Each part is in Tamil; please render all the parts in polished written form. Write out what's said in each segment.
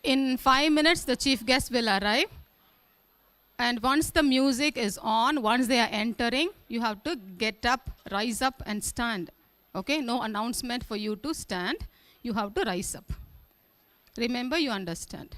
In 5 minutes, the chief guest will arrive. And once the music is on, once they are entering, you have to get up, rise up, and stand. Okay? No announcement for you to stand. You have to rise up. Remember, you understand.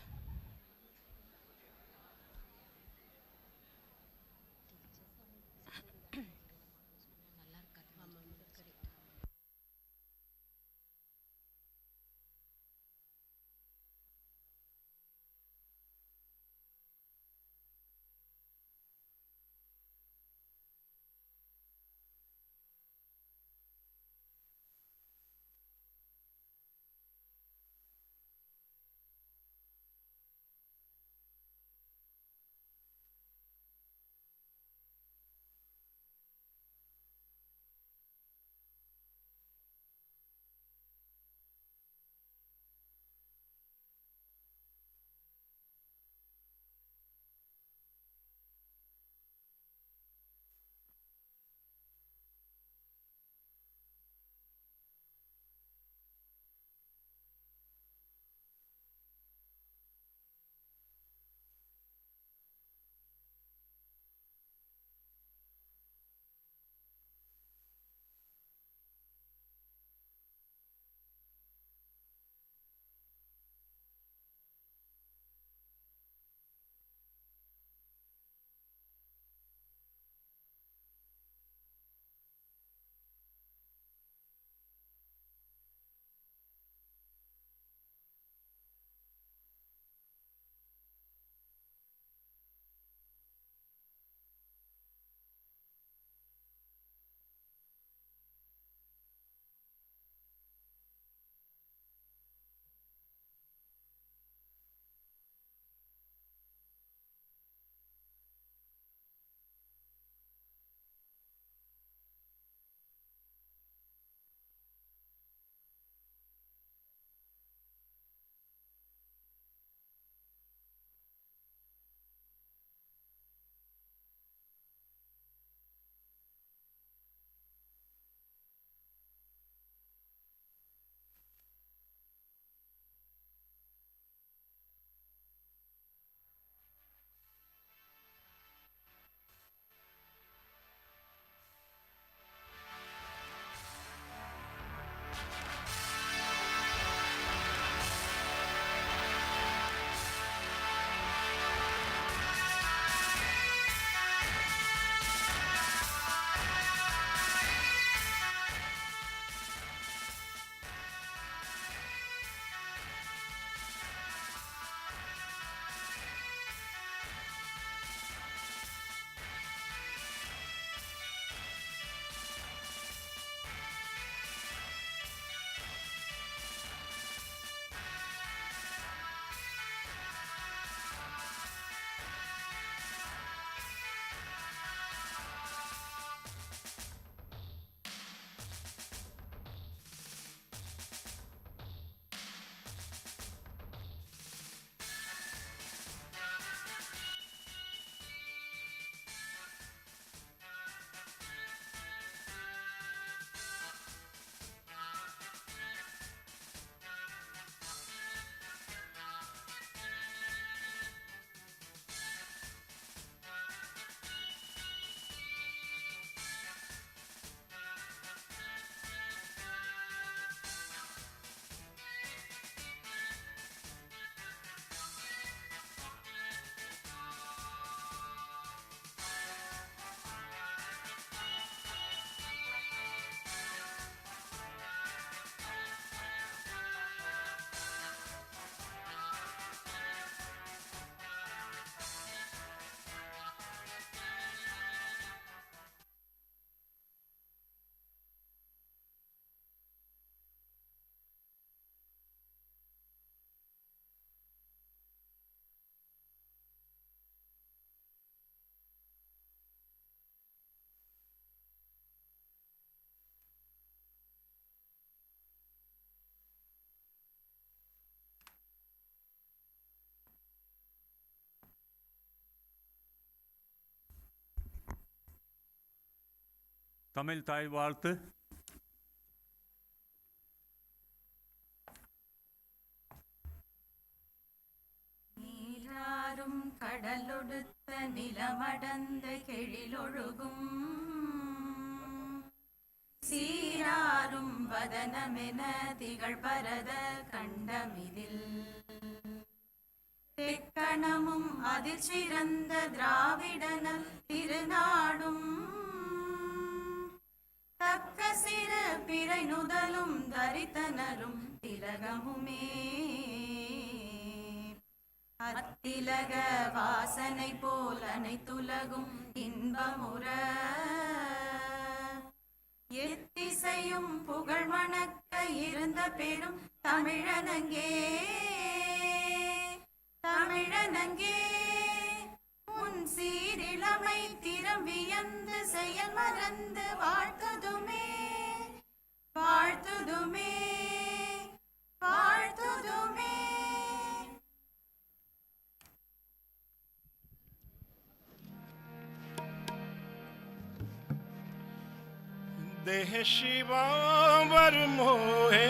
Tamil தாய் வாழ்த்து. கடலொடுத்த நிலமடந்த கெழிலொழுகும் சீராரும் வதனமென திகழ் பரத கண்டமிதில் தெக்கணமும் அதில் சிறந்த திராவிடனல் திருநாடும் தக்க சிறு பிறை நுதலும் தரித்தனரும் திலகமுமே அத்திலக வாசனை போல் அனைத்துலகும் இன்பமுற எத்திசையும் புகழ் மணக்க இருந்த பெரும் தமிழனங்கே தமிழனங்கே உன் சீரிழமை திறம் வியந்து செயல் மறந்து வாழ்த்துதுமே வாழ்த்துதுமே வாழ்த்துதுமே. देह शिवावर मोहे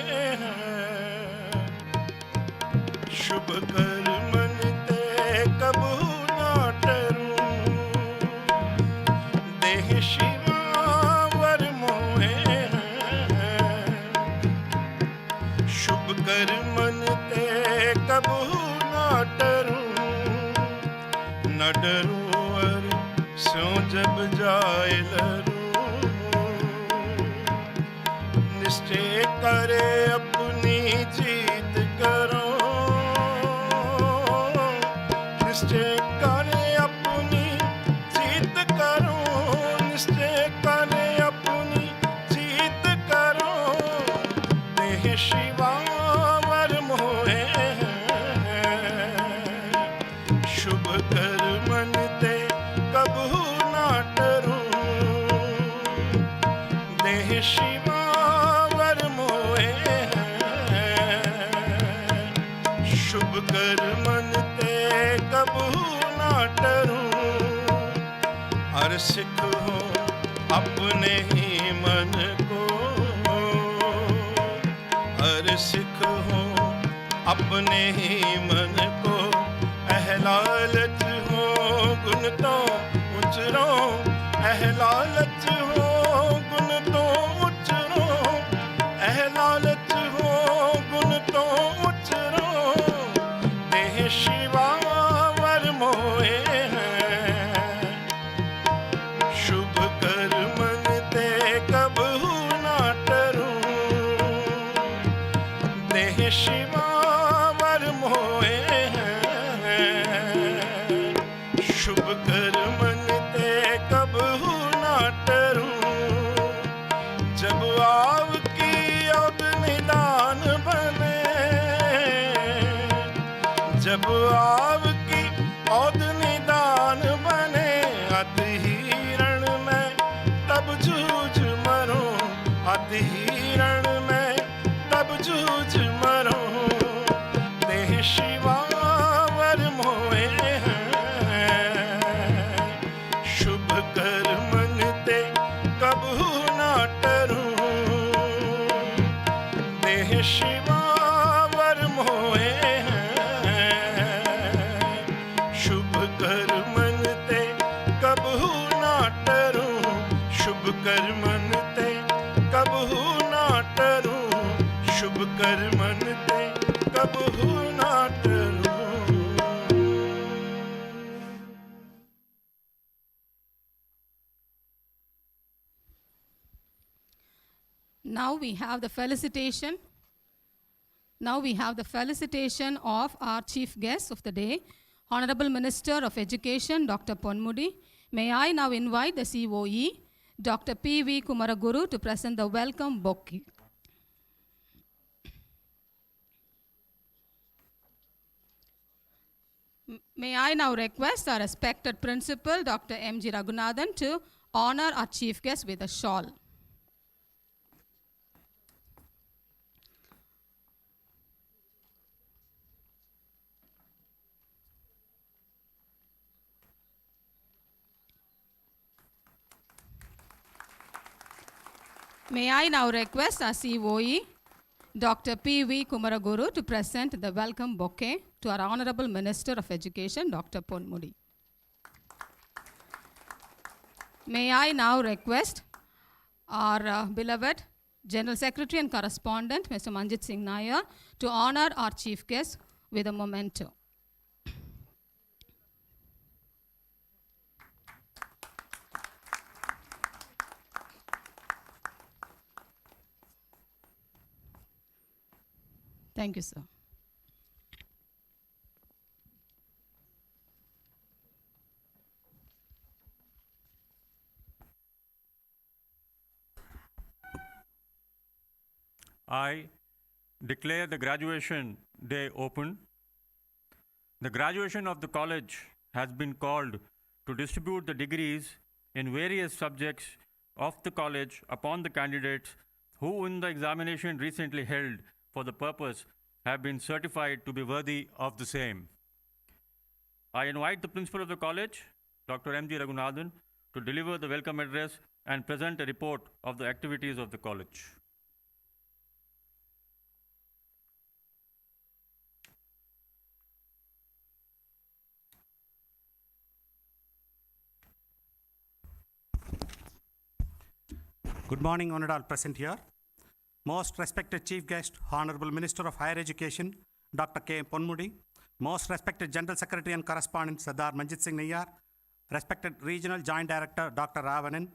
शुभ कर मन ते कबू ना टरूं देह शिवावर मोहे शुभ कर मन ते कबू ना टरूं न डरूं और स्यों जब जाए लरूं निश्चय करे अपनी जीत करो निश्चय करे अपनी जीत करो निश्चय करे अपनी जीत करो देह शिवावर मोहे शुभ कर मन ते कबू ना डरूं देह शिवा शुभ कर मन ते कबू ना डरूं हर सिख हो अपने ही मन को हर सिख हो अपने ही मन को अहलालच हो गुण तो उचरो अहलालच हो गुण तो उचरो अहलालच हो गुण तो उचरो शिवावर मोहे शुभ कर मन ते कबू ना डरूं देह शिवावर मोहे शुभ कर मन ते कबू ना डरूं जब आव की औद निदान बने जब आव की औद निदान बने अति हिरण में तब जूझ मरो अति हिरण में तब जूझ मरो देह शिवावर मोहे शुभ कर मन ते कबू ना डरूं देह शिवावर मोहे शुभ कर मन ते कबहू ना डरूं शुभ कर मन ते कबहू ना डरूं शुभ कर मन ते कबहू ना डरूं. Now we have the felicitation. Now we have the felicitation of our chief guest of the day, Honorable Minister of Education, Dr. Ponmudi. May I now invite the COE, Dr. P.V. Kumaraguru, to present the welcome bouquet. May I now request our respected principal, Dr. M.G. Raghunathan, to honor our chief guest with a shawl. May I now request our COE, Dr. P.V. Kumaraguru, to present the welcome bouquet to our Honorable Minister of Education, Dr. Ponmudi. May I now request our beloved General Secretary and Correspondent, Mr. Manjit Singh Nair, to honor our chief guest with a memento. Thank you, sir. I declare the graduation day open. The graduation of the college has been called to distribute the degrees in various subjects of the college upon the candidates who in the examination recently held for the purpose have been certified to be worthy of the same. I invite the principal of the college, Dr. M.G. Raghunathan, to deliver the welcome address and present a report of the activities of the college. Good morning, honored all present here. Most respected Chief Guest, Honorable Minister of Higher Education, Dr. K. Ponmudi. Most respected General Secretary and Correspondent, Sardar Manjit Singh Nair. Respected Regional Joint Director, Dr. Ravanan.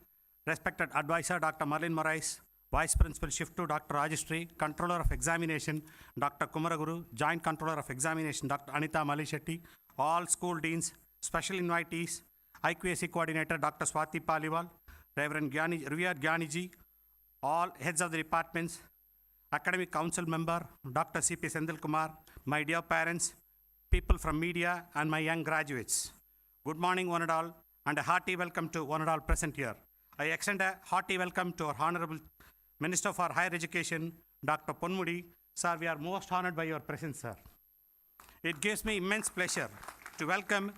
Respected Advisor, Dr. Marlin Morais. Vice Principal Shift 2, Dr. Rajeshri. Controller of Examination, Dr. Kumaraguru. Joint Controller of Examination, Dr. Anita Malishetty. All school deans, special invitees, IQAC Coordinator, Dr. Swati Paliwal. Reverend Revered Gyaniji, all heads of the departments, academic council member, Dr. C.P. Sendil Kumar, my dear parents, people from media, and my young graduates. Good morning, one and all, and a hearty welcome to one and all present here. I extend a hearty welcome to our Honorable Minister for Higher Education, Dr. Ponmudi. Sir, we are most honored by your presence, sir. It gives me immense pleasure to welcome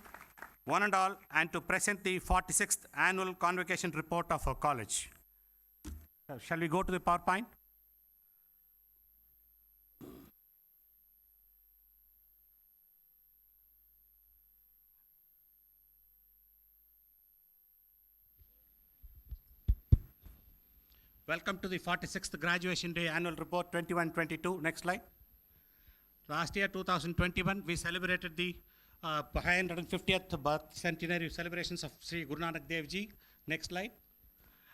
one and all, and to present the 46th Annual Convocation Report of our college. Shall we go to the PowerPoint? Welcome to the 46th Graduation Day Annual Report 21-22. Next slide. Last year, 2021, we celebrated the 550th birth centenary celebrations of Shri Guru Nanak Devji. Next slide.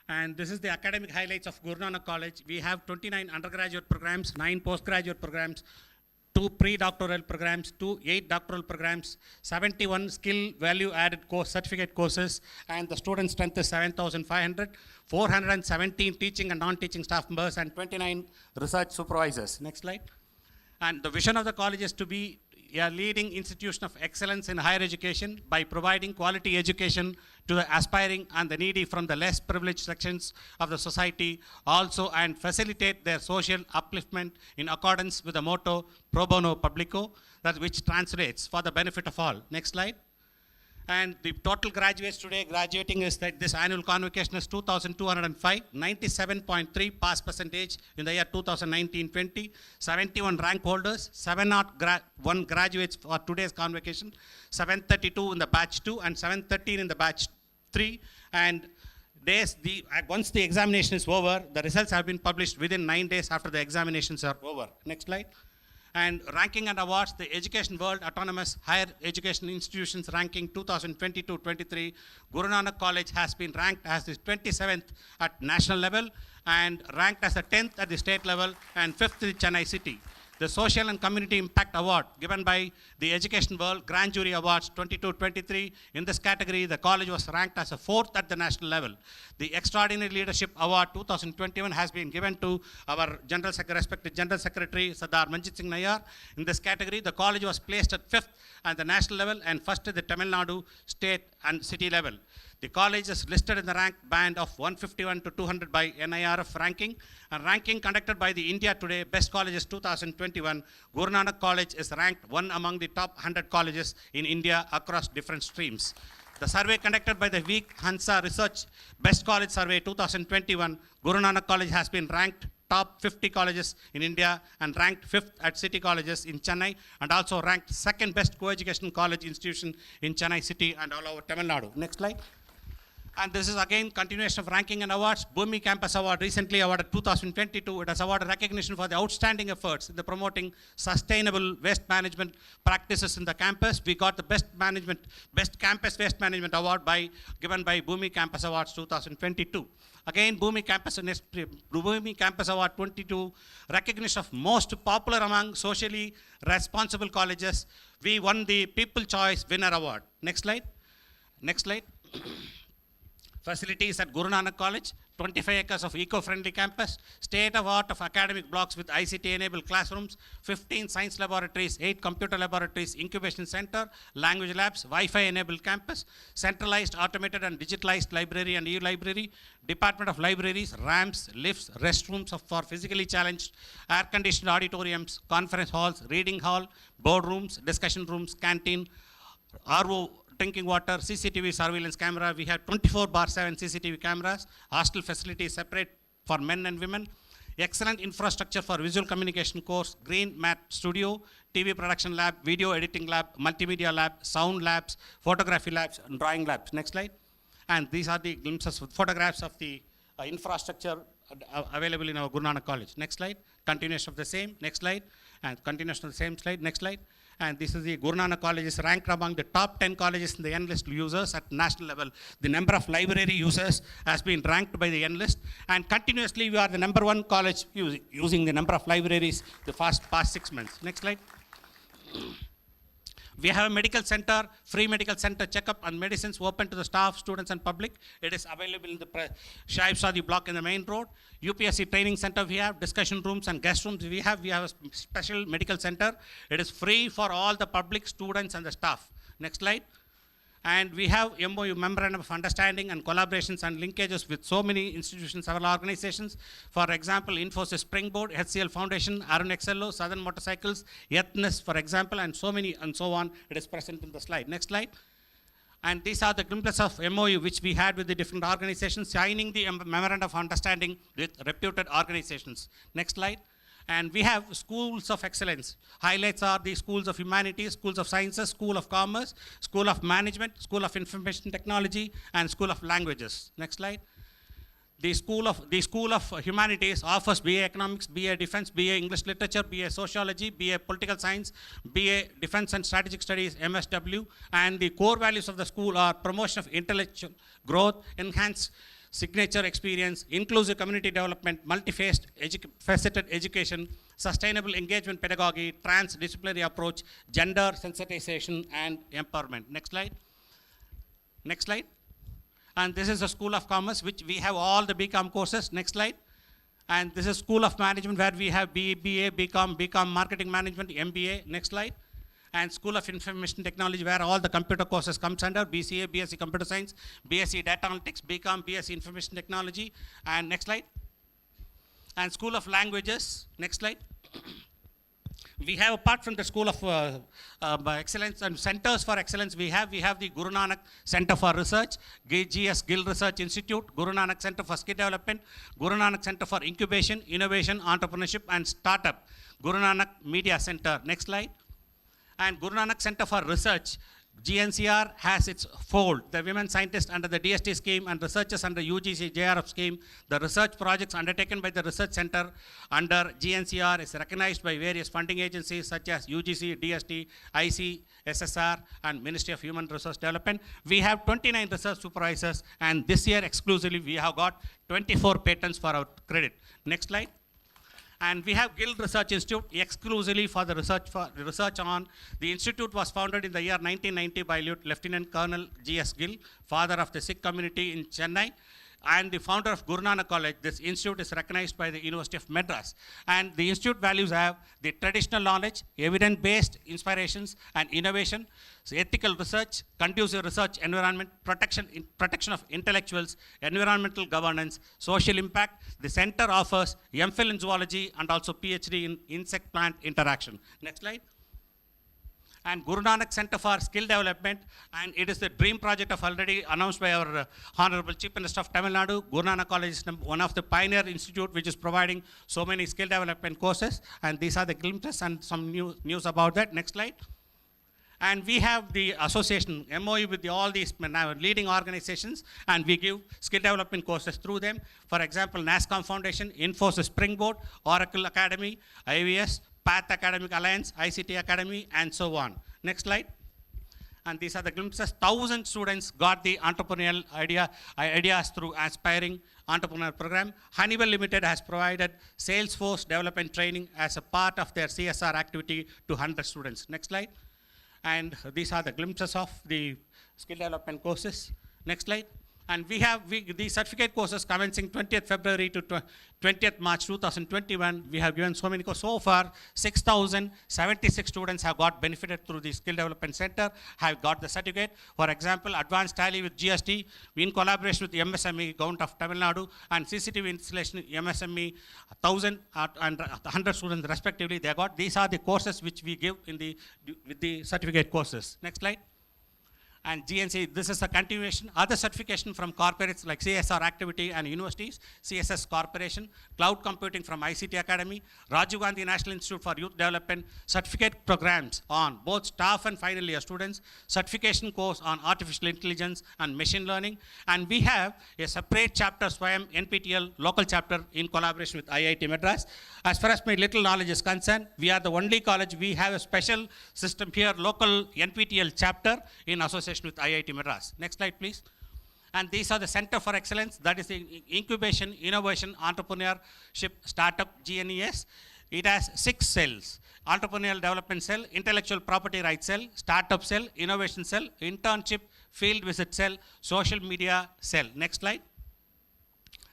And this is the academic highlights of Guru Nanak College. We have 29 undergraduate programs, 9 postgraduate programs, 2 pre-doctoral programs, 8 doctoral programs, 71 skill value added course certificate courses, and the student strength is 7,500, 417 teaching and non-teaching staff members, and 29 research supervisors. Next slide. And the vision of the college is to be a leading institution of excellence in higher education by providing quality education to the aspiring and the needy from the less privileged sections of the society, also, and facilitate their social upliftment in accordance with the motto pro bono publico, that which translates for the benefit of all. Next slide. And the total graduates today graduating is that this annual convocation is 2,205, 97.3 pass percentage in the year 2019-20, 71 rank holders, 701 graduates for today's convocation, 732 in the batch 2 and 713 in the batch 3. And once the examination is over, the results have been published within 9 days after the examinations are over. Next slide. And ranking and awards, the Education World Autonomous Higher Education Institutions ranking 2022-23, Guru Nanak College has been ranked as the 27th at national level and ranked as the 10th at the state level and 5th in Chennai city. The Social and Community Impact Award given by the Education World Grand Jury Awards 22-23. In this category, the college was ranked as a 4th at the national level. The Extraordinary Leadership Award 2021 has been given to our respected General Secretary, Sardar Manjit Singh Nair. In this category, the college was placed at 5th at the national level and 1st at the Tamil Nadu state and city level. The college is listed in the rank band of 151 to 200 by NIRF ranking. And ranking conducted by the India Today Best Colleges 2021, Guru Nanak College is ranked 1 among the top 100 colleges in India across different streams. The survey conducted by the Week Hansa Research Best College Survey 2021, Guru Nanak College has been ranked top 50 colleges in India and ranked 5th at city colleges in Chennai, and also ranked 2nd best co-education college institution in Chennai city and all over Tamil Nadu. Next slide. And this is again continuation of ranking and awards. Bhumi Campus Award recently awarded 2022. It has awarded recognition for the outstanding efforts in the promoting sustainable waste management practices in the campus. We got the best campus waste management award given by Bhumi Campus Awards 2022. Again, Bhumi Campus Award 22, recognition of most popular among socially responsible colleges. We won the People Choice Winner Award. Next slide. Next slide. Facilities at Guru Nanak College, 25 acres of eco-friendly campus, state-of-art of academic blocks with ICT-enabled classrooms, 15 science laboratories, 8 computer laboratories, incubation center, language labs, Wi-Fi-enabled campus, centralized, automated and digitalized library and e-library, Department of Libraries, ramps, lifts, restrooms for physically challenged, air-conditioned auditoriums, conference halls, reading hall, boardrooms, discussion rooms, canteen, RO, drinking water, CCTV surveillance camera. We have 24/7 CCTV cameras, hostel facilities separate for men and women, excellent infrastructure for visual communication course, green mat studio, TV production lab, video editing lab, multimedia lab, sound labs, photography labs, and drawing labs. Next slide. And these are the glimpses with photographs of the infrastructure available in our Guru Nanak College. Next slide. Continuation of the same. Next slide. And continuation of the same slide. Next slide. And this is the Guru Nanak College is ranked among the top 10 colleges in the N-list users at national level. The number of library users has been ranked by the N-list, and continuously we are the number 1 college using the number of libraries the past 6 months. Next slide. We have a medical center, free medical center checkup and medicines open to the staff, students and public. It is available in the Shaib Shadi block in the main road. UPSC training center we have, discussion rooms and guest rooms we have. We have a special medical center. It is free for all the public, students and the staff. Next slide. And we have MOU, Memorandum of Understanding and collaborations and linkages with so many institutions, several organizations. For example, Infosys Springboard, HCL Foundation, Arun XLO, Southern Motorcycles, Yetness, for example, and so many and so on. It is present in the slide. Next slide. And these are the glimpses of MOU which we had with the different organizations, signing the Memorandum of Understanding with reputed organizations. Next slide. And we have schools of excellence. Highlights are the schools of humanities, schools of sciences, school of commerce, school of management, school of information technology, and school of languages. Next slide. The school of humanities offers BA economics, BA defense, BA English literature, BA sociology, BA political science, BA defense and strategic studies, MSW. And the core values of the school are promotion of intellectual growth, enhanced signature experience, inclusive community development, multifaceted education, sustainable engagement pedagogy, transdisciplinary approach, gender sensitization, and empowerment. Next slide. Next slide. And this is a School of Commerce, which we have all the BCom courses. Next slide. And this is School of Management, where we have BA, BCom Marketing Management, MBA. Next slide. And School of Information Technology, where all the computer courses comes under, BCA, BSc Computer Science, BSc Data Analytics, BCom, BSc Information Technology. And next slide. And School of Languages. Next slide. We have, apart from the School of Excellence and Centers for Excellence, we have the Guru Nanak Center for Research, GS Gill Research Institute, Guru Nanak Center for Skill Development, Guru Nanak Center for Incubation, Innovation, Entrepreneurship and Startup, Guru Nanak Media Center. Next slide. And Guru Nanak Center for Research, GNCR has its fold, the women scientists under the DST scheme and researchers under UGC JRF scheme. The research projects undertaken by the research center under GNCR is recognized by various funding agencies such as UGC, DST, IC, SSR, and Ministry of Human Resource Development. We have 29 research supervisors, and this year exclusively we have got 24 patents for our credit. Next slide. And we have Gill Research Institute exclusively for the research on. The institute was founded in the year 1990 by Lieutenant Colonel G.S. Gill, father of the Sikh community in Chennai, and the founder of Guru Nanak College. This institute is recognized by the University of Madras. And the institute values have the traditional knowledge, evidence-based inspirations and innovation, so ethical research, conducive research environment, protection of intellectuals, environmental governance, social impact. The center offers MPhil in zoology and also PhD in insect-plant interaction. Next slide. And Guru Nanak Center for Skill Development, and it is the dream project of already announced by our Honorable Chief Minister of Tamil Nadu. Guru Nanak College is one of the pioneer institute which is providing so many skill development courses, and these are the glimpses and some news about that. Next slide. And we have the association MOU with all these leading organizations, and we give skill development courses through them. For example, NASCOM Foundation, Infosys Springboard, Oracle Academy, IVS, Path Academic Alliance, ICT Academy, and so on. Next slide. And these are the glimpses. 1,000 students got the entrepreneurial ideas through Aspiring Entrepreneur Program. Honeywell Limited has provided Salesforce development training as a part of their CSR activity to 100 students. Next slide. And these are the glimpses of the skill development courses. Next slide. And we have these certificate courses commencing 20th February to 20th March 2021. We have given so many courses. So far, 6,076 students have got benefited through the Skill Development Center, have got the certificate. For example, Advanced Tally with GST, in collaboration with MSME, Government of Tamil Nadu, and CCTV installation, MSME, 1,000 and 100 students respectively. They got. These are the courses which we give with the certificate courses. Next slide. And GNC, this is a continuation. Other certification from corporates like CSR activity and universities, CSS Corporation, Cloud Computing from ICT Academy, Rajiv Gandhi National Institute for Youth Development, certificate programs on both staff and final year students, certification course on artificial intelligence and machine learning, and we have a separate chapter, SWAYAM NPTEL local chapter in collaboration with IIT Madras. As far as my little knowledge is concerned, we are the only college, we have a special system here, local NPTEL chapter in association with IIT Madras. Next slide, please. And these are the Center for Excellence, that is the Incubation, Innovation, Entrepreneurship, Startup, GNES. It has 6 cells. Entrepreneurial Development Cell, Intellectual Property Rights Cell, Startup Cell, Innovation Cell, Internship, Field Visit Cell, Social Media Cell. Next slide.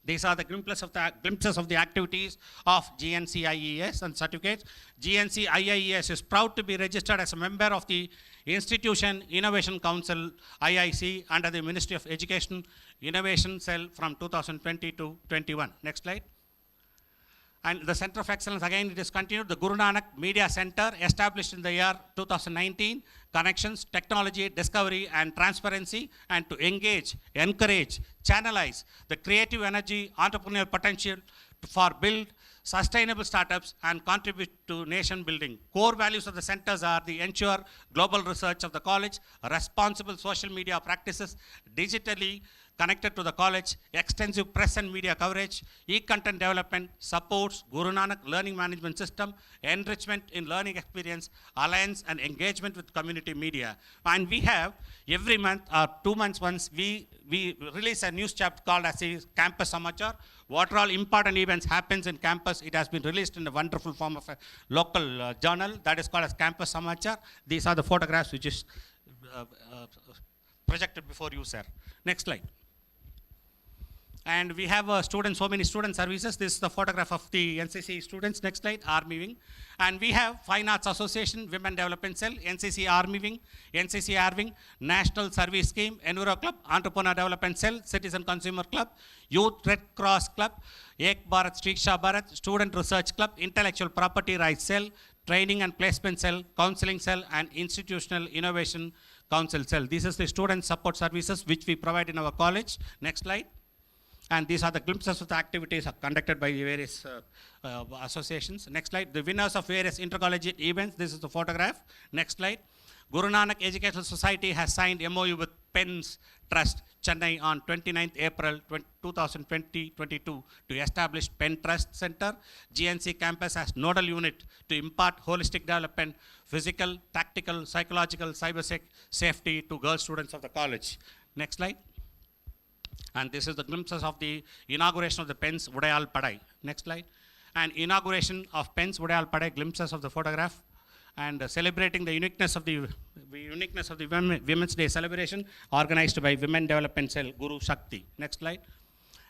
These are the glimpses of the activities of GNCIES and certificates. GNCIES is proud to be registered as a member of the Institution Innovation Council, IIC, under the Ministry of Education Innovation Cell from 2020 to 21. Next slide. And the Center of Excellence, again, it is continued. The Guru Nanak Media Center, established in the year 2019, connections, technology, discovery, and transparency, and to engage, encourage, channelize the creative energy, entrepreneurial potential for build sustainable startups and contribute to nation building. Core values of the centers are the ensure global research of the college, responsible social media practices, digitally connected to the college, extensive press and media coverage, e-content development, supports Guru Nanak Learning Management System, enrichment in learning experience, alliance and engagement with community media. And we have every month or 2 months once, we release a news chapter called as a Campus Samachar. What all important events happens in campus, it has been released in the wonderful form of a local journal that is called as Campus Samachar. These are the photographs which is projected before you, sir. Next slide. And we have so many student services. This is the photograph of the NCC students. Next slide, Army Wing. And we have Fine Arts Association, Women Development Cell, NCC Army Wing, NCC Air Wing, National Service Scheme, Enviro Club, Entrepreneur Development Cell, Citizen Consumer Club, Youth Red Cross Club, Ek Bharat, Shiksha Bharat, Student Research Club, Intellectual Property Rights Cell, Training and Placement Cell, Counseling Cell, and Institutional Innovation Council Cell. This is the student support services which we provide in our college. Next slide. And these are the glimpses of the activities conducted by the various associations. Next slide. The winners of various intercollegiate events. This is the photograph. Next slide. Guru Nanak Educational Society has signed MOU with PENS Trust, Chennai on 29th April 2020-22 to establish PEN Trust Center. GNC campus has nodal unit to impart holistic development, physical, tactical, psychological, cyber safety to girl students of the college. Next slide. And this is the glimpses of the inauguration of the PENS Udayal Padai. Next slide. And inauguration of PENS Udayal Padai, glimpses of the photograph. And celebrating the uniqueness of the Women's Day celebration organized by Women Development Cell, Guru Shakti. Next slide.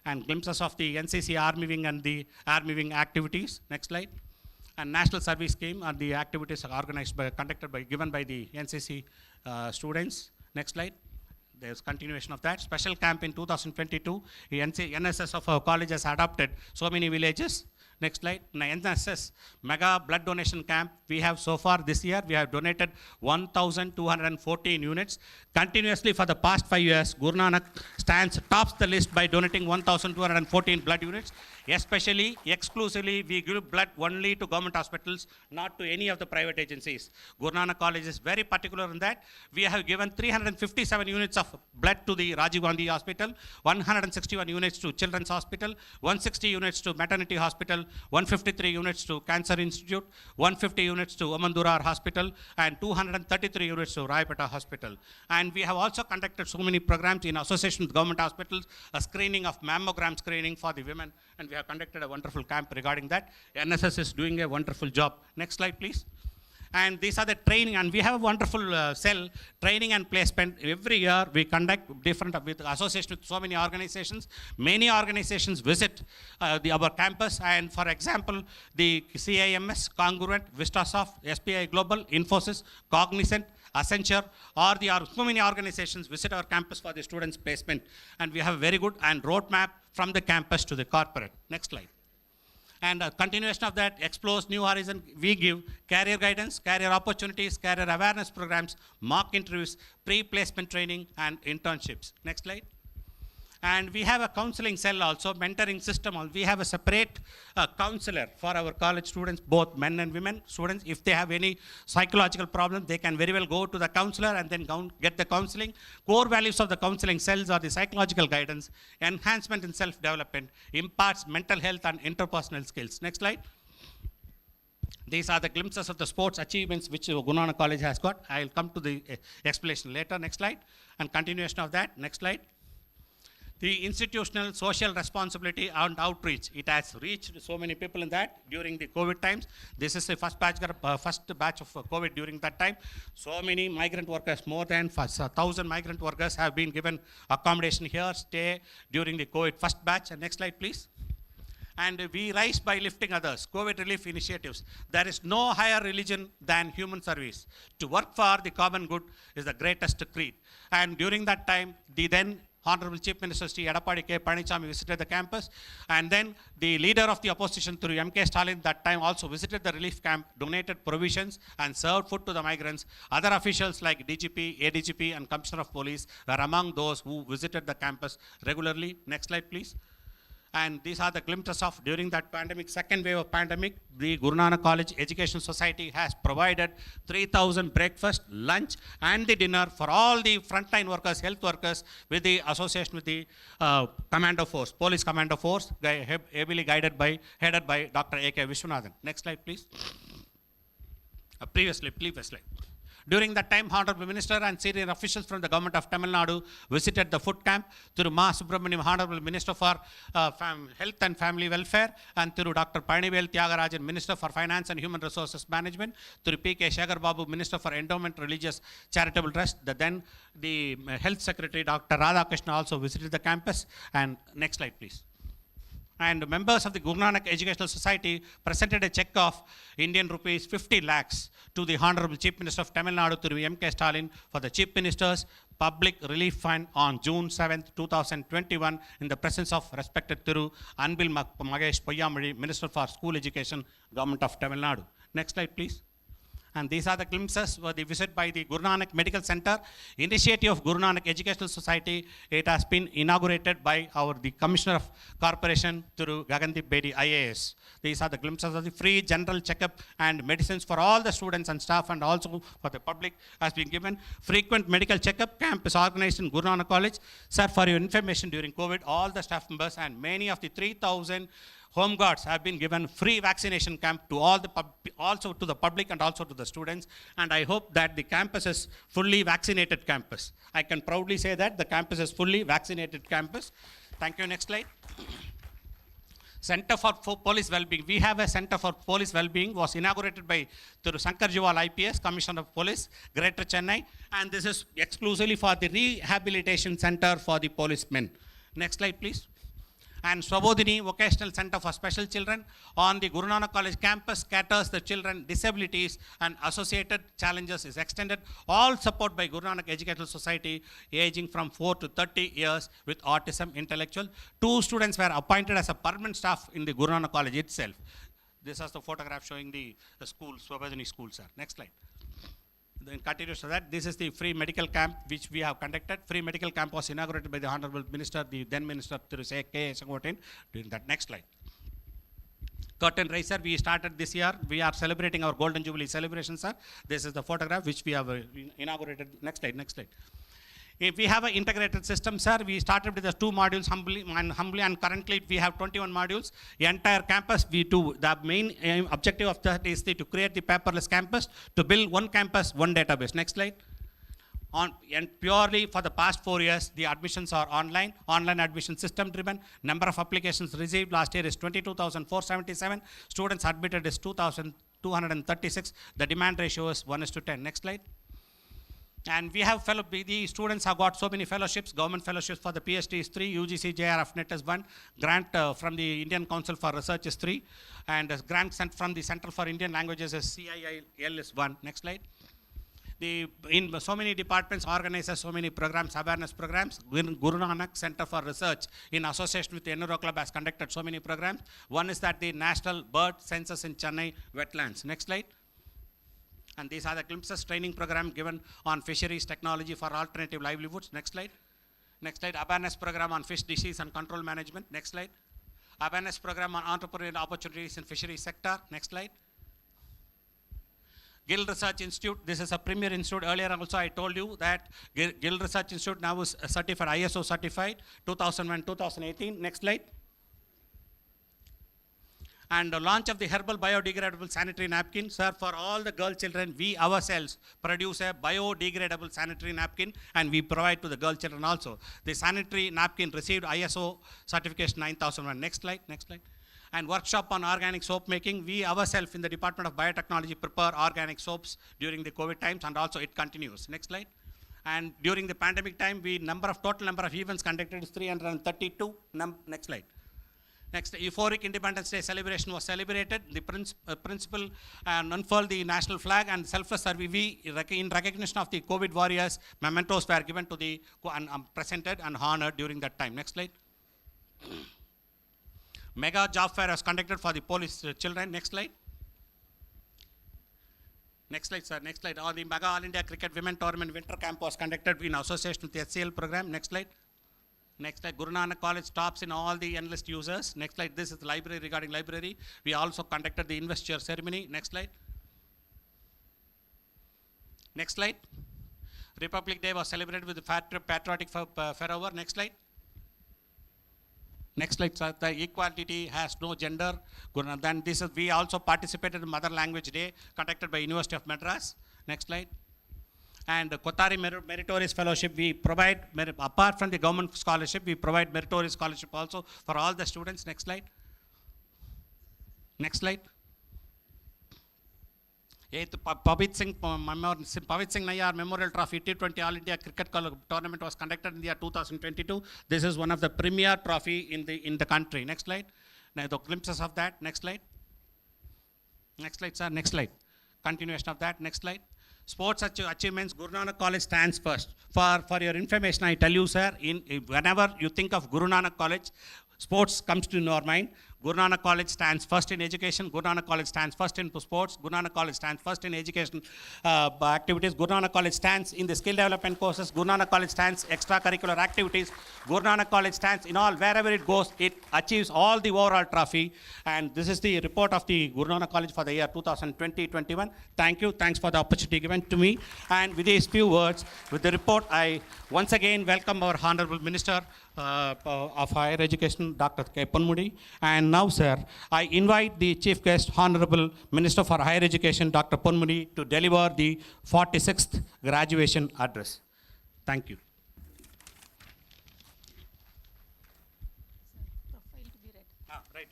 And glimpses of the NCC Army Wing and the Army Wing activities. Next slide. And National Service Scheme and the activities are organized by, given by the NCC students. Next slide. There's continuation of that. Special camp in 2022. The NSS of our college has adopted so many villages. Next slide. NSS mega blood donation camp. We have so far this year, we have donated 1,214 units. Continuously for the past 5 years, Guru Nanak tops the list by donating 1,214 blood units. Especially, exclusively, we give blood only to government hospitals, not to any of the private agencies. Guru Nanak College is very particular in that. We have given 357 units of blood to the Rajiv Gandhi Hospital, 161 units to Children's Hospital, 160 units to Maternity Hospital, 153 units to Cancer Institute, 150 units to Amandurar Hospital, and 233 units to Rayapeta Hospital. And we have also conducted so many programs in association with government hospitals, a screening of mammogram screening for the women, and we have conducted a wonderful camp regarding that. NSS is doing a wonderful job. Next slide, please. And these are the training, and we have a wonderful cell, training and placement. Every year we conduct different, with association with so many organizations. Many organizations visit our campus, and for example, the CIMS, Congruent, Vistasoft, SPI Global, Infosys, Cognizant, Accenture, or so many organizations visit our campus for the students' placement. And we have a very good and roadmap from the campus to the corporate. Next slide. And a continuation of that, explores new horizon. We give career guidance, career opportunities, career awareness programs, mock interviews, pre-placement training, and internships. Next slide. And we have a counseling cell also, mentoring system. We have a separate counselor for our college students, both men and women students. If they have any psychological problem, they can very well go to the counselor and then get the counseling. Core values of the counseling cells are the psychological guidance, enhancement in self-development, imparts mental health and interpersonal skills. Next slide. These are the glimpses of the sports achievements which Guru Nanak College has got. I will come to the explanation later. Next slide. And continuation of that. Next slide. The institutional social responsibility and outreach. It has reached so many people in that during the COVID times. This is the first batch of COVID during that time. So many migrant workers, more than 1,000 migrant workers have been given accommodation here, stay during the COVID first batch. And next slide, please. And we rise by lifting others. COVID relief initiatives. There is no higher religion than human service. To work for the common good is the greatest creed. And during that time, the then Honorable Chief Minister Shri Edappadi K. Palanichami visited the campus, and then the leader of the opposition through M.K. Stalin that time also visited the relief camp, donated provisions and served food to the migrants. Other officials like DGP, ADGP and Commissioner of Police were among those who visited the campus regularly. Next slide, please. And these are the glimpses of during that pandemic, second wave of pandemic, the Guru Nanak College Education Society has provided 3,000 breakfast, lunch, and the dinner for all the frontline workers, health workers, with the association with the Commando Force, Police Commando Force, heavily headed by Dr. A.K. Vishwanathan. Next slide, please. Previous slide. During that time, Honorable Minister and senior officials from the Government of Tamil Nadu visited the food camp through Ma Subramaniam, Honorable Minister for Health and Family Welfare, and through Dr. Panivel Tyagarajan, Minister for Finance and Human Resources Management, through P.K. Shekhar Babu, Minister for Endowment Religious Charitable Trust. The Health Secretary, Dr. Radhakrishna, also visited the campus. And next slide, please. And members of the Guru Nanak Educational Society presented a check of Indian rupees 50 lakhs to the Honorable Chief Minister of Tamil Nadu through M.K. Stalin for the Chief Minister's Public Relief Fund on June 7, 2021 in the presence of respected Thiru Anbil Magesh Poyyamazhi, Minister for School Education, Government of Tamil Nadu. Next slide, please. And these are the glimpses of the visit by the Guru Nanak Medical Center, initiative of Guru Nanak Educational Society. It has been inaugurated by the Commissioner of Corporation through Gagandip Bedi IAS. These are the glimpses of the free general checkup and medicines for all the students and staff, and also for the public has been given. Frequent medical checkup camp is organized in Guru Nanak College. Sir, for your information, during COVID, all the staff members and many of the 3,000 home guards have been given free vaccination camp to also to the public and also to the students. And I hope that the campus is fully vaccinated campus. I can proudly say that the campus is fully vaccinated campus. Thank you. Next slide. Center for Police Wellbeing. We have a Center for Police Wellbeing, was inaugurated by Thiru Shankar Jiwal IPS, Commissioner of Police, Greater Chennai. And this is exclusively for the rehabilitation center for the policemen. Next slide, please. And Swabodhini Vocational Center for Special Children on the Guru Nanak College campus caters the children disabilities and associated challenges is extended. All support by Guru Nanak Educational Society aging from 4 to 30 years with autism intellectual. 2 students were appointed as a permanent staff in the Guru Nanak College itself. This is the photograph showing the school, Swabodhini school, sir. Next slide. Then continues to that, this is the free medical camp which we have conducted. Free medical camp was inaugurated by the Honorable Minister, the then Minister, K. Sangotin, during that. Next slide. Curtain raiser, we started this year. We are celebrating our Golden Jubilee celebration, sir. This is the photograph which we have inaugurated. Next slide, next slide. If we have an integrated system, sir, we started with the 2 modules humbly, and currently we have 21 modules. The entire campus, we do. The main objective of that is to create the paperless campus, to build one campus, one database. Next slide. And purely for the past 4 years, the admissions are online admission system driven. Number of applications received last year is 22,477. Students admitted is 2,236. The demand ratio is 1:10. Next slide. And we have the students have got so many fellowships. Government fellowships for the PhD is 3, UGC JRF net is 1, grant from the Indian Council for Research is 3, and grant sent from the Center for Indian Languages is CIIL is 1. Next slide. In so many departments organizes so many programs, awareness programs. Guru Nanak Center for Research in association with the Ennuro Club has conducted so many programs. One is that the National Bird Census in Chennai wetlands. Next slide. And these are the glimpses training program given on fisheries technology for alternative livelihoods. Next slide. Next slide. Awareness program on fish disease and control management. Next slide. Awareness program on entrepreneurial opportunities in fisheries sector. Next slide. Gill Research Institute, this is a premier institute. Earlier also I told you that Gill Research Institute now is certified, ISO certified, 2001, 2018. Next slide. And the launch of the herbal biodegradable sanitary napkin. Sir, for all the girl children, we ourselves produce a biodegradable sanitary napkin and we provide to the girl children also. The sanitary napkin received ISO certification 9001. Next slide, next slide. And workshop on organic soap making. We ourselves in the Department of Biotechnology prepare organic soaps during the COVID times, and also it continues. Next slide. And during the pandemic time, total number of events conducted is 332. Next slide. Next, euphoric Independence Day celebration was celebrated. The principal unfurled the national flag and selfless service. In recognition of the COVID warriors, mementos were given to the presented and honored during that time. Next slide. Mega job fair was conducted for the police children. Next slide. Next slide, sir. Next slide. The Mega All India Cricket Women Tournament Winter Camp was conducted in association with the HCL program. Next slide. Next slide. Guru Nanak College tops in all the enlist users. Next slide. This is the library. Regarding library, we also conducted the investiture ceremony. Next slide. Next slide. Republic Day was celebrated with the patriotic fervor. Next slide. Next slide, sir. The equality has no gender. Then we also participated in Mother Language Day conducted by University of Madras. Next slide. And Kotari Meritorious Fellowship, we provide, apart from the government scholarship, we provide meritorious scholarship also for all the students. Next slide. Next slide. 8th Pavit Singh Nayyar Memorial Trophy T20 All India Cricket Tournament was conducted in the year 2022. This is one of the premier trophy in the country. Next slide. Now the glimpses of that. Next slide. Next slide, sir. Next slide. Continuation of that. Next slide. Sports achievements, Guru Nanak College stands first. For your information, I tell you, sir, whenever you think of Guru Nanak College, sports comes to your mind. Guru Nanak College stands first in education. Guru Nanak College stands first in sports. Guru Nanak College stands first in education activities. Guru Nanak College stands in the skill development courses. Guru Nanak College stands extracurricular activities. Guru Nanak College stands in all, wherever it goes, it achieves all the overall trophy. And this is the report of the Guru Nanak College for the year 2020-21. Thank you. Thanks for the opportunity given to me. And with these few words, with the report, I once again welcome our Honorable Minister of Higher Education, Dr. K. Ponmudi. And now, sir, I invite the Chief Guest, Honorable Minister for Higher Education, Dr. Ponmudi, to deliver the 46th graduation address. Thank you. Right.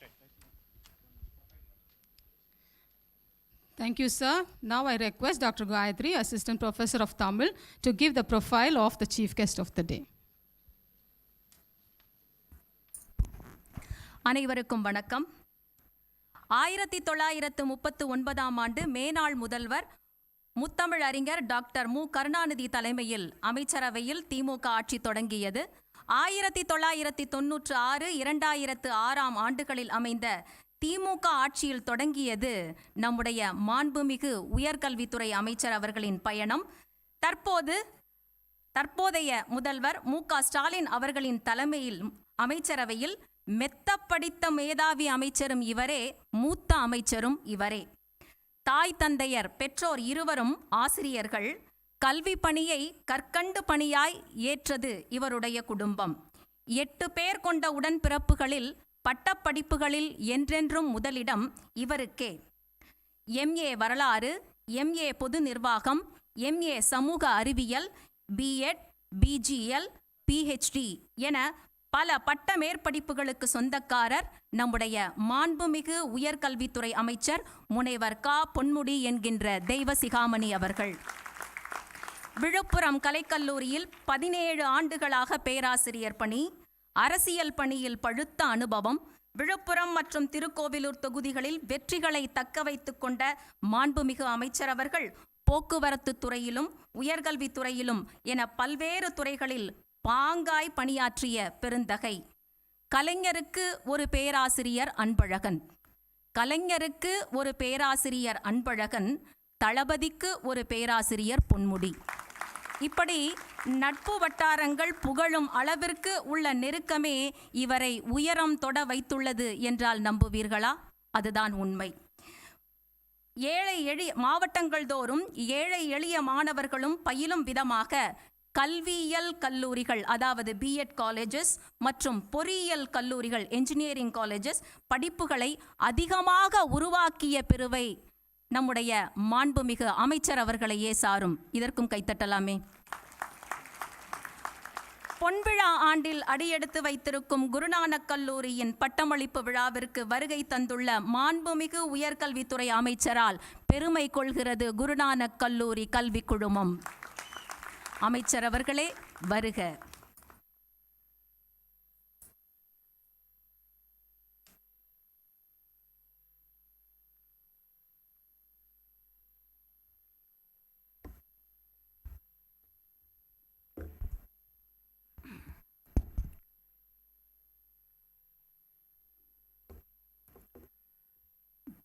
Thank you, sir. Now I request Dr. Gayatri, Assistant Professor of Tamil, to give the profile of the Chief Guest of the day. அனைவருக்கும் வணக்கம். 1939 ஆண்டு மேனாள் முதல்வர் முத்தமிழறிஞர் டாக்டர் மு. கருணாநிதி தலைமையில் அமைச்சரவையில் திமுக ஆட்சி தொடங்கியது. 1996, 2006 ஆண்டுகளில் அமைந்த திமுக ஆட்சியில் தொடங்கியது நம்முடைய மாண்புமிகு உயர்கல்வித்துறை அமைச்சர் அவர்களின் பயணம். தற்போதைய முதல்வர் மு. க. ஸ்டாலின் அவர்களின் தலைமையில் அமைச்சரவையில் மெத்த படித்த மேதாவி அமைச்சரும் இவரே, மூத்த அமைச்சரும் இவரே. தாய் தந்தையர் பெற்றோர் இருவரும் ஆசிரியர்கள். கல்வி பணியை கற்கண்டு பணியாய் ஏற்றது இவருடைய குடும்பம். 8 பேர் கொண்ட உடன்பிறப்புகளில் பட்டப்படிப்புகளில் என்றென்றும் முதலிடம் இவருக்கே. MA வரலாறு, MA பொது நிர்வாகம், MA சமூக அறிவியல், B.Ed, BGL, PhD என பல பட்ட மேற்படிப்புகளுக்கு சொந்தக்காரர் நம்முடைய மாண்புமிகு உயர்கல்வித்துறை அமைச்சர் முனைவர் க. பொன்முடி என்கின்ற தெய்வ சிகாமணி அவர்கள். விழுப்புரம் கலைக்கல்லூரியில் 17 ஆண்டுகளாக பேராசிரியர் பணி, அரசியல் பணியில் பழுத்த அனுபவம், விழுப்புரம் மற்றும் திருக்கோவிலூர் தொகுதிகளில் வெற்றிகளை தக்க வைத்துக் கொண்ட மாண்புமிகு அமைச்சர் அவர்கள் போக்குவரத்து துறையிலும் உயர்கல்வித்துறையிலும் என பல்வேறு துறைகளில் பாங்காய் பணியாற்றிய பெருந்தகை. கலைஞருக்கு ஒரு பேராசிரியர் அன்பழகன், கலைஞருக்கு ஒரு பேராசிரியர் அன்பழகன், தளபதிக்கு ஒரு பேராசிரியர் பொன்முடி. இப்படி நட்பு வட்டாரங்கள் புகழும் அளவிற்கு உள்ள நெருக்கமே இவரை உயரம் தொட வைத்துள்ளது என்றால் நம்புவீர்களா? அதுதான் உண்மை. ஏழை எளிய மாவட்டங்கள் தோறும் ஏழை எளிய மாணவர்களும் பயிலும் விதமாக கல்வியியல் கல்லூரிகள், அதாவது B.Ed காலேஜஸ் மற்றும் பொறியியல் கல்லூரிகள், என்ஜினியரிங் காலேஜஸ் படிப்புகளை அதிகமாக உருவாக்கிய பெருமை நம்முடைய மாண்புமிகு அமைச்சர் அவர்களையே சாரும். இதற்கும் கைத்தட்டலாமே. பொன்விழா ஆண்டில் அடியெடுத்து வைத்திருக்கும் குருநானக் கல்லூரியின் பட்டமளிப்பு விழாவிற்கு வருகை தந்துள்ள மாண்புமிகு உயர்கல்வித்துறை அமைச்சரால் பெருமை கொள்கிறது குருநானக் கல்லூரி கல்வி குழுமம். அமைச்சர் அவர்களே வருக.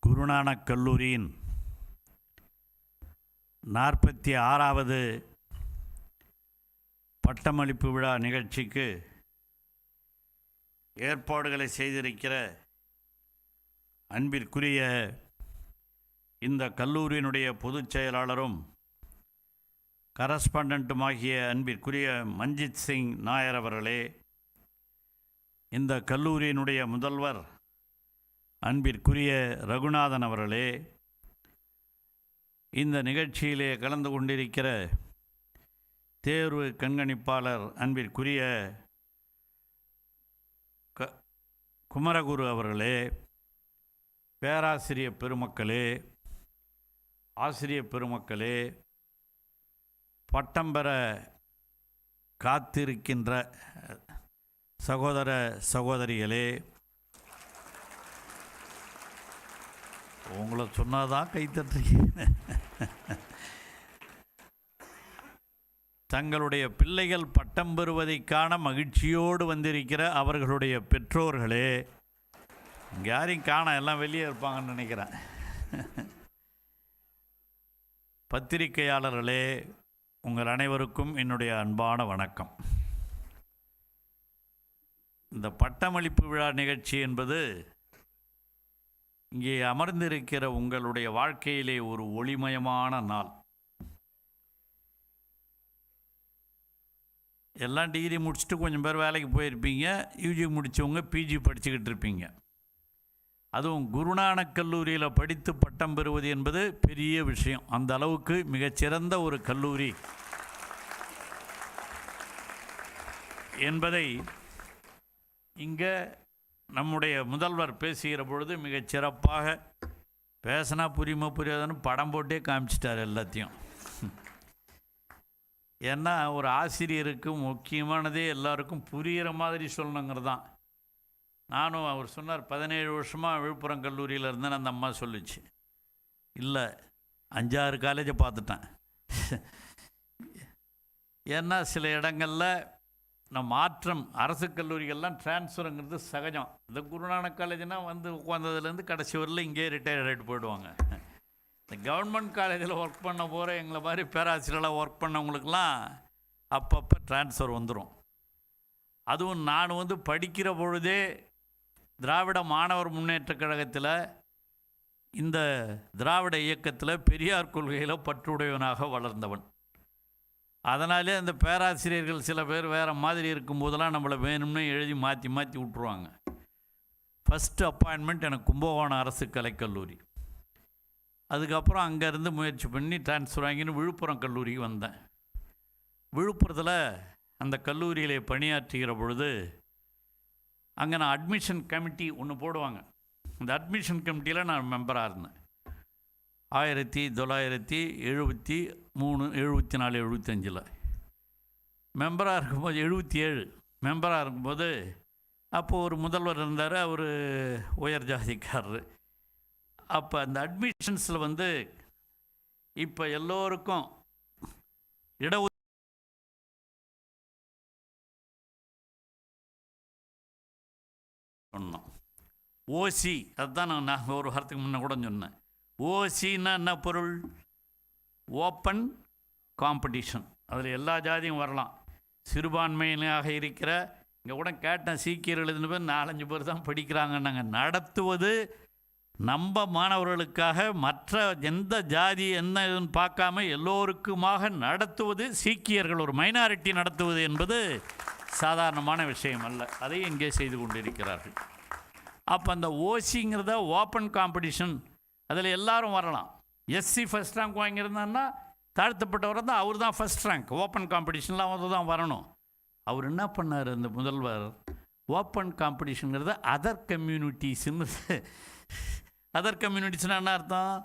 குருநானக் கல்லூரியின் 46வது பட்டமளிப்பு விழா நிகழ்ச்சிக்கு ஏற்பாடுகளை செய்திருக்கிற அன்பிற்குரிய இந்த கல்லூரியினுடைய பொதுச் செயலாளரும் கரஸ்பாண்டண்ட்டுமாகிய அன்பிற்குரிய மஞ்சித் சிங் நாயர் அவர்களே, இந்த கல்லூரியினுடைய முதல்வர் அன்பிற்குரிய ரகுநாதன் அவர்களே, இந்த நிகழ்ச்சியிலே கலந்து கொண்டிருக்கிற தேர்வு கண்காணிப்பாளர் அன்பிற்குரிய குமரகுரு அவர்களே, பேராசிரியர் பெருமக்களே, ஆசிரியர் பெருமக்களே, பட்டம் பெற காத்திருக்கின்ற சகோதர சகோதரிகளே, உங்களை சொன்னாதான் கைத்தட்டுறீங்க. தங்களுடைய பிள்ளைகள் பட்டம் பெறுவதைக்கான மகிழ்ச்சியோடு வந்திருக்கிற அவர்களுடைய பெற்றோர்களே, இங்கே யாரையும் காண, எல்லாம் வெளியே இருப்பாங்கன்னு நினைக்கிறேன். பத்திரிகையாளர்களே, உங்கள் அனைவருக்கும் என்னுடைய அன்பான வணக்கம். இந்த பட்டமளிப்பு விழா நிகழ்ச்சி என்பது இங்கே அமர்ந்திருக்கிற உங்களுடைய வாழ்க்கையிலே ஒரு ஒளிமயமான நாள். எல்லாம் டிகிரி முடிச்சுட்டு கொஞ்சம் பேர் வேலைக்கு போயிருப்பீங்க, யூஜி முடித்தவங்க பிஜி படிச்சுக்கிட்டு இருப்பீங்க. அதுவும் குருநானக் கல்லூரியில் படித்து பட்டம் பெறுவது என்பது பெரிய விஷயம். அந்த அளவுக்கு மிகச்சிறந்த ஒரு கல்லூரி என்பதை இங்கே நம்முடைய முதல்வர் பேசுகிற பொழுது மிகச் சிறப்பாக பேசினா புரியுமா புரியாதுன்னு படம் போட்டே காமிச்சிட்டார் எல்லாத்தையும். ஏன்னா ஒரு ஆசிரியருக்கு முக்கியமானதே எல்லாருக்கும் புரிகிற மாதிரி சொல்லணுங்கிறது தான். நானும் அவர் சொன்னார் 17 வருஷமாக விழுப்புரம் கல்லூரியில் இருந்தேன்னு அந்த அம்மா சொல்லிச்சு. இல்லை 5-6 காலேஜை பார்த்துட்டேன். ஏன்னா சில இடங்களில் மாற்றம் அரசு கல்லூரிகள்லாம் ட்ரான்ஸ்ஃபருங்கிறது சகஜம். இந்த குருநானக் காலேஜ்னால் வந்து உட்காந்ததுலேருந்து கடைசி வரல இங்கே ரிட்டையர்ட் ஆகிட்டு போயிடுவாங்க. இந்த கவர்மெண்ட் காலேஜில் ஒர்க் பண்ண போகிற எங்களை மாதிரி பேராசிரியர்களாக ஒர்க் பண்ணவங்களுக்கெல்லாம் அப்பப்போ ட்ரான்ஸ்ஃபர் வந்துடும். அதுவும் நான் வந்து படிக்கிற பொழுதே திராவிட மாணவர் முன்னேற்ற கழகத்தில் இந்த திராவிட இயக்கத்தில் பெரியார் கொள்கையில் பற்றுடையவனாக வளர்ந்தவன். அதனாலே அந்த பேராசிரியர்கள் சில பேர் வேறு மாதிரி இருக்கும்போதெல்லாம் நம்மளை வேணும்னு எழுதி மாற்றி மாற்றி விட்ருவாங்க. ஃபஸ்ட்டு அப்பாயின்மெண்ட் எனக்கு கும்பகோணம் அரசு கலைக்கல்லூரி. அதுக்கப்புறம் அங்கேருந்து முயற்சி பண்ணி ட்ரான்ஸ்ஃபர் வாங்கின்னு விழுப்புரம் கல்லூரிக்கு வந்தேன். விழுப்புரத்தில் அந்த கல்லூரியிலே பணியாற்றுகிற பொழுது அங்கே நான் அட்மிஷன் கமிட்டி ஒன்று போடுவாங்க. அந்த அட்மிஷன் கமிட்டியில் நான் மெம்பராக இருந்தேன். 1973, 74, 75 மெம்பராக இருக்கும்போது 77 மெம்பராக இருக்கும்போது அப்போது ஒரு முதல்வர் இருந்தார். அவர் உயர் ஜாதிக்காரர். அப்போ அந்த அட்மிஷன்ஸில் வந்து இப்போ எல்லோருக்கும் இடஒதுக்கீடு சொன்னோம். ஓசி அதுதான் நான் ஒரு வாரத்துக்கு முன்னே கூட சொன்னேன். ஓசின்னா என்ன பொருள்? Open competition. அதில் எல்லா ஜாதியும் வரலாம். சிறுபான்மையினாக இருக்கிற இங்கே கூட கேட்டேன், சீக்கியர்கள் 4-5 பேர் தான் படிக்கிறாங்கன்னாங்க. நடத்துவது நம்ம மாணவர்களுக்காக மற்ற எந்த ஜாதி என்ன இதுன்னு பார்க்காம எல்லோருக்குமாக நடத்துவது சீக்கியர்கள் ஒரு மைனாரிட்டி நடத்துவது என்பது சாதாரணமான விஷயம் அல்ல. அதை இங்கே செய்து கொண்டிருக்கிறார்கள். அப்போ அந்த ஓசிங்கிறத ஓப்பன் காம்படிஷன், அதில் எல்லாரும் வரலாம். எஸ்சி ஃபஸ்ட் ரேங்க் வாங்கியிருந்தான்னா தாழ்த்தப்பட்டவர் தான், அவர் தான் ஃபஸ்ட் ரேங்க். ஓப்பன் காம்படிஷனில் அவர் தான் வரணும். அவர் என்ன பண்ணார் அந்த முதல்வர்? ஓப்பன் காம்படிஷனுங்கிறத அதர் கம்யூனிட்டிஸ்ன்னு. அதர் கம்யூனிட்டிஸ்னால் என்ன அர்த்தம்?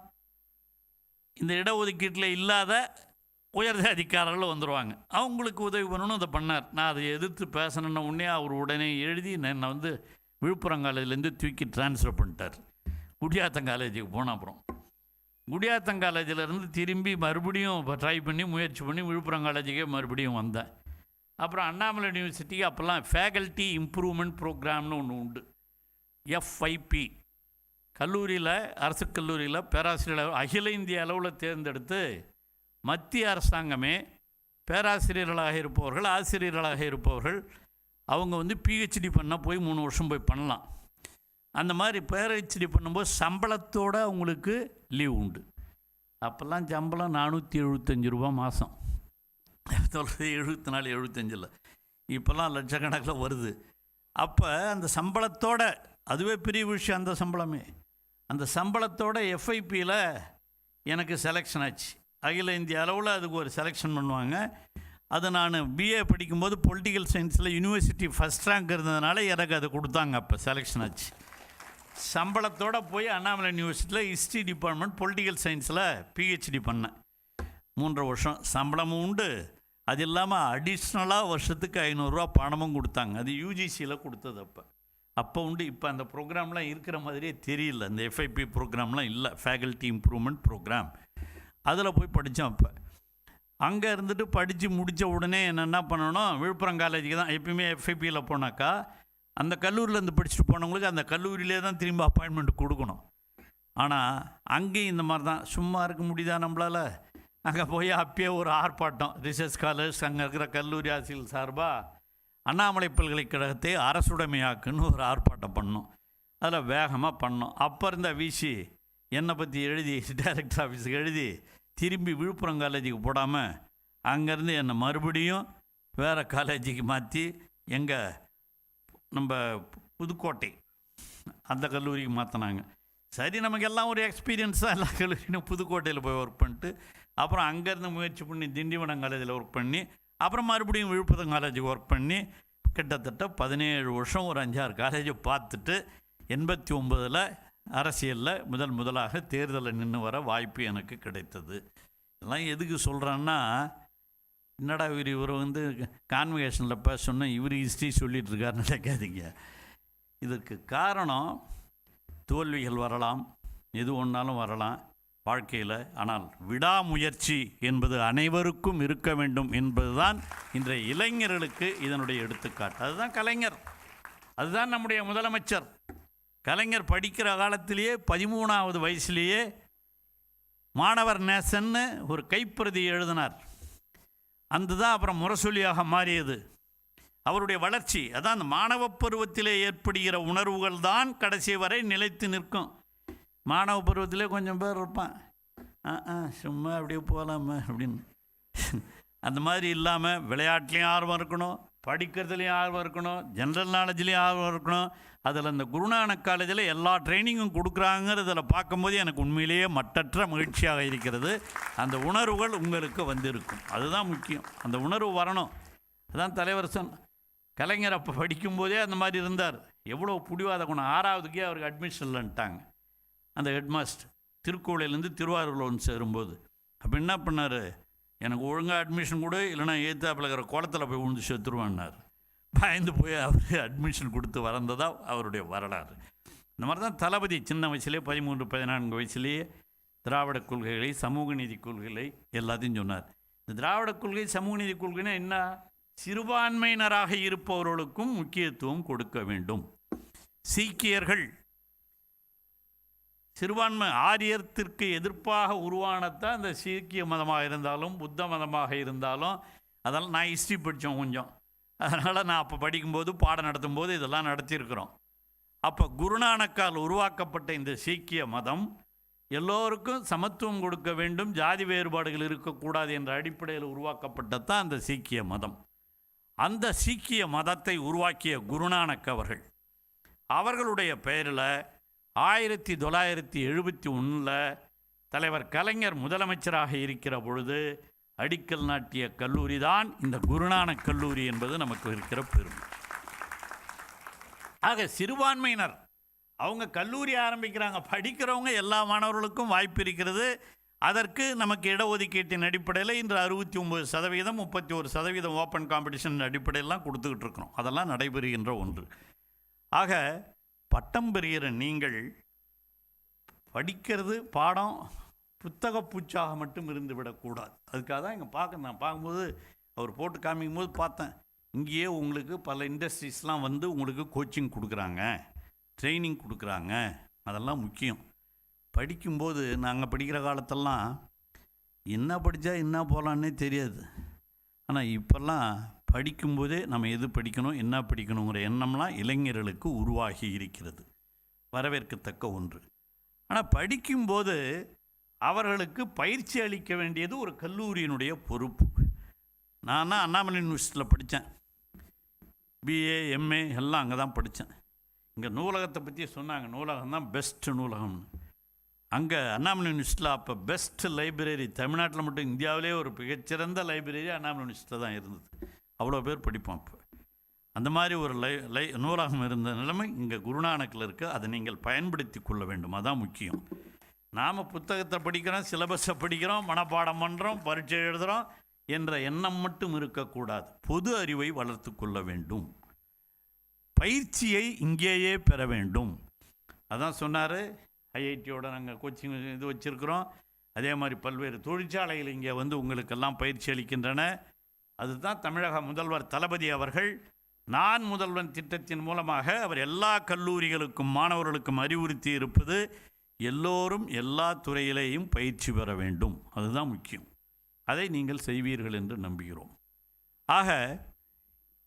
இந்த இடஒதுக்கீட்டில் இல்லாத உயர் ஜாதிக்காரர்கள் வந்துடுவாங்க, அவங்களுக்கு உதவி பண்ணணும். அதை பண்ணார். நான் அதை எதிர்த்து பேசணுன்ன உடனே அவர் உடனே எழுதி என்னை வந்து விழுப்புரம் காலேஜ்லேருந்து தூக்கி ட்ரான்ஸ்ஃபர் பண்ணிட்டார். குடியாத்தம் காலேஜுக்கு போன அப்புறம் குடியாத்தம் காலேஜிலேருந்து திரும்பி மறுபடியும் ட்ரை பண்ணி முயற்சி பண்ணி விழுப்புரம் காலேஜுக்கே மறுபடியும் வந்தேன். அப்புறம் அண்ணாமலை யூனிவர்சிட்டிக்கு அப்போல்லாம் ஃபேக்கல்ட்டி இம்ப்ரூவ்மெண்ட் ப்ரோக்ராம்னு ஒன்று உண்டு, FIP. கல்லூரியில் அரசு கல்லூரியில் பேராசிரியர் அகில இந்திய அளவில் தேர்ந்தெடுத்து மத்திய அரசாங்கமே பேராசிரியர்களாக இருப்பவர்கள், ஆசிரியர்களாக இருப்பவர்கள் அவங்க வந்து PhD பண்ணால் போய் 3 வருஷம் போய் பண்ணலாம். அந்த மாதிரி PhD பண்ணும்போது சம்பளத்தோடு அவங்களுக்கு லீவ் உண்டு. அப்போல்லாம் சம்பளம் 475 ரூபா மாதம். 74, 75 இப்போல்லாம் லட்சக்கணக்கில் வருது. அப்போ அந்த சம்பளத்தோட, அதுவே பெரிய விஷயம். அந்த சம்பளமே, அந்த சம்பளத்தோட FIPயில் எனக்கு செலெக்ஷன் ஆச்சு. அகில இந்திய அளவில் அதுக்கு ஒரு செலெக்ஷன் பண்ணுவாங்க. அது நான் BA படிக்கும்போது பொலிட்டிக்கல் சயின்ஸில் யூனிவர்சிட்டி ஃபஸ்ட் ரேங்க் இருந்ததுனால எனக்கு அதை கொடுத்தாங்க. அப்போ செலெக்ஷன் ஆச்சு. சம்பளத்தோடு போய் அண்ணாமலை யூனிவர்சிட்டியில் ஹிஸ்ட்ரி டிபார்ட்மெண்ட் பொலிட்டிக்கல் சயின்ஸில் PhD பண்ணேன். 3 வருஷம் சம்பளமும் உண்டு. அது இல்லாமல் அடிஷ்னலாக வருஷத்துக்கு 500 ரூபா பணமும் கொடுத்தாங்க. அது UGCயில் கொடுத்தது. அப்போ உண்டு. இப்போ அந்த ப்ரோக்ராம்லாம் இருக்கிற மாதிரியே தெரியல. அந்த FIP ப்ரோக்ராம்லாம் இல்லை, ஃபேக்கல்ட்டி இம்ப்ரூவ்மெண்ட் ப்ரோக்ராம். அதில் போய் படித்தோம். அப்போ அங்கே இருந்துட்டு படித்து முடித்த உடனே என்ன பண்ணணும், விழுப்புரம் காலேஜுக்கு தான் எப்பயுமே FIPயில் போனாக்கா அந்த கல்லூரியிலேருந்து படிச்சுட்டு போனவங்களுக்கு அந்த கல்லூரியிலே தான் திரும்ப அப்பாயின்மெண்ட் கொடுக்கணும். ஆனால் அங்கேயும் இந்த மாதிரி தான், சும்மா இருக்க முடியுதா நம்மளால்? அங்கே போய் அப்பயே ஒரு ஆர்ப்பாட்டம், ரிசர்ச் ஸ்காலர்ஸ் அங்கே இருக்கிற கல்லூரி ஆசிரியர்கள் சார்பாக அண்ணாமலை பல்கலைக்கழகத்தை அரசுடைமையாக்குன்னு ஒரு ஆர்ப்பாட்டம் பண்ணோம். அதில் வேகமாக பண்ணோம். அப்போ இருந்த VC என்னை பற்றி எழுதி டைரக்டர் ஆஃபீஸுக்கு எழுதி திரும்பி விழுப்புரம் காலேஜுக்கு போடாமல் அங்கேருந்து என்னை மறுபடியும் வேறு காலேஜுக்கு மாற்றி எங்கள் நம்ம புதுக்கோட்டை அந்த கல்லூரிக்கு மாற்றினாங்க. சரி, நமக்கு எல்லாம் ஒரு எக்ஸ்பீரியன்ஸாக எல்லா கல்லூரியும் புதுக்கோட்டையில் போய் ஒர்க் பண்ணிட்டு அப்புறம் அங்கேருந்து முயற்சி பண்ணி திண்டிவனம் காலேஜில் ஒர்க் பண்ணி அப்புறம் மறுபடியும் விழுப்புரம் காலேஜுக்கு ஒர்க் பண்ணி கிட்டத்தட்ட 17 வருஷம் ஒரு 5-6 காலேஜை பார்த்துட்டு 89 அரசியலில் முதலாக தேர்தலில் நின்று வர வாய்ப்பு எனக்கு கிடைத்தது. இதெல்லாம் எதுக்கு சொல்கிறேன்னா, என்னடா இவர் வந்து கான்வகேஷனில் பேச சொன்னால் இவர் ஹிஸ்ட்ரி சொல்லிகிட்டு இருக்காருன்னு நினைக்காதீங்க. இதற்கு காரணம் தோல்விகள் வரலாம், எது ஒன்றாலும் வரலாம் வாழ்க்கையில். ஆனால் விடாமுயற்சி என்பது அனைவருக்கும் இருக்க வேண்டும் என்பதுதான் இன்றைய இளைஞர்களுக்கு இதனுடைய எடுத்துக்காட்டு. அதுதான் கலைஞர், அதுதான் நம்முடைய முதலமைச்சர். கலைஞர் படிக்கிற காலத்திலேயே 13வது வயசுலேயே மாணவர் நேசன்னு ஒரு கைப்பிரதி எழுதினார். அந்த தான் அப்புறம் முரசொலியாக மாறியது. அவருடைய வளர்ச்சி அதான் அந்த மாணவ பருவத்திலே ஏற்படுகிற உணர்வுகள் தான் கடைசி வரை நிலைத்து நிற்கும். மாணவ பருவத்திலே கொஞ்சம் பேர் இருப்பான், சும்மா அப்படியே போகலாமா அப்படின்னு. அந்த மாதிரி இல்லாமல் விளையாட்டுலேயும் ஆர்வம் இருக்கணும், படிக்கிறதுலேயும் ஆர்வம் இருக்கணும், ஜென்ரல் நாலேஜ்லேயும் ஆர்வம் இருக்கணும். அதில் இந்த குருநானக் காலேஜில் எல்லா ட்ரைனிங்கும் கொடுக்குறாங்கிறதில் பார்க்கும்போது எனக்கு உண்மையிலேயே மட்டற்ற மகிழ்ச்சியாக இருக்கிறது. அந்த உணர்வுகள் உங்களுக்கு வந்திருக்கும், அதுதான் முக்கியம். அந்த உணர்வு வரணும். அதான் தலைவர் கலைஞர் அப்போ படிக்கும்போதே அந்த மாதிரி இருந்தார். எவ்வளோ பிடிவாத குணம். 6வதுக்கே அவருக்கு அட்மிஷன் இல்லைன்ட்டாங்க அந்த ஹெட்மாஸ்டர். திருக்கோவிலேருந்து திருவாரூரில் வந்து சேரும்போது அப்போ என்ன பண்ணார், எனக்கு ஒழுங்காக அட்மிஷன் கூட இல்லைனா ஏத்தாப்பில் இருக்கிற குளத்தில் போய் விழுந்து செத்துருவான்னார். பயந்து போய் அவர் அட்மிஷன் கொடுத்து வளர்ந்ததா அவருடைய வரலாறு. இந்த மாதிரி தான் தளபதி சின்ன வயசுலேயே 13-14 வயசுலேயே திராவிட கொள்கைகளை, சமூக நீதி கொள்கைகளை எல்லாத்தையும் சொன்னார். இந்த திராவிட கொள்கை, சமூக நீதி கொள்கைன்னா என்ன? சிறுபான்மையினராக இருப்பவர்களுக்கும் முக்கியத்துவம் கொடுக்க வேண்டும். சீக்கியர்கள் சிறுபான்மை ஆரியத்திற்கு எதிர்ப்பாக உருவானதான் இந்த சீக்கிய மதமாக இருந்தாலும் புத்த மதமாக இருந்தாலும். அதெல்லாம் நான் ஹிஸ்ட்ரி படித்தோம் கொஞ்சம், அதனால் நான் அப்போ படிக்கும்போது பாடம் நடத்தும்போது இதெல்லாம் நடத்தியிருக்கிறோம். அப்போ குருநானக்கால் உருவாக்கப்பட்ட இந்த சீக்கிய மதம் எல்லோருக்கும் சமத்துவம் கொடுக்க வேண்டும், ஜாதி வேறுபாடுகள் இருக்கக்கூடாது என்ற அடிப்படையில் உருவாக்கப்பட்டதான் அந்த சீக்கிய மதம். அந்த சீக்கிய மதத்தை உருவாக்கிய குருநானக் அவர்களுடைய பெயரில் 1971 தலைவர் கலைஞர் முதலமைச்சராக இருக்கிற பொழுது அடிக்கல் நாட்டிய கல்லூரி தான் இந்த குருநானக் கல்லூரி என்பது நமக்கு இருக்கிற பெருமை. ஆக சிறுபான்மையினர் அவங்க கல்லூரி ஆரம்பிக்கிறாங்க, படிக்கிறவங்க எல்லா மாணவர்களுக்கும் வாய்ப்பு இருக்கிறது. அதற்கு நமக்கு இடஒதுக்கீட்டின் அடிப்படையில் இன்று 69%, 31% ஓப்பன் காம்படிஷன் அடிப்படையெல்லாம் கொடுத்துக்கிட்டு இருக்கிறோம். அதெல்லாம் நடைபெறுகின்ற ஒன்று. ஆக பட்டம் பெறுகிற நீங்கள் படிக்கிறது பாடம் புத்தக பூச்சாக மட்டும் இருந்து விடக்கூடாது. அதுக்காக தான் இங்கே நான் பார்க்கும்போது அவர் போட்டு காமிக்கும்போது பார்த்தேன், இங்கேயே உங்களுக்கு பல இண்டஸ்ட்ரீஸ்லாம் வந்து உங்களுக்கு கோச்சிங் கொடுக்குறாங்க, ட்ரைனிங் கொடுக்குறாங்க. அதெல்லாம் முக்கியம். படிக்கும்போது நாங்கள் படிக்கிற காலத்தெல்லாம் என்ன படித்தா என்ன போகலான்னே தெரியாது. ஆனால் இப்போல்லாம் படிக்கும்போதே நம்ம எது படிக்கணும், என்ன படிக்கணுங்கிற எண்ணம்லாம் இளைஞர்களுக்கு உருவாகி இருக்கிறது, வரவேற்கத்தக்க ஒன்று. ஆனால் படிக்கும்போது அவர்களுக்கு பயிற்சி அளிக்க வேண்டியது ஒரு கல்லூரியினுடைய பொறுப்பு. நான் அண்ணாமலை யூனிவர்சிட்டியில் படித்தேன், பிஏ எம்ஏ எல்லாம் அங்கே தான் படித்தேன். இங்கே நூலகத்தை பற்றி சொன்னாங்க, நூலகம் தான் பெஸ்ட்டு நூலகம்னு. அங்கே அண்ணாமலை யூனிவர்சிட்டியில் அப்போ பெஸ்ட்டு லைப்ரரி தமிழ்நாட்டில் மட்டும், இந்தியாவிலே ஒரு மிகச்சிறந்த லைப்ரரி அண்ணாமலை யூனிவர்சிட்டியில் தான் இருந்தது. அவ்வளோ பேர் படிப்போம். அப்போ அந்த மாதிரி ஒரு நூலகம் இருந்த நிலைமை இங்கே குருநானக்கில் இருக்குது. அதை நீங்கள் பயன்படுத்தி கொள்ள வேண்டும், அதான் முக்கியம். நாம் புத்தகத்தை படிக்கிறோம், சிலபஸை படிக்கிறோம், மனப்பாடம் பண்ணுறோம், பரீட்சை எழுதுகிறோம் என்ற எண்ணம் மட்டும் இருக்கக்கூடாது. பொது அறிவை வளர்த்து கொள்ள வேண்டும், பயிற்சியை இங்கேயே பெற வேண்டும். அதான் சொன்னார், ஐஐடியோட நாங்கள் கோச்சிங் இது வச்சுருக்கிறோம். அதே மாதிரி பல்வேறு தொழிற்சாலைகள் இங்கே வந்து உங்களுக்கெல்லாம் பயிற்சி அளிக்கின்றன. அதுதான் தமிழக முதல்வர் தளபதி அவர்கள் நான் முதல்வன் திட்டத்தின் மூலமாக அவர் எல்லா கல்லூரிகளுக்கும் மாணவர்களுக்கும் அறிவுறுத்தி இருப்பது, எல்லோரும் எல்லா துறையிலேயும் பயிற்சி பெற வேண்டும். அதுதான் முக்கியம். அதை நீங்கள் செய்வீர்கள் என்று நம்புகிறோம். ஆக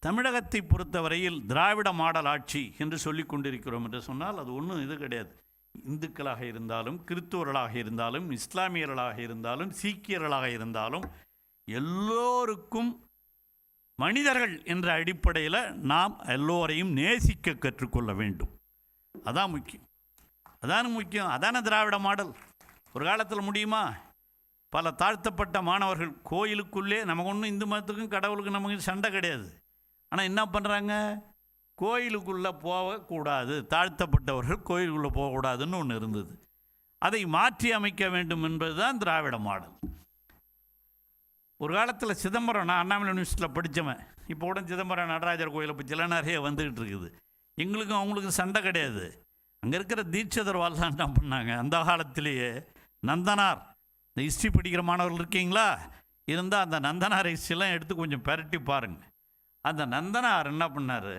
தமிழகத்தை பொறுத்தவரையில் திராவிட மாடல் ஆட்சி என்று சொல்லிக் கொண்டிருக்கிறோம் என்று சொன்னால் அது ஒன்றும் இது கிடையாது. இந்துக்களாக இருந்தாலும், கிறிஸ்துவர்களாக இருந்தாலும், இஸ்லாமியர்களாக இருந்தாலும், சீக்கியர்களாக இருந்தாலும் எல்லோருக்கும் மனிதர்கள் என்ற அடிப்படையில் நாம் எல்லோரையும் நேசிக்க கற்றுக்கொள்ள வேண்டும். அதான் முக்கியம், அதான முக்கியம். அதான திராவிட மாடல். ஒரு காலத்தில் முடியுமா? பல தாழ்த்தப்பட்ட மாணவர்கள் கோயிலுக்குள்ளே, நமக்கு ஒன்றும் இந்து மதத்துக்கும் கடவுளுக்கும் நமக்கு சண்டை கிடையாது. ஆனால் என்ன பண்ணுறாங்க, கோயிலுக்குள்ளே போகக்கூடாது, தாழ்த்தப்பட்டவர்கள் கோயிலுக்குள்ளே போகக்கூடாதுன்னு ஒன்று இருந்தது. அதை மாற்றி அமைக்க வேண்டும் என்பது தான் திராவிட மாடல். ஒரு காலத்தில் சிதம்பரம், நான் அண்ணாமலை யூனிவர்சிட்டியில் படித்தவன், இப்போ கூட சிதம்பரம் நடராஜர் கோயிலை பற்றிலாம் நிறைய வந்துக்கிட்டு இருக்குது. எங்களுக்கும் அவங்களுக்கும் சண்டை கிடையாது. அங்கே இருக்கிற தீட்சிதர்வாலாம் என்ன பண்ணாங்க, அந்த காலத்திலேயே நந்தனார், இந்த ஹிஸ்ட்ரி படிக்கிற மாணவர்கள் இருக்கீங்களா, இருந்தால் அந்த நந்தனார் ஹிஸ்ட்ரிலாம் எடுத்து கொஞ்சம் பெரட்டி பாருங்கள். அந்த நந்தனார் என்ன பண்ணார்,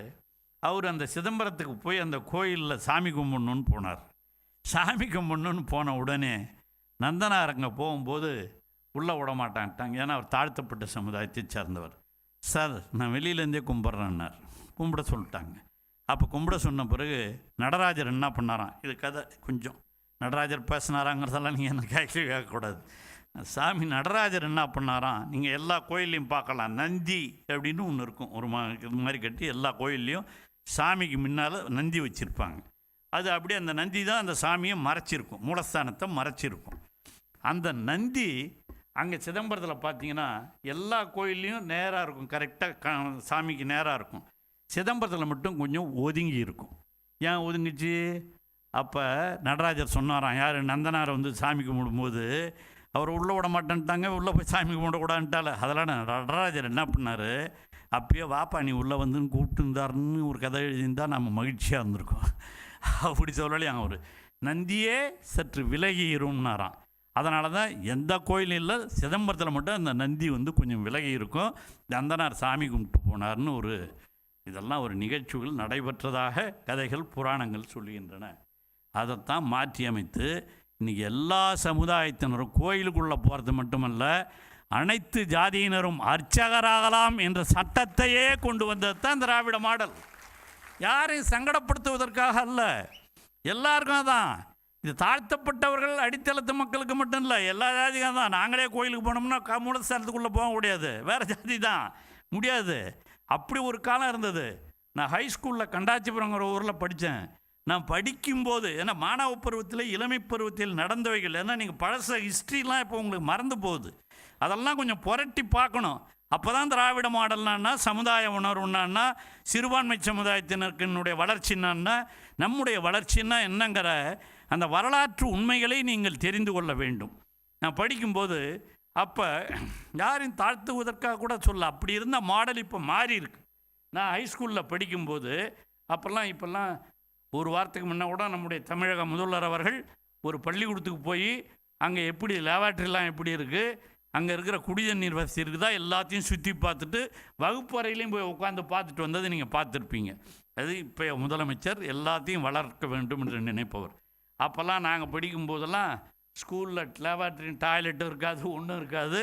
அவர் அந்த சிதம்பரத்துக்கு போய் அந்த கோயிலில் சாமி கும்பிடணுன்னு போனார். சாமி கும்பிடணுன்னு போன உடனே நந்தனார் அங்கே போகும்போது உள்ளே விட மாட்டான்ட்டாங்க. ஏன்னா அவர் தாழ்த்தப்பட்ட சமுதாயத்தை சார்ந்தவர். சார் நான் வெளியிலேருந்தே கும்பிட்றேன்னார். கும்பிட சொல்லிட்டாங்க. அப்போ கும்பிட சொன்ன பிறகு நடராஜர் என்ன பண்ணாராம், இது கதை கொஞ்சம், நடராஜர் பேசினாராங்கிறதெல்லாம் நீங்கள் என்ன கேட்கக்கூடாது. சாமி நடராஜர் என்ன பண்ணாராம், நீங்கள் எல்லா கோயில்லையும் பார்க்கலாம், நந்தி அப்படின்னு ஒன்று இருக்கும், ஒரு இது மாதிரி கட்டி எல்லா கோயில்லையும் சாமிக்கு முன்னால் நந்தி வச்சுருப்பாங்க. அது அப்படியே அந்த நந்தி தான் அந்த சாமியை மறைச்சிருக்கும், மூலஸ்தானத்தை மறைச்சிருக்கும். அந்த நந்தி அங்கே சிதம்பரத்தில் பார்த்தீங்கன்னா எல்லா கோயில்லையும் நேராக இருக்கும், கரெக்டாக சாமிக்கு நேராக இருக்கும். சிதம்பரத்தில் மட்டும் கொஞ்சம் ஒதுங்கி இருக்கும். ஏன் ஒதுங்கிச்சு, அப்போ நடராஜர் சொன்னாராம், யார் நந்தனாரை வந்து சாமி கும்பிடும்போது அவர் உள்ளே விட மாட்டேன்ட்டாங்க, உள்ளே போய் சாமி கும்பிடக்கூடாதுன்ட்டால. அதெல்லாம் நடராஜர் என்ன பண்ணார், அப்பயே வாப்பா நீ உள்ளே வந்துன்னு கூப்பிட்டு இருந்தாருன்னு ஒரு கதை எழுதியிருந்தால் நம்ம மகிழ்ச்சியாக இருந்திருக்கோம். அப்படி சொல்லலையாம், அவர் நந்தியே சற்று விலகிரும்னாராம். அதனால தான் எந்த கோயிலும் இல்லை, சிதம்பரத்தில் மட்டும் அந்த நந்தி வந்து கொஞ்சம் விலகி இருக்கும். நந்தனார் சாமி கும்பிட்டு போனார்னு ஒரு இதெல்லாம் ஒரு நிகழ்ச்சிகள் நடைபெற்றதாக கதைகள் புராணங்கள் சொல்லுகின்றன. அதைத்தான் மாற்றி அமைத்து இன்றைக்கி எல்லா சமுதாயத்தினரும் கோயிலுக்குள்ளே போகிறது மட்டுமல்ல, அனைத்து ஜாதியினரும் அர்ச்சகராகலாம் என்ற சட்டத்தையே கொண்டு வந்தது தான் திராவிட மாடல். யாரையும் சங்கடப்படுத்துவதற்காக அல்ல, எல்லாருக்கும் தான். இது தாழ்த்தப்பட்டவர்கள் அடித்தளத்து மக்களுக்கு மட்டும் இல்லை, எல்லா ஜாதிக்கும் தான். நாங்களே கோயிலுக்கு போனோம்னா மூலஸ்தானத்துக்குள்ளே போக முடியாது, வேறு ஜாதி தான் முடியாது. அப்படி ஒரு காலம் இருந்தது. நான் ஹைஸ்கூலில் கண்டாச்சிபுரங்கிற ஊரில் படித்தேன். நான் படிக்கும்போது, ஏன்னா மாணவ பருவத்தில் இளமை பருவத்தில் நடந்தவைகள், ஏன்னா நீங்கள் பழச ஹிஸ்ட்ரிலாம் இப்போ உங்களுக்கு மறந்து போகுது, அதெல்லாம் கொஞ்சம் புரட்டி பார்க்கணும். அப்போ தான் திராவிட மாடல்னா சமுதாய உணர்வுன்னா, சிறுபான்மை சமுதாயத்தினருக்கினுடைய வளர்ச்சின்னா, நம்முடைய வளர்ச்சின்னா என்னங்கிற அந்த வரலாற்று உண்மைகளை நீங்கள் தெரிந்து கொள்ள வேண்டும். நான் படிக்கும்போது அப்போ யாரையும் தாழ்த்துவதற்காக கூட சொல்ல, அப்படி இருந்த மாடல் இப்போ மாறி இருக்கு. நான் ஹைஸ்கூலில் படிக்கும்போது இப்போல்லாம் ஒரு வாரத்துக்கு முன்னே கூட நம்முடைய தமிழக முதல்வர் அவர்கள் ஒரு பள்ளிக்கூடத்துக்கு போய் அங்கே எப்படி லேபாட்ரிலாம் எப்படி இருக்குது, அங்கே இருக்கிற குடிநீர் வசதி இருக்குதா, எல்லாத்தையும் சுற்றி பார்த்துட்டு வகுப்பு அறையிலையும் போய் உட்காந்து பார்த்துட்டு வந்தது நீங்கள் பார்த்துருப்பீங்க. அது இப்போ முதலமைச்சர் எல்லாத்தையும் வளர்க்க வேண்டும் என்று நினைப்பவர். அப்போல்லாம் நாங்கள் படிக்கும்போதெல்லாம் ஸ்கூலில் லேபாட்ரி டாய்லெட்டும் இருக்காது, ஒன்றும் இருக்காது,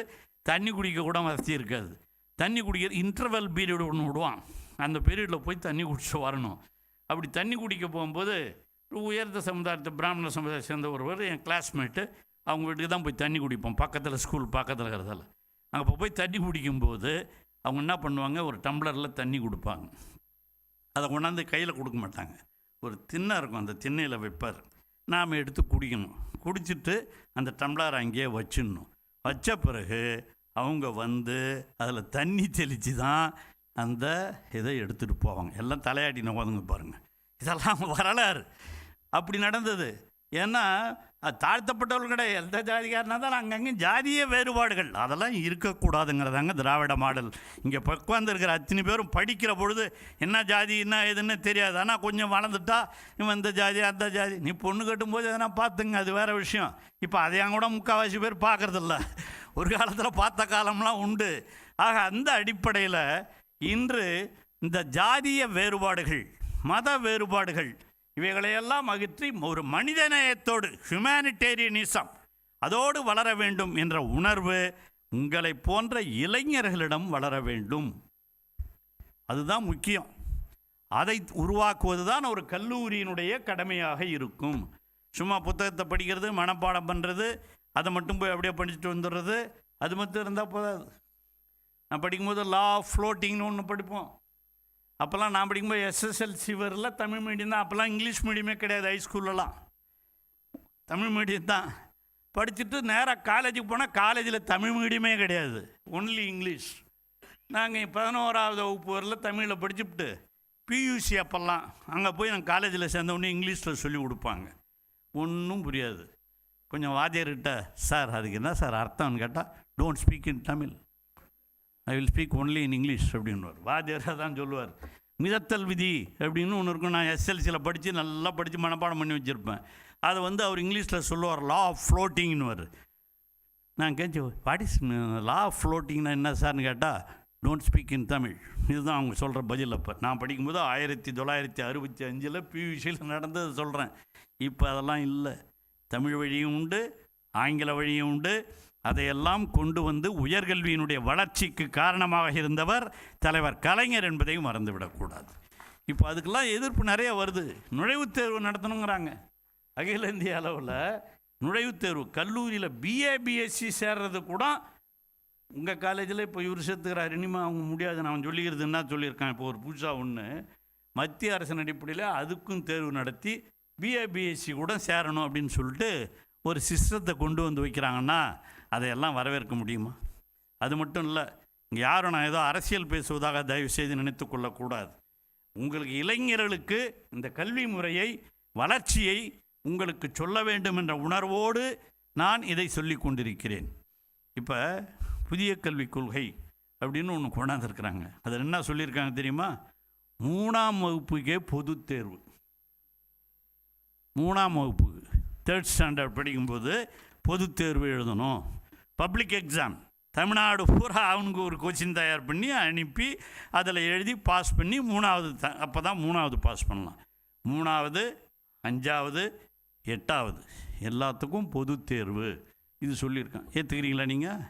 தண்ணி குடிக்க கூட வசதி இருக்காது. தண்ணி குடிக்க இன்டர்வல் பீரியட் ஒன்று விடுவான், அந்த பீரியடில் போய் தண்ணி குடிச்சு வரணும். அப்படி தண்ணி குடிக்க போகும்போது உயர்ந்த சமுதாயத்தை பிராமண சமுதாயத்தை சேர்ந்த ஒருவர் என் கிளாஸ்மேட்டு, அவங்க வீட்டுக்கு தான் போய் தண்ணி குடிப்போம், பக்கத்தில் ஸ்கூல் பக்கத்தில் இருக்கிறதால. அங்கே போய் தண்ணி குடிக்கும்போது அவங்க என்ன பண்ணுவாங்க, ஒரு டம்ளரில் தண்ணி கொடுப்பாங்க. அதை கொண்டாந்து கையில் கொடுக்க மாட்டாங்க, ஒரு திண்ணை இருக்கும், அந்த திண்ணையில் வைப்பார். நாம் எடுத்து குடிக்கணும். குடிச்சிட்டு அந்த டம்ளர் அங்கேயே வச்சிடணும். வச்ச பிறகு அவங்க வந்து அதில் தண்ணி தெளித்து தான் அந்த இதை எடுத்துகிட்டு போவாங்க. எல்லாம் தலையாட்டின உதங்க பாருங்கள், இதெல்லாம் வரலாறு. அப்படி நடந்தது. ஏன்னா தாழ்த்தப்பட்டவர்கள் கிடையாது, எந்த ஜாதிக்காரனா தான் அங்கங்கே ஜாதிய வேறுபாடுகள் அதெல்லாம் இருக்கக்கூடாதுங்கிறதாங்க திராவிட மாடல். இங்கே உட்காந்து இருக்கிற அத்தனை பேரும் படிக்கிற பொழுது என்ன ஜாதி என்ன எதுன்னு தெரியாது. ஆனால் கொஞ்சம் வளர்ந்துட்டா இவன் இந்த ஜாதி அந்த ஜாதி, நீ பொண்ணு கட்டும்போது எதனா பார்த்துங்க, அது வேறு விஷயம். இப்போ அதையும் கூட முக்கால்வாசி பேர் பார்க்குறதில்ல, ஒரு காலத்தில் பார்த்த காலம்லாம் உண்டு. ஆக அந்த அடிப்படையில் இன்று இந்த ஜாதிய வேறுபாடுகள், மத வேறுபாடுகள், இவைகளையெல்லாம் அகற்றி ஒரு மனிதநேயத்தோடு ஹியூமனிடேரியனிசம் அதோடு வளர வேண்டும் என்ற உணர்வு உங்களை போன்ற இளைஞர்களிடம் வளர வேண்டும். அதுதான் முக்கியம். அதை உருவாக்குவது தான் ஒரு கல்லூரியினுடைய கடமையாக இருக்கும். சும்மா புத்தகத்தை படிக்கிறது, மனப்பாடம் பண்ணுறது, அதை மட்டும் போய் அப்படியே படிச்சுட்டு வந்துடுறது, அது மட்டும் இருந்தால் போதாது. நான் படிக்கும்போது லா ஆஃப் ஃப்ளோட்டிங்னு ஒன்று படிப்போம். அப்போல்லாம் நான் படிக்கும்போது எஸ்எஸ்எல்சி வரல, தமிழ் மீடியம் தான். அப்போல்லாம் இங்கிலீஷ் மீடியமே கிடையாது, ஹைஸ்கூல்லலாம் தமிழ் மீடியம் தான். படிச்சுட்டு நேராக காலேஜுக்கு போனால் காலேஜில் தமிழ் மீடியமே கிடையாது, ஒன்லி இங்கிலீஷ். நாங்கள் 11ஆவது வகுப்பு வரல தமிழில் படிச்சுவிட்டு பியூசி அப்போல்லாம் அங்கே போய் நாங்கள் காலேஜில் சேர்ந்தோடனே இங்கிலீஷில் சொல்லி கொடுப்பாங்க, ஒன்றும் புரியாது. கொஞ்சம் வாத்தியார்கிட்ட, சார் அதுக்கு என்ன சார் அர்த்தம்னு கேட்டால், don't speak in Tamil, I will speak only in English அப்படின்வார். வாத்தியார் தான் சொல்லுவார். மிதத்தல் விதி அப்படின்னு ஒன்று இருக்கும். நான் எஸ்எல்சியில் படித்து நல்லா படித்து மனப்பாடம் பண்ணி வச்சுருப்பேன். அதை வந்து அவர் இங்கிலீஷில் சொல்லுவார், லா ஆஃப் ஃப்ளோட்டிங்னு. நான் கேட்டேன், வாட் இஸ் லா ஆஃப் ஃப்ளோட்டிங்னா என்ன சார்னு கேட்டால், டோன்ட் ஸ்பீக் இன் தமிழ். இதுதான் அவங்க சொல்கிற பதில். அப்போ நான் படிக்கும்போது 1965 பியூசியில் நடந்தது சொல்கிறேன். இப்போ அதெல்லாம் இல்லை. தமிழ் வழியும் உண்டு, ஆங்கில வழியும் உண்டு. அதையெல்லாம் கொண்டு வந்து உயர்கல்வியினுடைய வளர்ச்சிக்கு காரணமாக இருந்தவர் தலைவர் கலைஞர் என்பதையும் மறந்துவிடக்கூடாது. இப்போ அதுக்கெல்லாம் எதிர்ப்பு நிறைய வருது. நுழைவுத் தேர்வு நடத்தணுங்கிறாங்க. அகில இந்திய அளவில் நுழைவுத் தேர்வு கல்லூரியில் பிஏ பிஎஸ்சி சேர்றது கூட உங்கள் காலேஜில் இப்போ இவர் சேர்த்துக்கிறார். இனிமேல் அவங்க முடியாது. நான் சொல்லிக்கிறது என்ன சொல்லியிருக்கான், இப்போ ஒரு புதுசாக ஒன்று மத்திய அரசின் அடிப்படையில் அதுக்கும் தேர்வு நடத்தி பிஏ பிஎஸ்சி கூட சேரணும் அப்படின்னு சொல்லிட்டு ஒரு சிஸ்டத்தை கொண்டு வந்து வைக்கிறாங்கன்னா அதையெல்லாம் வரவேற்க முடியுமா? அது மட்டும் இல்லை, இங்கே யாரும் நான் ஏதோ அரசியல் பேசுவதாக தயவு செய்து நினைத்து கொள்ளக்கூடாது. உங்களுக்கு இளைஞர்களுக்கு இந்த கல்வி முறையை, வளர்ச்சியை உங்களுக்கு சொல்ல வேண்டும் என்ற உணர்வோடு நான் இதை சொல்லி கொண்டிருக்கிறேன். இப்போ புதிய கல்விக் கொள்கை அப்படின்னு ஒன்று கொண்டாந்துருக்குறாங்க. அதில் என்ன சொல்லியிருக்காங்க தெரியுமா? 3ஆம் வகுப்புக்கே பொது தேர்வு. 3ஆம் வகுப்பு 3rd ஸ்டாண்டர்ட் படிக்கும்போது பொது தேர்வு எழுதணும். பப்ளிக் எக்ஸாம் தமிழ்நாடு பூரா அவனுக்கு ஒரு கொஸ்டின் தயார் பண்ணி அனுப்பி அதில் எழுதி பாஸ் பண்ணி 3வது அப்போ தான் 3வது பாஸ் பண்ணலாம். 3வது 5வது 8வது எல்லாத்துக்கும் பொது தேர்வு இது சொல்லியிருக்கான். ஏற்றுக்கிறீங்களா நீங்கள்?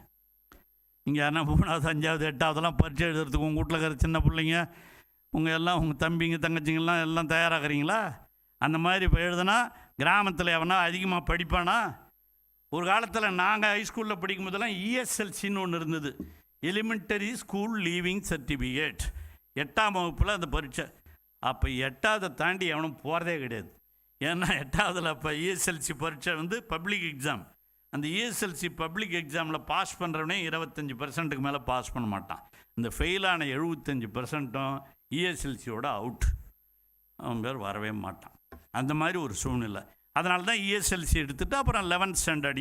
நீங்கள் யாருன்னா 3வது 5வது 8வதுலாம் பரீட்சை எழுதுறதுக்கு உங்கள் வீட்டில் இருக்கிற சின்ன பிள்ளைங்க உங்கள் தம்பிங்க தங்கச்சிங்கெல்லாம் எல்லாம் தயாராகிறீங்களா? அந்த மாதிரி இப்போ எழுதுனா கிராமத்தில் எவனா அதிகமாக படிப்பானா? ஒரு காலத்தில் நாங்கள் ஹைஸ்கூலில் படிக்கும் போதெல்லாம் இஎஸ்எல்சின்னு ஒன்று இருந்தது, எலிமெண்டரி ஸ்கூல் லீவிங் சர்டிஃபிகேட். 8ஆம் வகுப்பில் அந்த பரீட்சை. அப்போ 8வது தாண்டி எவனும் போகிறதே கிடையாது. ஏன்னா 8வதுல அப்போ இஎஸ்எல்சி பரீட்சை வந்து பப்ளிக் எக்ஸாம். அந்த இஎஸ்எல்சி பப்ளிக் எக்ஸாமில் பாஸ் பண்ணுறவனே 25% மேலே பாஸ் பண்ண மாட்டான். இந்த ஃபெயிலான 75%ம் இஎஸ்எல்சியோட அவுட். அவன் பேர் வரவே மாட்டான். அந்த மாதிரி ஒரு சூழ்நிலை. அதனால தான் இஎஸ்எல்சி எடுத்துகிட்டு அப்புறம் 11th ஸ்டாண்டர்ட்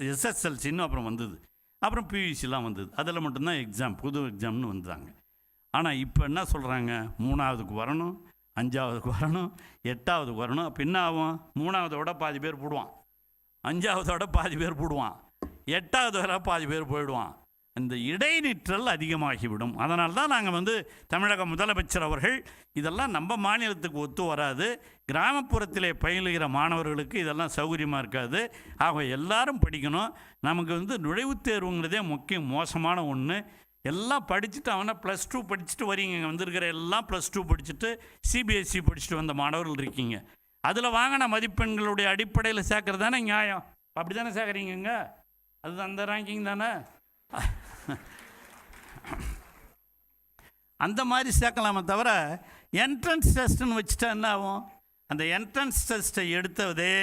எஸ்எஸ்எல்சின்னு அப்புறம் வந்தது. அப்புறம் பியூசிலாம் வந்தது. அதில் மட்டும்தான் எக்ஸாம், புது எக்ஸாம்னு வந்தாங்க. ஆனால் இப்போ என்ன சொல்கிறாங்க, 3வதுக்கு வரணும், 5வதுக்கு வரணும், 8வதுக்கு வரணும். அப்போ என்ன ஆகும்? 3வதோட பாதி பேர் போடுவான், 5வதோட பாதி பேர் போடுவான், 8வது வரை பாதி பேர் போயிடுவான். இந்த இடைநிற்றல் அதிகமாகிவிடும். அதனால தான் நாங்கள் வந்து தமிழக முதலமைச்சர் அவர்கள் இதெல்லாம் நம்ம மாநிலத்துக்கு ஒத்து வராது, கிராமப்புறத்திலே பயிலுகிற மாணவர்களுக்கு இதெல்லாம் சௌகரியமாக இருக்காது, ஆக எல்லாரும் படிக்கணும். நமக்கு வந்து நுழைவுத் தேர்வுங்கிறதே மோசமான ஒன்று. எல்லாம் படிச்சுட்டு அவனை +2 படிச்சுட்டு வரீங்க. இங்கே வந்திருக்கிற எல்லாம் +2 படிச்சுட்டு சிபிஎஸ்சி படிச்சுட்டு வந்த மாணவர்கள் இருக்கீங்க. அதில் வாங்கின மதிப்பெண்களுடைய அடிப்படையில் சேர்க்கறது தானே நியாயம். அப்படி தானே சேர்க்குறீங்க? அது அந்த ரேங்கிங் தானே. அந்த மாதிரி சேர்க்கலாமே தவிர என்ட்ரன்ஸ் டெஸ்ட்டுன்னு வச்சுட்டா என்ன ஆகும்? அந்த என்ட்ரன்ஸ் டெஸ்ட்டை எடுத்ததே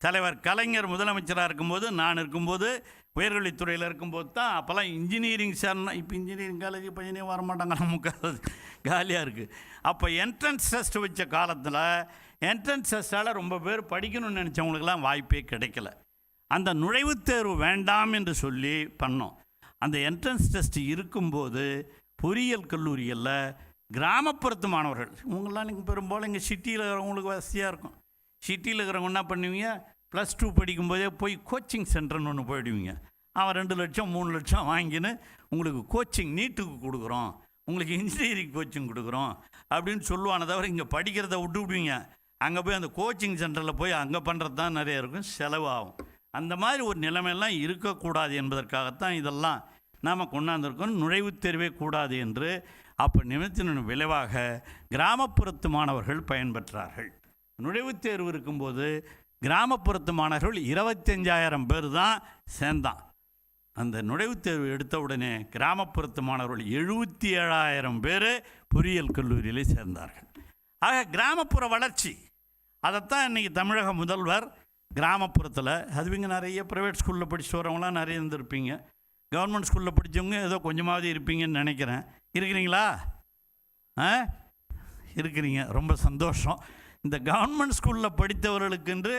தலைவர் கலைஞர் முதலமைச்சராக இருக்கும்போது, நான் இருக்கும்போது, உயர்கல்வித்துறையில் இருக்கும்போது தான். அப்போல்லாம் இன்ஜினியரிங் சேரணும். இப்போ இன்ஜினியரிங் காலேஜ் பையனே வரமாட்டாங்க, நமக்கு காலியாக இருக்குது. அப்போ என்ட்ரன்ஸ் டெஸ்ட் வச்ச காலத்தில் என்ட்ரன்ஸ் டெஸ்ட்டால் ரொம்ப பேர் படிக்கணும்னு நினச்சவங்களுக்கெல்லாம் வாய்ப்பே கிடைக்கல. அந்த நுழைவுத் தேர்வு வேண்டாம் என்று சொல்லி பண்ணோம். அந்த என்ட்ரன்ஸ் டெஸ்ட் இருக்கும்போது பொறியியல் கல்லூரிகளில் கிராமப்புறத்து மாணவர்கள், இவங்கெல்லாம் நீங்கள் பெரும்பாலும் இங்கே சிட்டியில் இருக்கிறவங்களுக்கு வசதியாக இருக்கும். சிட்டியில் இருக்கிறவங்க என்ன பண்ணுவீங்க, +2 படிக்கும்போதே போய் கோச்சிங் சென்டர்னு ஒன்று போயிடுவீங்க. அவன் 2 லட்சம் 3 லட்சம் வாங்கின்னு உங்களுக்கு கோச்சிங் நீட்டுக்கு கொடுக்குறோம், உங்களுக்கு இன்ஜினியரிங் கோச்சிங் கொடுக்குறோம் அப்படின்னு சொல்லுவானே தவிர இங்கே படிக்கிறத விடுவீங்க. அங்கே போய் அந்த கோச்சிங் சென்டரில் போய் அங்கே பண்ணுறது தான் நிறைய இருக்கும், செலவாகும். அந்த மாதிரி ஒரு நிலைமையெல்லாம் இருக்கக்கூடாது என்பதற்காகத்தான் இதெல்லாம் நாம் கொண்டாந்துருக்கோம். நுழைவுத் தேர்வே கூடாது என்று. அப்போ நிமித்தின விளைவாக கிராமப்புறத்து மாணவர்கள் பயன்பெற்றார்கள். நுழைவுத் தேர்வு இருக்கும்போது கிராமப்புறத்து மாணவர்கள் 25,000 பேர் தான் சேர்ந்தான். அந்த நுழைவுத் தேர்வு எடுத்த உடனே கிராமப்புறத்து மாணவர்கள் 77,000 பேர் பொறியியல் கல்லூரியிலே சேர்ந்தார்கள். ஆக கிராமப்புற வளர்ச்சி, அதைத்தான் இன்றைக்கி தமிழக முதல்வர் கிராமப்புறத்தில், அதுவங்க நிறைய ப்ரைவேட் ஸ்கூலில் படிச்சுட்டு வரவங்களாம் நிறைய இருந்திருப்பீங்க. கவர்மெண்ட் ஸ்கூலில் படித்தவங்க ஏதோ கொஞ்சமாவது இருப்பீங்கன்னு நினைக்கிறேன். இருக்கிறீங்களா? இருக்கிறீங்க, ரொம்ப சந்தோஷம். இந்த கவர்மெண்ட் ஸ்கூலில் படித்தவர்களுக்கென்று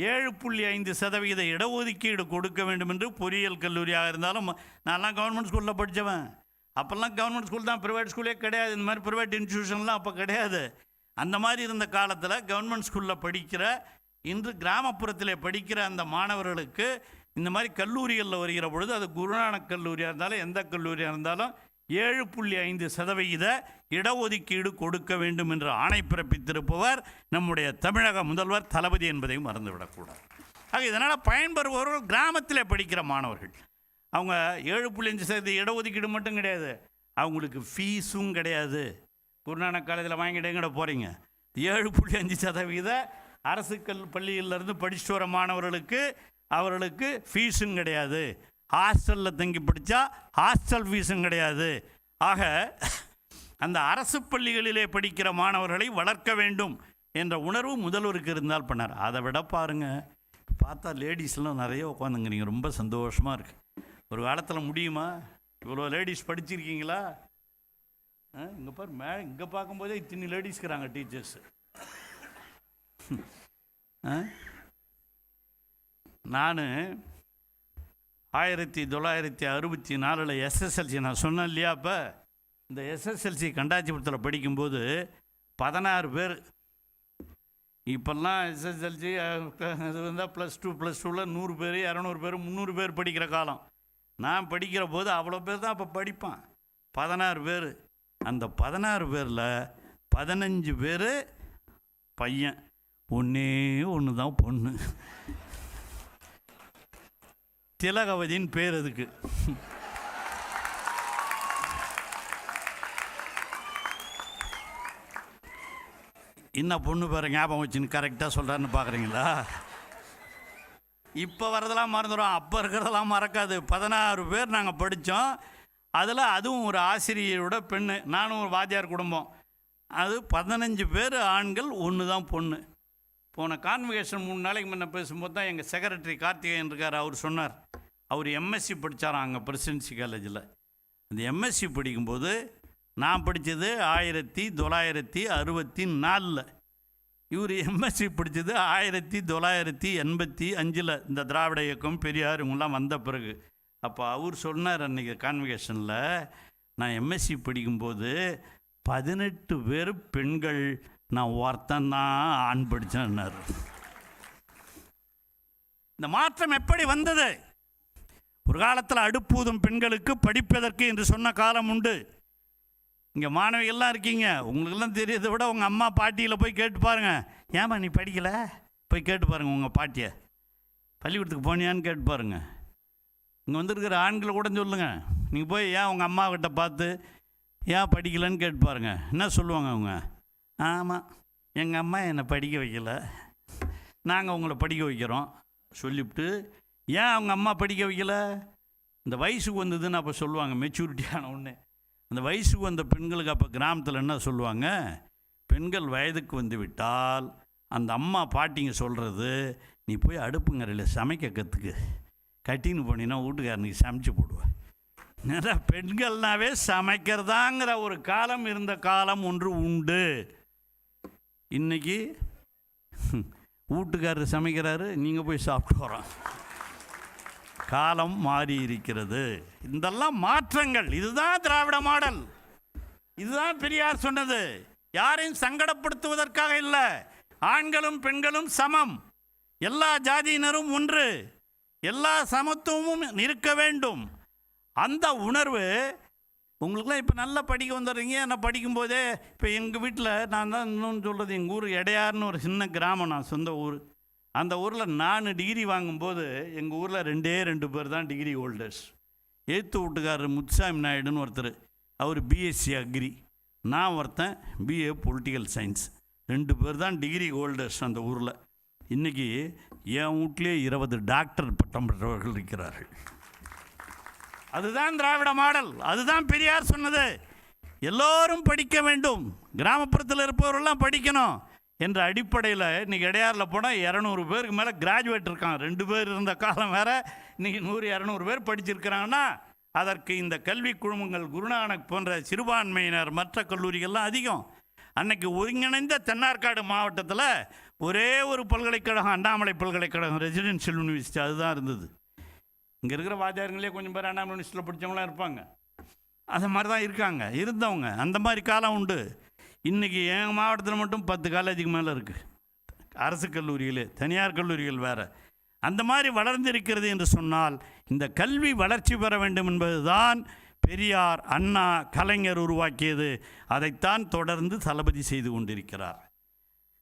7.5% இடஒதுக்கீடு கொடுக்க வேண்டும் என்று பொறியியல் கல்லூரியாக இருந்தாலும், நான்லாம் கவர்மெண்ட் ஸ்கூலில் படித்தவன், அப்போல்லாம் கவர்மெண்ட் ஸ்கூல் தான், ப்ரைவேட் ஸ்கூலே கிடையாது. இந்த மாதிரி ப்ரைவேட் இன்ஸ்டியூஷன்லாம் அப்போ கிடையாது. அந்த மாதிரி இருந்த காலத்தில் கவர்மெண்ட் ஸ்கூலில் படிக்கிற, இன்று கிராமப்புறத்தில் படிக்கிற அந்த மாணவர்களுக்கு இந்த மாதிரி கல்லூரிகளில் வருகிற பொழுது, அது குருநானக் கல்லூரியாக இருந்தாலும் எந்த கல்லூரியாக இருந்தாலும் 7.5% இடஒதுக்கீடு கொடுக்க வேண்டும் என்று ஆணை பிறப்பித்திருப்பவர் நம்முடைய தமிழக முதல்வர் தளபதி என்பதையும் மறந்துவிடக்கூடாது. ஆக இதனால் பயன்பெறுபவர்கள் கிராமத்தில் படிக்கிற மாணவர்கள். அவங்க 7.5% இடஒதுக்கீடு மட்டும் கிடையாது, அவங்களுக்கு ஃபீஸும் கிடையாது. குருநானக் காலேஜில் வாங்கிட்டு எங்கட போகிறீங்க? 7.5% அரசு பள்ளியிலேருந்து படிச்சுட்டு வர மாணவர்களுக்கு அவர்களுக்கு ஃபீஸும் கிடையாது. ஹாஸ்டலில் தங்கி படித்தா ஹாஸ்டல் ஃபீஸும் கிடையாது. ஆக அந்த அரசு பள்ளிகளிலே படிக்கிற மாணவர்களை வளர்க்க வேண்டும் என்ற உணர்வு முதல்வருக்கு இருந்தால் பண்ணார். அதை விட பாருங்கள், பார்த்தா லேடிஸ்லாம் நிறைய உட்காந்துங்கிறீங்க, ரொம்ப சந்தோஷமாக இருக்குது. ஒரு காலத்தில் முடியுமா? இவ்வளோ லேடிஸ் படிச்சிருக்கீங்களா? இங்கே பாரு, இங்கே பார்க்கும்போதே இத்தனை லேடிஸ்க்கிறாங்க டீச்சர்ஸு. நான் 1964 எஸ்எஸ்எல்சி நான் சொன்னேன் இல்லையா, அப்போ இந்த எஸ்எஸ்எல்சி கண்டாச்சிபுரத்தில் படிக்கும்போது 16 பேர். இப்போல்லாம் எஸ்எஸ்எல்சி இது வந்தால் +2 +2ல் 100 பேர் 200 பேர் 300 பேர் படிக்கிற காலம். நான் படிக்கிற போது அவ்வளோ பேர் தான் அப்போ படிப்பான். 16 பேர். அந்த 16 பேரில் 15 பேர் பையன், ஒன்றே ஒன்று தான் பொண்ணு. திலகவதியின் பேர் அதுக்கு. என்ன பொண்ணு பேரை ஞாபகம் வச்சுன்னு கரெக்டாக சொல்கிறான்னு பார்க்குறீங்களா? இப்போ வரதெல்லாம் மறந்துடும், அப்போ இருக்கிறதெல்லாம் மறக்காது. 16 பேர் நாங்கள் படித்தோம். அதில் அதுவும் ஒரு ஆசிரியரோட பெண்ணு, நானும் ஒரு வாத்தியார் குடும்பம். அது 15 பேர் ஆண்கள், ஒன்று தான் பொண்ணு. போன கான்வெகேஷன் 3 நாளைக்கு முன்னே பேசும்போது தான் எங்கள் செக்ரட்டரி கார்த்திகேயன் இருக்கார், அவர் சொன்னார். அவர் எம்எஸ்சி படித்தாராம் அங்கே பிரசிடென்சி காலேஜில். அந்த எம்எஸ்சி படிக்கும்போது நான் படித்தது 1964. இவர் எம்எஸ்சி படித்தது 1985. இந்த திராவிட இயக்கம் பெரியார் இவங்கெல்லாம் வந்த பிறகு. அப்போ அவர் சொன்னார் அன்றைக்கி கான்வெகேஷனில், நான் எம்எஸ்சி படிக்கும்போது 18 பேர் பெண்கள், நான் ஒருத்தன் தான் ஆண் படித்தேன்னார். இந்த மாற்றம் எப்படி வந்தது? ஒரு காலத்தில் அடுப்பூதும் பெண்களுக்கு படிப்பதற்கு என்று சொன்ன காலம் உண்டு. இங்கே மாணவிகள்லாம் இருக்கீங்க, உங்களுக்கெல்லாம் தெரியறதை விட உங்கள் அம்மா பாட்டியில் போய் கேட்டு பாருங்கள். ஏம்மா நீ படிக்கலை? போய் கேட்டு பாருங்கள் உங்கள் பாட்டியை. பள்ளிக்கூடத்துக்கு போனியான்னு கேட்டு பாருங்கள். இங்கே வந்துருக்கிற ஆண்களை கூட சொல்லுங்கள், நீங்கள் போய் ஏன் உங்கள் அம்மாக்கிட்ட பார்த்து ஏன் படிக்கலைன்னு கேட்டு பாருங்கள். என்ன சொல்லுவாங்க அவங்க? ஆமாம், எங்கள் அம்மா என்னை படிக்க வைக்கலை, நாங்கள் உங்களை படிக்க வைக்கிறோம் சொல்லிவிட்டு. ஏன் அவங்க அம்மா படிக்க வைக்கலை? இந்த வயசுக்கு வந்ததுன்னு அப்போ சொல்லுவாங்க, மெச்சூரிட்டியான ஒன்று. அந்த வயசுக்கு வந்த பெண்களுக்கு அப்போ கிராமத்தில் என்ன சொல்லுவாங்க, பெண்கள் வயதுக்கு வந்து விட்டால் அந்த அம்மா பாட்டிங்க சொல்கிறது, நீ போய் அடுப்புங்கரையில் சமைக்க கற்றுக்கு, கட்டின்னு போனீங்கன்னா வீட்டுக்காரனுக்கு சமைச்சு போடுவேன். நிறைய பெண்கள்னாவே சமைக்கிறதாங்கிற ஒரு காலம் இருந்த காலம் ஒன்று உண்டு. இன்றைக்கி வீட்டுக்காரர் சமைக்கிறாரு, நீங்கள் போய் சாப்பிட்டு வரோம். காலம் மாறி இருக்கிறது. இதெல்லாம் மாற்றங்கள். இதுதான் திராவிட மாடல். இதுதான் பெரியார் சொன்னது. யாரையும் சங்கடப்படுத்துவதற்காக இல்லை. ஆண்களும் பெண்களும் சமம், எல்லா ஜாதியினரும் ஒன்று, எல்லா சமத்துவமும் இருக்க வேண்டும். அந்த உணர்வு உங்களுக்குலாம் இப்போ நல்லா படிக்க வந்துடுறீங்க. நான் படிக்கும்போதே இப்போ எங்கள் வீட்டில் நான் தான் இன்னொன்று சொல்கிறது, எங்கள் ஊர் எடையார்னு ஒரு சின்ன கிராமம், நான் சொந்த ஊர். அந்த ஊரில் நான் டிகிரி வாங்கும்போது எங்கள் ஊரில் 2 பேர் தான் டிகிரி ஹோல்டர்ஸ். எய்த்து வீட்டுக்காரர் முத்துசாமி நாயுடுன்னு ஒருத்தர், அவர் பிஎஸ்சி அக்ரி, நான் ஒருத்தன் பிஏ பொலிட்டிக்கல் சயின்ஸ். 2 பேர் தான் டிகிரி ஹோல்டர்ஸ் அந்த ஊரில். இன்றைக்கி என் வீட்டிலே 20 டாக்டர் பட்டம் பெற்றவர்கள் இருக்கிறார்கள். அதுதான் திராவிட மாடல். அதுதான் பெரியார் சொன்னது. எல்லோரும் படிக்க வேண்டும், கிராமப்புறத்தில் இருப்பவரெல்லாம் படிக்கணும் என்ற அடிப்படையில் இன்றைக்கி இடையாரில் போனால் 200 பேருக்கு மேலே கிராஜுவேட் இருக்காங்க. 2 பேர் இருந்த காலம் வேறு, இன்றைக்கி 100-200 பேர் படிச்சிருக்கிறாங்கன்னா அதற்கு இந்த கல்வி குழுமங்கள் குருநானக் போன்ற சிறுபான்மையினர் மற்ற கல்லூரிகள்லாம் அதிகம். அன்னைக்கு ஒருங்கிணைந்த தென்னார்காடு மாவட்டத்தில் ஒரே ஒரு பல்கலைக்கழகம், அண்ணாமலை பல்கலைக்கழகம், ரெசிடென்ஷியல் யூனிவர்சிட்டி, அதுதான் இருந்தது. இங்கே இருக்கிற வாத்தியாருங்களே கொஞ்சம் பேர் அண்ணாமலை யூனிவர்சிட்டியில் படித்தவங்களாம் இருப்பாங்க. அந்த மாதிரி தான் இருக்காங்க, இருந்தவங்க. அந்த மாதிரி காலம் உண்டு. இன்றைக்கி எங்கள் மாவட்டத்தில் மட்டும் 10 காலேஜுக்கு மேலே இருக்குது. அரசு கல்லூரிகள், தனியார் கல்லூரிகள் வேறு. அந்த மாதிரி வளர்ந்திருக்கிறது என்று சொன்னால் இந்த கல்வி வளர்ச்சி பெற வேண்டும் என்பதுதான் பெரியார், அண்ணா, கலைஞர் உருவாக்கியது. அதைத்தான் தொடர்ந்து தளபதி செய்து கொண்டிருக்கிறார்.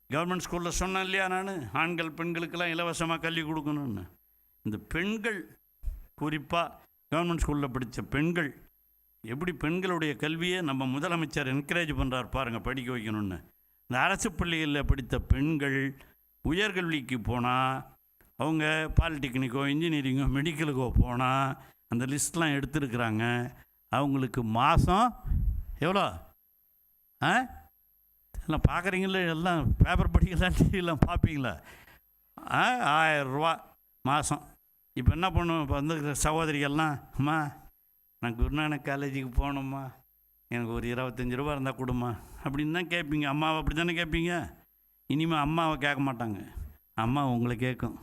கவர்மெண்ட் ஸ்கூலில் சொன்னேன் இல்லையா, நான் ஆண்கள் பெண்களுக்கெல்லாம் இலவசமாக கல்வி கொடுக்கணும்னு. இந்த பெண்கள், குறிப்பாக கவர்மெண்ட் ஸ்கூலில் படித்த பெண்கள், எப்படி பெண்களுடைய கல்வியை நம்ம முதலமைச்சர் என்கரேஜ் பண்ணுறார் பாருங்கள், படிக்க வைக்கணும்னு. இந்த அரசு பள்ளிகளில் படித்த பெண்கள் உயர்கல்விக்கு போனால், அவங்க பாலிடெக்னிக்கோ இன்ஜினியரிங்கோ மெடிக்கலுக்கோ போனால் அந்த லிஸ்ட்லாம் எடுத்துருக்குறாங்க. அவங்களுக்கு மாதம் எவ்வளோ எல்லாம் பார்க்குறீங்களே, எல்லாம் பேப்பர் படிக்கலாம், டிவிலாம் பார்ப்பீங்களா? 1000 ரூபா மாதம். இப்போ என்ன பண்ணுவோம், இப்போ வந்து சகோதரிகள்லாம், அம்மா நான் குருநானக் காலேஜுக்கு போகணும்மா, எனக்கு ஒரு 25 ரூபா இருந்தால் கொடுமா அப்படின்னு தான் கேட்பீங்க. அம்மாவை அப்படி தானே கேட்பீங்க. இனிமேல் அம்மாவை கேட்க மாட்டாங்க, அம்மா உங்களை கேட்கும்.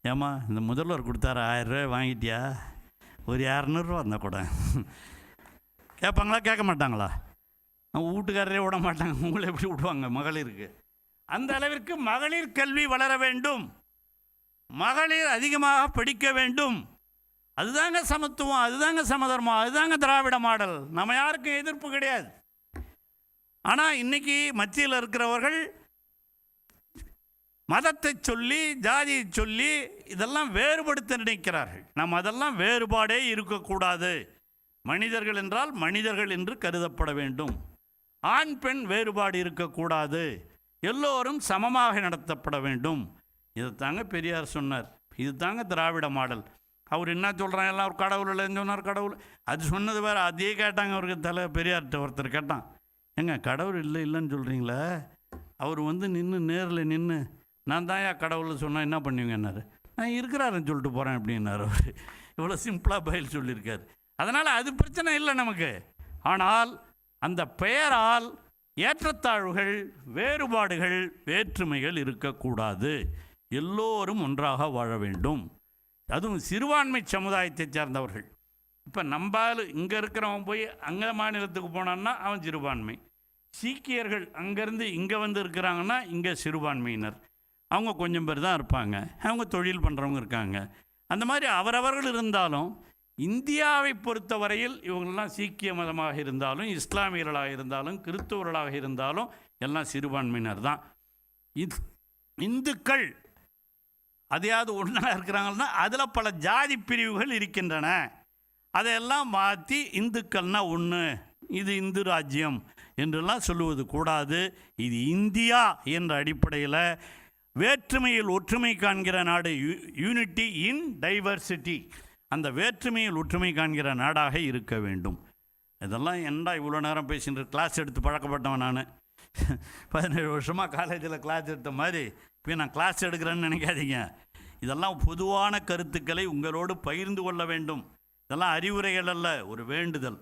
ஏம்மா இந்த முதல்வர் கொடுத்தாரு 1000 ரூபாய் வாங்கிட்டியா, ஒரு 200 ரூபா இருந்தால் கூட கேட்பாங்களா, கேட்க மாட்டாங்களா? வீட்டுக்காரரே விட மாட்டாங்க, உங்களை எப்படி விடுவாங்க மகளிருக்கு? அந்த அளவிற்கு மகளிர் கல்வி வளர வேண்டும், மகளிர் அதிகமாக படிக்க வேண்டும். அதுதாங்க சமத்துவம், அதுதாங்க சமதர்மம், அதுதாங்க திராவிட மாடல். நம்ம யாருக்கும் எதிர்ப்பு கிடையாது. ஆனால் இன்றைக்கி மத்தியில் இருக்கிறவர்கள் மதத்தை சொல்லி, ஜாதியை சொல்லி இதெல்லாம் வேறுபடுத்த நினைக்கிறார்கள். நாம் அதெல்லாம் வேறுபாடே இருக்கக்கூடாது. மனிதர்கள் என்றால் மனிதர்கள் என்று கருதப்பட வேண்டும். ஆண் பெண் வேறுபாடு இருக்கக்கூடாது. எல்லோரும் சமமாக நடத்தப்பட வேண்டும். இதைத்தாங்க பெரியார் சொன்னார். இது தாங்க திராவிட மாடல். அவர் என்ன சொல்கிறாங்க, எல்லாம் ஒரு கடவுள் இல்லைன்னு சொன்னார். கடவுள் அது சொன்னது வேறு. அதே கேட்டாங்க அவருக்கு பெரியார்கிட்ட ஒருத்தர் கேட்டான், ஏங்க கடவுள் இல்லைன்னு சொல்கிறீங்களே, அவர் வந்து நேரில் நின்று நான் தான் கடவுள் சொன்னால் என்ன பண்ணுவீங்கன்னாரு. நான் இருக்கிறாருன்னு சொல்லிட்டு போகிறேன் அப்படின்னாரு. அவர் இவ்வளோ சிம்பிளாக பதில் சொல்லியிருக்காரு. அதனால் அது பிரச்சனை இல்லை நமக்கு. ஆனால் அந்த பெயரால் ஏற்றத்தாழ்வுகள், வேறுபாடுகள், வேற்றுமைகள் இருக்கக்கூடாது. எல்லோரும் ஒன்றாக வாழ வேண்டும். அதுவும் சிறுபான்மை சமுதாயத்தை சேர்ந்தவர்கள். இப்போ நம்பால் இங்கே இருக்கிறவன் போய் அங்கே மாநிலத்துக்கு போனான்னா அவன் சிறுபான்மை. சீக்கியர்கள் அங்கேருந்து இங்கே வந்து இருக்கிறாங்கன்னா இங்கே சிறுபான்மையினர். அவங்க கொஞ்சம் பேர் தான் இருப்பாங்க, அவங்க தொழில் பண்ணுறவங்க இருக்காங்க. அந்த மாதிரி அவரவர்கள் இருந்தாலும் இந்தியாவை பொறுத்தவரையில் இவங்களெல்லாம் சீக்கிய மதமாக இருந்தாலும், இஸ்லாமியர்களாக இருந்தாலும், கிறிஸ்தவர்களாக இருந்தாலும் எல்லாம் சிறுபான்மையினர் தான். இந்துக்கள் அதையாவது ஒன்றா இருக்கிறாங்கன்னா அதில் பல ஜாதி பிரிவுகள் இருக்கின்றன. அதையெல்லாம் மாற்றி இந்துக்கள்னால் ஒன்று, இது இந்து ராஜ்யம் என்றெல்லாம் சொல்லுவது கூடாது. இது இந்தியா என்ற அடிப்படையில் வேற்றுமையில் ஒற்றுமை காண்கிற நாடு, யூனிட்டி இன் டைவர்சிட்டி. அந்த வேற்றுமையில் ஒற்றுமை காண்கிற நாடாக இருக்க வேண்டும். இதெல்லாம் என்னடா இவ்வளோ நேரம் பேசிட்டு கிளாஸ் எடுத்து பழக்கப்பட்டவன் நான். 17 வருஷமாக காலேஜில் கிளாஸ் எடுத்த மாதிரி இப்போ நான் கிளாஸ் எடுக்கிறேன்னு நினைக்காதீங்க. இதெல்லாம் பொதுவான கருத்துக்களை உங்களோடு பகிர்ந்து கொள்ள வேண்டும். இதெல்லாம் அறிவுரைகள் அல்ல, ஒரு வேண்டுதல்.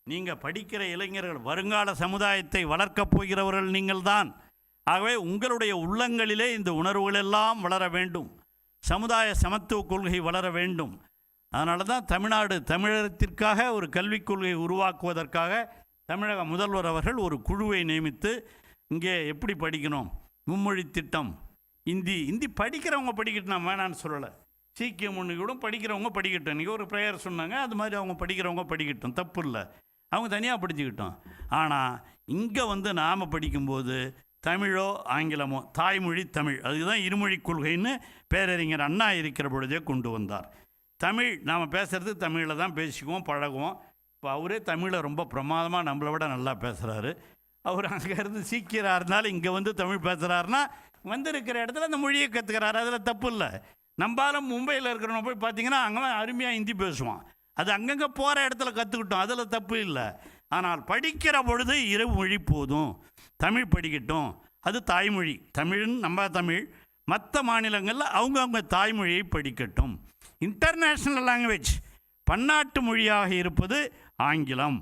நீங்கள் படிக்கிற இளைஞர்கள், வருங்கால சமுதாயத்தை வளர்க்கப் போகிறவர்கள் நீங்கள்தான். ஆகவே உங்களுடைய உள்ளங்களிலே இந்த உணர்வுகளெல்லாம் வளர வேண்டும். சமுதாய சமத்துவ கொள்கை வளர வேண்டும். அதனால தான் தமிழ்நாடு தமிழகத்திற்காக ஒரு கல்விக் கொள்கையை உருவாக்குவதற்காக தமிழக முதல்வர் அவர்கள் ஒரு குழுவை நியமித்து இங்கே எப்படி படிக்கணும், மும்மொழி திட்டம், இந்தி படிக்கிறவங்க படிக்கட்டும், நான் வேணான்னு சொல்லலை. சீக்கியம் ஒன்று கூட படிக்கிறவங்க படிக்கட்டும். இன்றைக்கி ஒரு ப்ரேயர் சொன்னாங்க, அது மாதிரி அவங்க படிக்கிறவங்க படிக்கட்டும், தப்பு இல்லை, அவங்க தனியாக படிச்சுக்கிட்டோம். ஆனால் இங்கே வந்து நாம் படிக்கும்போது தமிழோ ஆங்கிலமோ, தாய்மொழி தமிழ், அதுதான் இருமொழி கொள்கைன்னு பேரறிஞர் அண்ணா இருக்கிற பொழுதே கொண்டு வந்தார். தமிழ் நாம் பேசுகிறது தமிழில் தான் பேசிக்குவோம், பழகுவோம். இப்போ அவரே தமிழை ரொம்ப பிரமாதமாக நம்மளை விட நல்லா பேசுகிறாரு. அவர் அங்கேருந்து சீக்கியராக இருந்தாலும் இங்கே வந்து தமிழ் பேசுகிறாருன்னா வந்து இருக்கிற இடத்துல அந்த மொழியை கற்றுக்கிறாரு, அதில் தப்பு இல்லை. நம்மளாலும் மும்பையில் இருக்கிறவங்க போய் பார்த்தீங்கன்னா அங்கே அருமையாக ஹிந்தி பேசுவான். அது அங்கங்கே போகிற இடத்துல கற்றுக்கிட்டோம், அதில் தப்பு இல்லை. ஆனால் படிக்கிற பொழுது இரு மொழி போதும், தமிழ் படிக்கட்டும், அது தாய்மொழி. தமிழ்னு நம்ம தமிழ், மற்ற மாநிலங்களில் அவங்கவுங்க தாய்மொழியை படிக்கட்டும். இன்டர்நேஷ்னல் லாங்குவேஜ், பன்னாட்டு மொழியாக இருப்பது ஆங்கிலம்.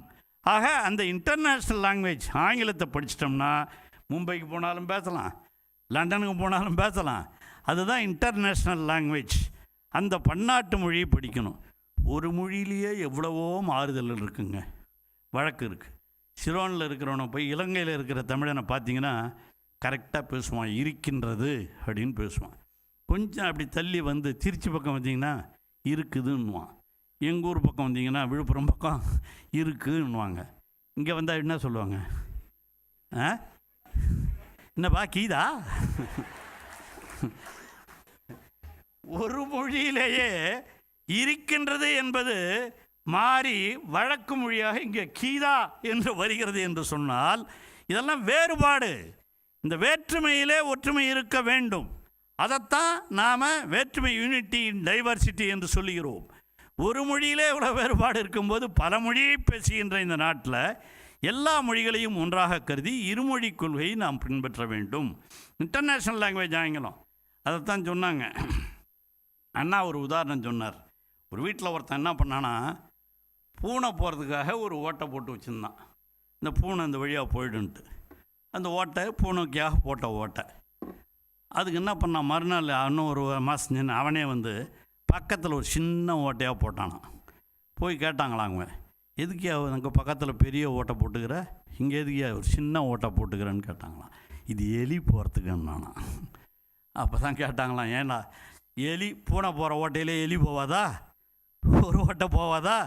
ஆக அந்த இன்டர்நேஷ்னல் லாங்குவேஜ் ஆங்கிலத்தை படிச்சிட்டோம்னா மும்பைக்கு போனாலும் பேசலாம், லண்டனுக்கு போனாலும் பேசலாம். அதுதான் இன்டர்நேஷ்னல் லாங்குவேஜ். அந்த பன்னாட்டு மொழியை படிக்கணும். ஒரு மொழியிலேயே எவ்வளவோ மாறுதல் இருக்குங்க. வழக்கு இருக்குது. சிலோனில் இருக்கிறவனை போய் இலங்கையில் இருக்கிற தமிழனை பார்த்தீங்கன்னா கரெக்டாக பேசுவான், இருக்கின்றது அப்படின்னு பேசுவான். கொஞ்சம் அப்படி தள்ளி வந்து திருச்சி பக்கம் வந்தீங்கன்னா இருக்குதுன்னுவான். எங்கள் ஊர் பக்கம் வந்தீங்கன்னா விழுப்புரம் பக்கம் இருக்குன்னுவாங்க. இங்கே வந்தால் என்ன சொல்லுவாங்க? என்னப்பா கீதா? ஒரு மொழியிலேயே இருக்கின்றது என்பது மாறி வழக்கு மொழியாக இங்கே கீதா என்று வருகிறது என்று சொன்னால் இதெல்லாம் வேறுபாடு. இந்த வேற்றுமையிலே ஒற்றுமை இருக்க வேண்டும். அதைத்தான் நாம் வேற்றுமை, யூனிட்டி இன் டைவர்சிட்டி என்று சொல்லுகிறோம். ஒரு மொழியிலே இவ்வளோ வேறுபாடு இருக்கும்போது பல மொழியை பேசுகின்ற இந்த நாட்டில் எல்லா மொழிகளையும் ஒன்றாக கருதி இருமொழி கொள்கையை நாம் பின்பற்ற வேண்டும். இன்டர்நேஷ்னல் லாங்குவேஜ் ஆங்கிலம், அதைத்தான் சொன்னாங்க. அண்ணா ஒரு உதாரணம் சொன்னார். ஒரு வீட்டில் ஒருத்தன் என்ன பண்ணானா, பூனை போகிறதுக்காக ஒரு ஓட்டை போட்டு வச்சுருந்தான். இந்த பூனை இந்த வழியாக போயிடுன்ட்டு அந்த ஓட்டை பூனைக்காக போட்ட ஓட்டை. அதுக்கு என்ன பண்ணான், மறுநாள் இன்னும் ஒரு மாதம் நின்று அவனே வந்து பக்கத்தில் ஒரு சின்ன ஓட்டையாக போட்டானான். போய் கேட்டாங்களாம் அவங்க, எதுக்கியா அங்கே பக்கத்தில் பெரிய ஓட்டை போட்டுக்கிற, இங்கே எதுக்கியா ஒரு சின்ன ஓட்டை போட்டுக்கிறேன்னு கேட்டாங்களாம். இது எலி போகிறதுக்குன்னானா. அப்போ தான் கேட்டாங்களாம், ஏன்னா எலி பூனை போகிற ஓட்டையிலே எலி போவாதா, ஒரு ஓட்டை போவாதா?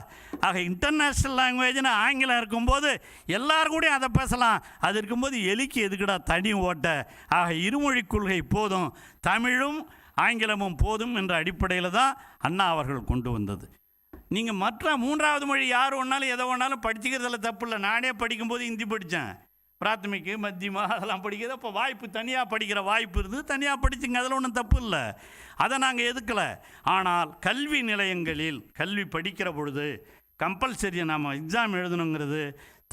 ஆக இன்டர்நேஷ்னல் லாங்குவேஜ்னு ஆங்கிலம் இருக்கும்போது எல்லாரும் கூட அதை பேசலாம். அது இருக்கும்போது எலிக்கு எதுக்குடா தனி ஓட்டை? ஆக இருமொழி கொள்கை போதும், தமிழும் ஆங்கிலமும் போதும் என்ற அடிப்படையில் தான் அண்ணா அவர்கள் கொண்டு வந்தது. நீங்கள் மற்ற மூன்றாவது மொழி யார் ஒன்றாலும் எதை ஒன்றாலும் படிச்சுக்கிறதுல தப்பு இல்லை. நானே படிக்கும்போது ஹிந்தி படித்தேன், பிராத்தமிக்கு மத்தியமா அதெல்லாம் படிக்கிறது. அப்போ வாய்ப்பு தனியாக படிக்கிற வாய்ப்பு இருந்தது, தனியாக படிச்சுங்க, அதில் ஒன்றும் தப்பு இல்லை, அதை நாங்கள் எதுக்கலை. ஆனால் கல்வி நிலையங்களில் கல்வி படிக்கிற பொழுது கம்பல்சரியாக நாம் எக்ஸாம் எழுதணுங்கிறது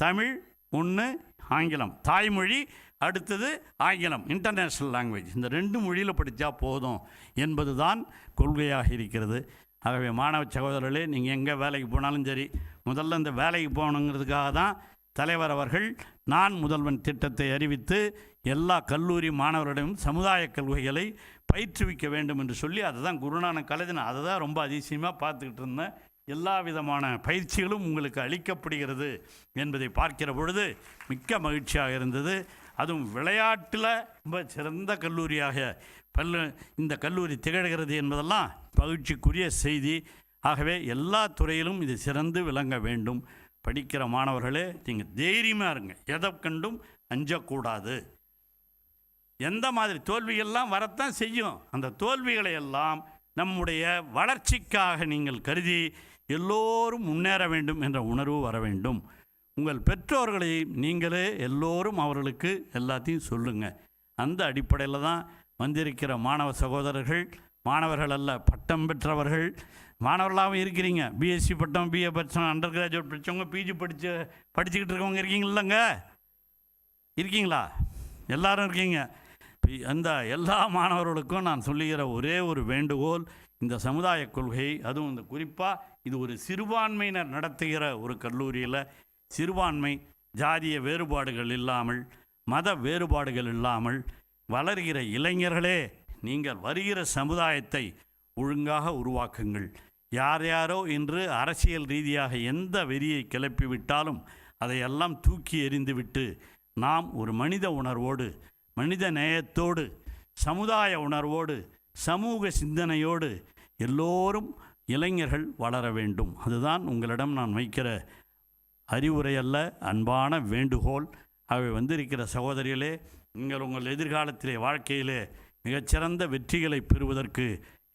தமிழ் ஒன்று, ஆங்கிலம் தாய்மொழி, அடுத்தது ஆங்கிலம் இன்டர்நேஷ்னல் லாங்குவேஜ். இந்த 2 மொழியில் படித்தா போதும் என்பது தான் கொள்கையாக இருக்கிறது. ஆகவே மாணவ சகோதரர்களே, நீங்கள் எங்கே வேலைக்கு போனாலும் சரி, முதல்ல இந்த வேலைக்கு போகணுங்கிறதுக்காக தான் தலைவர் அவர்கள் நான் முதல்வன் திட்டத்தை அறிவித்து எல்லா கல்லூரி மாணவர்களிடம் சமுதாய கொள்கைகளை பயிற்றுவிக்க வேண்டும் என்று சொல்லி அதை தான் குருநானக் காலேஜ், அதை தான் ரொம்ப அதிசயமாக பார்த்துக்கிட்டு இருந்தேன். எல்லா விதமான பயிற்சிகளும் உங்களுக்கு அளிக்கப்படுகிறது என்பதை பார்க்கிற பொழுது மிக்க மகிழ்ச்சியாக இருந்தது. அதுவும் விளையாட்டில் ரொம்ப சிறந்த கல்லூரியாக இந்த கல்லூரி திகழ்கிறது என்பதெல்லாம் மகிழ்ச்சிக்குரிய செய்தி. ஆகவே எல்லா துறையிலும் இது சிறந்து விளங்க வேண்டும். படிக்கிற மாணவர்களே, நீங்கள் தைரியமாக இருங்க, எதை கண்டும் அஞ்சக்கூடாது. எந்த மாதிரி தோல்விகள்லாம் வரத்தான் செய்யும், அந்த தோல்விகளை எல்லாம் நம்முடைய வளர்ச்சிக்காக நீங்கள் கருதி எல்லோரும் முன்னேற வேண்டும் என்ற உணர்வு வர வேண்டும். உங்கள் பெற்றோர்களை நீங்களே எல்லோரும் அவர்களுக்கு எல்லாத்தையும் சொல்லுங்கள். அந்த அடிப்படையில் தான் வந்திருக்கிற மாணவ சகோதரர்கள், மாணவர்கள் அல்ல பட்டம் பெற்றவர்கள், மாணவர்களாகவும் இருக்கிறீங்க. பிஎஸ்சி பட்டம், பிஏ பட்டம், அண்டர் கிராஜுவேட் படித்தவங்க, பிஜி படிச்சுக்கிட்டு இருக்கவங்க இருக்கீங்க இல்லைங்க, இருக்கீங்களா? எல்லாரும் இருக்கீங்க. அந்த எல்லா மாணவர்களுக்கும் நான் சொல்லுகிற ஒரே ஒரு வேண்டுகோள், இந்த சமுதாய கொள்கை, அதுவும் இந்த குறிப்பாக இது ஒரு சிறுபான்மையினர் நடத்துகிற ஒரு கல்லூரியில் சிறுபான்மை ஜாதிய வேறுபாடுகள் இல்லாமல், மத வேறுபாடுகள் இல்லாமல் வளர்கிற இளைஞர்களே, நீங்கள் வருகிற சமுதாயத்தை ஒழுங்காக உருவாக்குங்கள். யார் யாரோ இன்று அரசியல் ரீதியாக எந்த வெறியை கிளப்பிவிட்டாலும் அதையெல்லாம் தூக்கி எறிந்துவிட்டு நாம் ஒரு மனித உணர்வோடு, மனித நேயத்தோடு, சமுதாய உணர்வோடு, சமூக சிந்தனையோடு எல்லோரும் இளைஞர்கள் வளர வேண்டும். அதுதான் உங்களிடம் நான் வைக்கிற அறிவுரை அல்ல, அன்பான வேண்டுகோள். அவை வந்திருக்கிற சகோதரிகளே, உங்கள் எதிர்காலத்திலே வாழ்க்கையிலே மிகச்சிறந்த வெற்றிகளை பெறுவதற்கு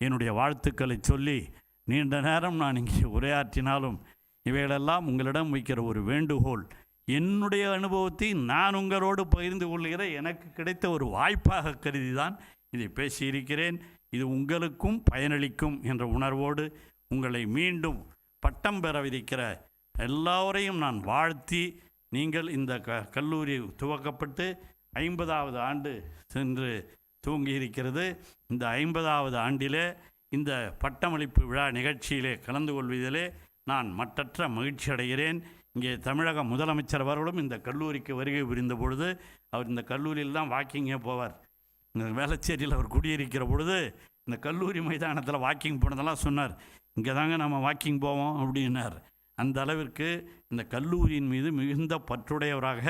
என்னுடைய வாழ்த்துக்களை சொல்லி, நீண்ட நேரம் நான் இங்கே உரையாற்றினாலும் இவைகளெல்லாம் உங்களிடம் வைக்கிற ஒரு வேண்டுகோள். என்னுடைய அனுபவத்தை நான் உங்களோடு பகிர்ந்து கொள்கிற எனக்கு கிடைத்த ஒரு வாய்ப்பாக கருதி தான் இதை பேசியிருக்கிறேன். இது உங்களுக்கும் பயனளிக்கும் என்ற உணர்வோடு உங்களை மீண்டும் பட்டம் பெறவிருக்கிற எல்லோரையும் நான் வாழ்த்தி, நீங்கள் இந்த கல்லூரி துவக்கப்பட்டு 50வது ஆண்டு சென்று துவங்கியிருக்கிறது. இந்த 50வது ஆண்டிலே இந்த பட்டமளிப்பு விழா நிகழ்ச்சியிலே கலந்து கொள்வதிலே நான் மட்டற்ற மகிழ்ச்சி அடைகிறேன். இங்கே தமிழக முதலமைச்சர் அவர்களும் இந்த கல்லூரிக்கு வருகை புரிந்த பொழுது அவர் இந்த கல்லூரியில் தான் வாக்கிங்கே போவார். இந்த வேளச்சேரியில் அவர் குடியிருக்கிற பொழுது இந்த கல்லூரி மைதானத்தில் வாக்கிங் போனதெல்லாம் சொன்னார். இங்கே தாங்க நம்ம வாக்கிங் போவோம் அப்படின்னார். அந்த அளவிற்கு இந்த கல்லூரியின் மீது மிகுந்த பற்றுடையவராக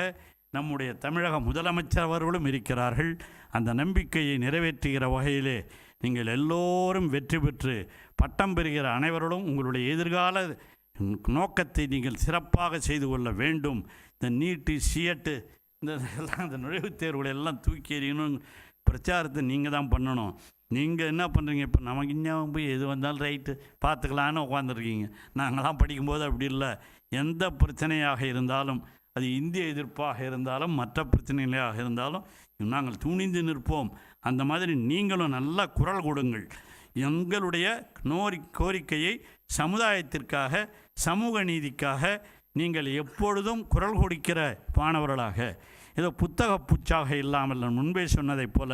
நம்முடைய தமிழக முதலமைச்சர் அவர்களும் இருக்கிறார்கள். அந்த நம்பிக்கையை நிறைவேற்றுகிற வகையிலே நீங்கள் எல்லோரும் வெற்றி பெற்று பட்டம் பெறுகிற அனைவரோடும் உங்களுடைய எதிர்கால நோக்கத்தை நீங்கள் சிறப்பாக செய்து கொள்ள வேண்டும். இந்த நீட்டு சிஎட்டு இந்த நுழைவுத் தேர்வுகளை எல்லாம் தூக்கி எறியணும் பிரச்சாரத்தை நீங்கள் தான் பண்ணணும். நீங்கள் என்ன பண்ணுறீங்க? இப்போ நமக்கு இன்னும் போய் எது வந்தாலும் ரைட்டு பார்த்துக்கலான்னு உட்காந்துருக்கீங்க. நாங்களாம் படிக்கும்போது அப்படி இல்லை. எந்த பிரச்சனையாக இருந்தாலும், அது இந்திய எதிர்ப்பாக இருந்தாலும் மற்ற பிரச்சனைகளாக இருந்தாலும் நாங்கள் துணிந்து நிற்போம். அந்த மாதிரி நீங்களும் நல்லா குரல் கொடுங்கள். எங்களுடைய கோரிக்கையை சமுதாயத்திற்காக, சமூக நீதிக்காக நீங்கள் எப்பொழுதும் குரல் கொடுக்கிற மாணவர்களாக, ஏதோ புத்தக பூச்சாக இல்லாமல் நான் முன்பே சொன்னதைப் போல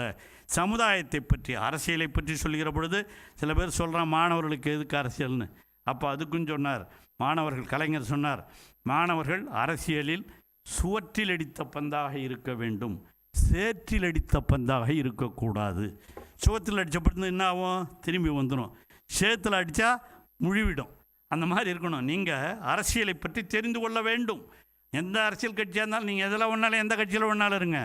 சமுதாயத்தை பற்றி, அரசியலை பற்றி சொல்கிற பொழுது சில பேர் சொல்கிறான் மாணவர்களுக்கு எதுக்கு அரசியல்னு. அப்போ அதுக்கும் சொன்னார் மாணவர்கள், கலைஞர் சொன்னார், மாணவர்கள் அரசியலில் சுவற்றில் அடித்த பந்தாக இருக்க வேண்டும், சேற்றில் அடித்த பந்தாக இருக்கக்கூடாது. சுவத்தில் அடித்தப்பட்டு என்ன ஆகும்? திரும்பி வந்துடும். சேத்தில் அடித்தா முழுவிடும். அந்த மாதிரி இருக்கணும். நீங்கள் அரசியலை பற்றி தெரிந்து கொள்ள வேண்டும். எந்த அரசியல் கட்சியாக இருந்தாலும் நீங்கள் எதில் ஒன்றாலும் எந்த கட்சியில் ஒன்றாலும் இருங்க.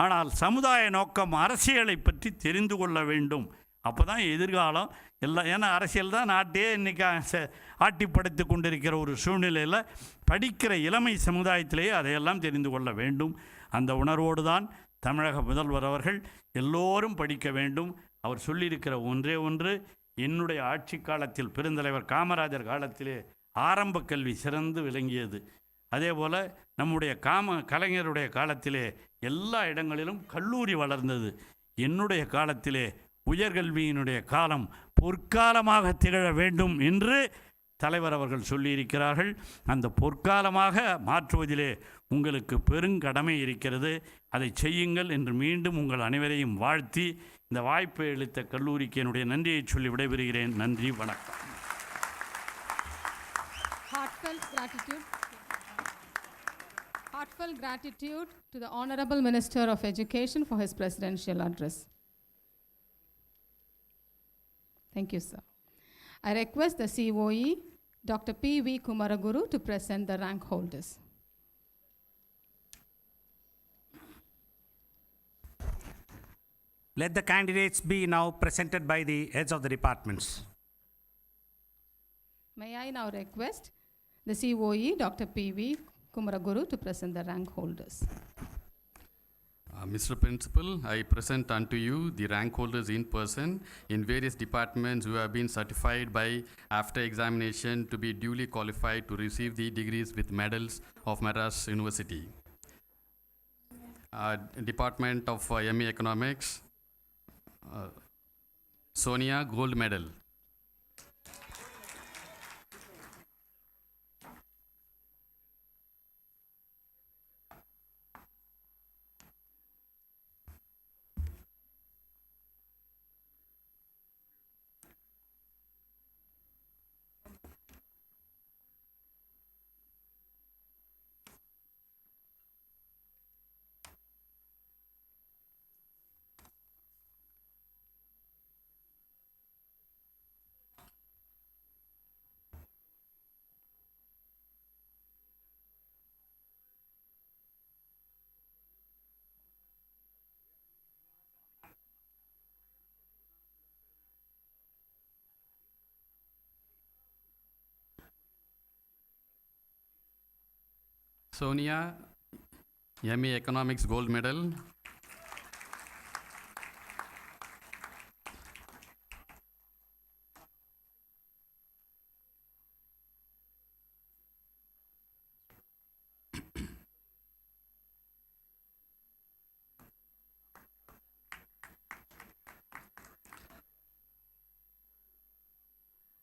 ஆனால் சமுதாய நோக்கம் அரசியலை பற்றி தெரிந்து கொள்ள வேண்டும். அப்போ தான் எதிர்காலம் எல்லாம். ஏன்னா அரசியல் தான் நாட்டையே இன்றைக்கி ஆட்டி படைத்து கொண்டிருக்கிற ஒரு சூழ்நிலையில் படிக்கிற இளமை சமுதாயத்திலேயே அதையெல்லாம் தெரிந்து கொள்ள வேண்டும். அந்த உணர்வோடு தான் தமிழக முதல்வர் அவர்கள் எல்லோரும் படிக்க வேண்டும். அவர் சொல்லியிருக்கிற ஒன்றே ஒன்று, என்னுடைய ஆட்சி காலத்தில் பெருந்தலைவர் காமராஜர் காலத்திலே ஆரம்ப கல்வி சிறந்து விளங்கியது. அதே போல் நம்முடைய கலைஞருடைய காலத்திலே எல்லா இடங்களிலும் கல்லூரி வளர்ந்தது. என்னுடைய காலத்திலே உயர்கல்வியினுடைய காலம் பொற்காலமாக திகழ வேண்டும் என்று தலைவர் அவர்கள் சொல்லியிருக்கிறார்கள். அந்த பொற்காலமாக மாற்றுவதிலே உங்களுக்கு பெருங்கடமை இருக்கிறது. அதை செய்யுங்கள் என்று மீண்டும் உங்கள் அனைவரையும் வாழ்த்தி இந்த வாய்ப்பை அளித்த கல்லூரிக்கு என்னுடைய நன்றியை சொல்லி விடைபெறுகிறேன். நன்றி, வணக்கம். Heartfelt gratitude to the Honorable Minister of Education for his presidential address. Thank you, sir. I request the COE, Dr. P.V. Kumaraguru, to present the rank holders. Let the candidates be now presented by the heads of the departments. May I now request the COE, Dr. P.V. Kumaraguru, to present the rank holders. Mr. Principal, I present unto you the rank holders in person in various departments who have been certified by after examination to be duly qualified to receive the degrees with medals of Madras University. Department of MA Economics, Sonia, gold medal. Sonia, MA Economics gold medal.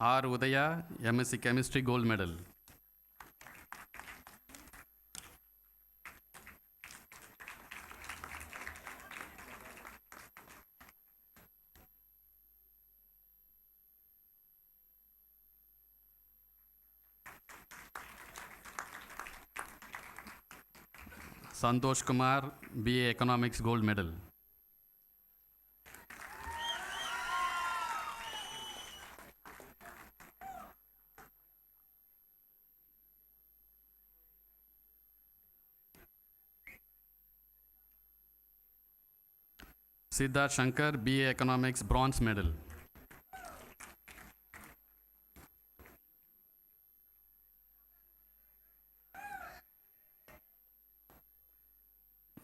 R. Udaya, MSc Chemistry gold medal. Santosh Kumar, BA Economics gold medal. Siddharth Shankar, BA Economics, bronze medal.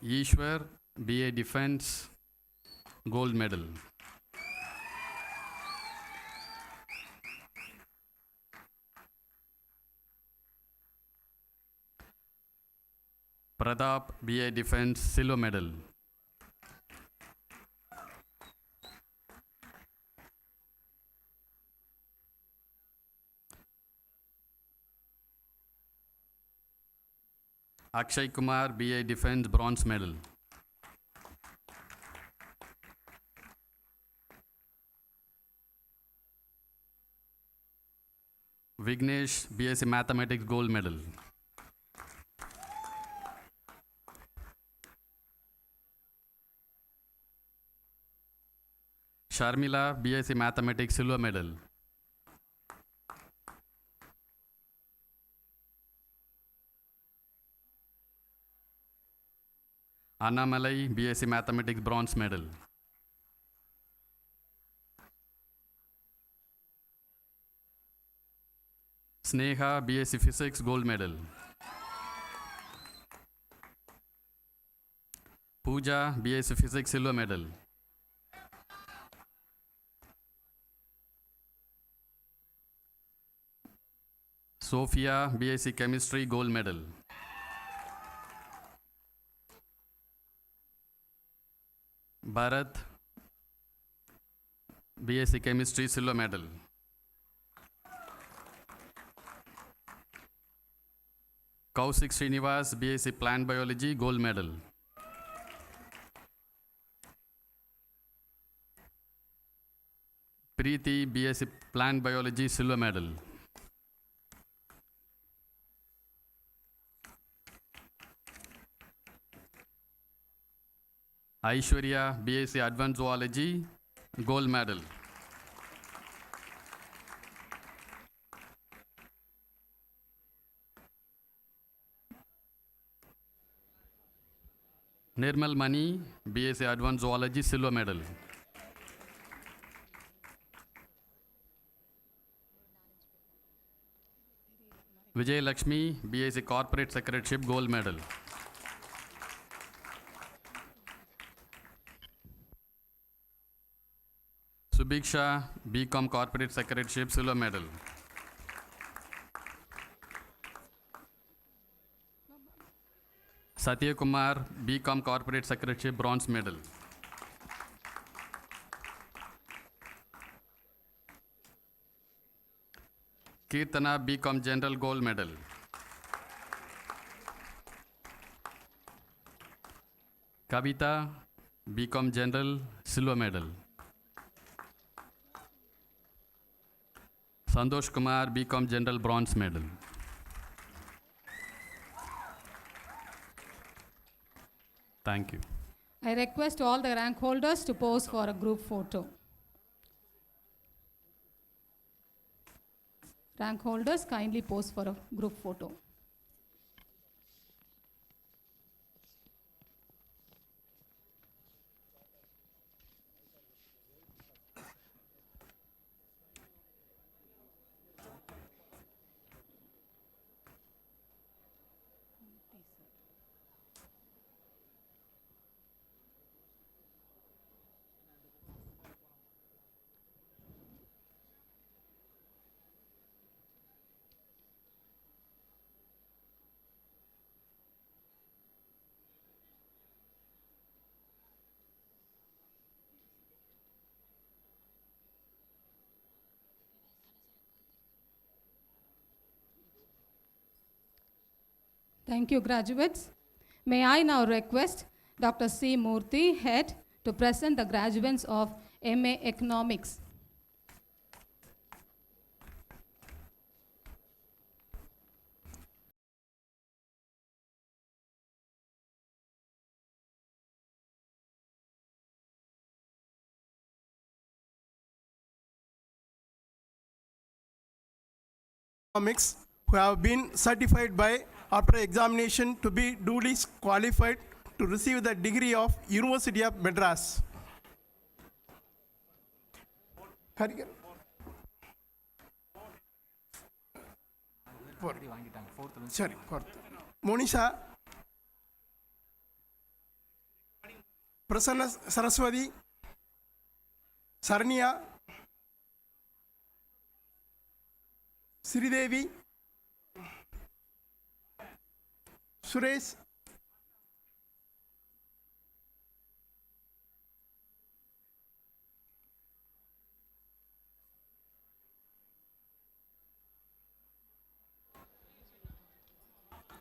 Ishwar, BA Defense, gold medal. Pratap, BA Defense, silver medal. Akshay Kumar, BA Defense, bronze medal. Vignesh, BSc Mathematics, gold medal. Sharmila, BSc Mathematics, silver medal. Annamalai, BSc Mathematics, bronze medal. Sneha, BSc Physics, gold medal. Pooja, BSc Physics, silver medal. Sophia, BSc Chemistry, gold medal. Bharat, BSc Chemistry, silver medal. Kausik Srinivas, BSc Plant Biology, gold medal. Preeti, BSc Plant Biology, silver medal. Aishwarya, BSc Advanced Zoology, gold medal. Nirmal Mani, BSc Advanced Zoology, silver medal. Vijay Lakshmi, BSc Corporate Secretarieship, gold medal. Subiksha, BCom Corporate Secretarieship, silver medal. Satya Kumar, BCom Corporate Secretarieship, bronze medal. Kirtana, BCom General, gold medal. Kavita, BCom General, silver medal. Santosh Kumar, BCom General, bronze medal. Thank you. I request all the rank holders to pose for a group photo. Rank holders, kindly pose for a group photo. Thank you, graduates. May I now request Dr. C. Murthy, Head, to present the graduates of MA Economics. Economics who have been certified by after examination to be duly qualified to receive the degree of University of Madras. ஹரிகர் சரி fourth. Monisha, Prasanna Saraswati, Saranya, Sridevi, Suresh,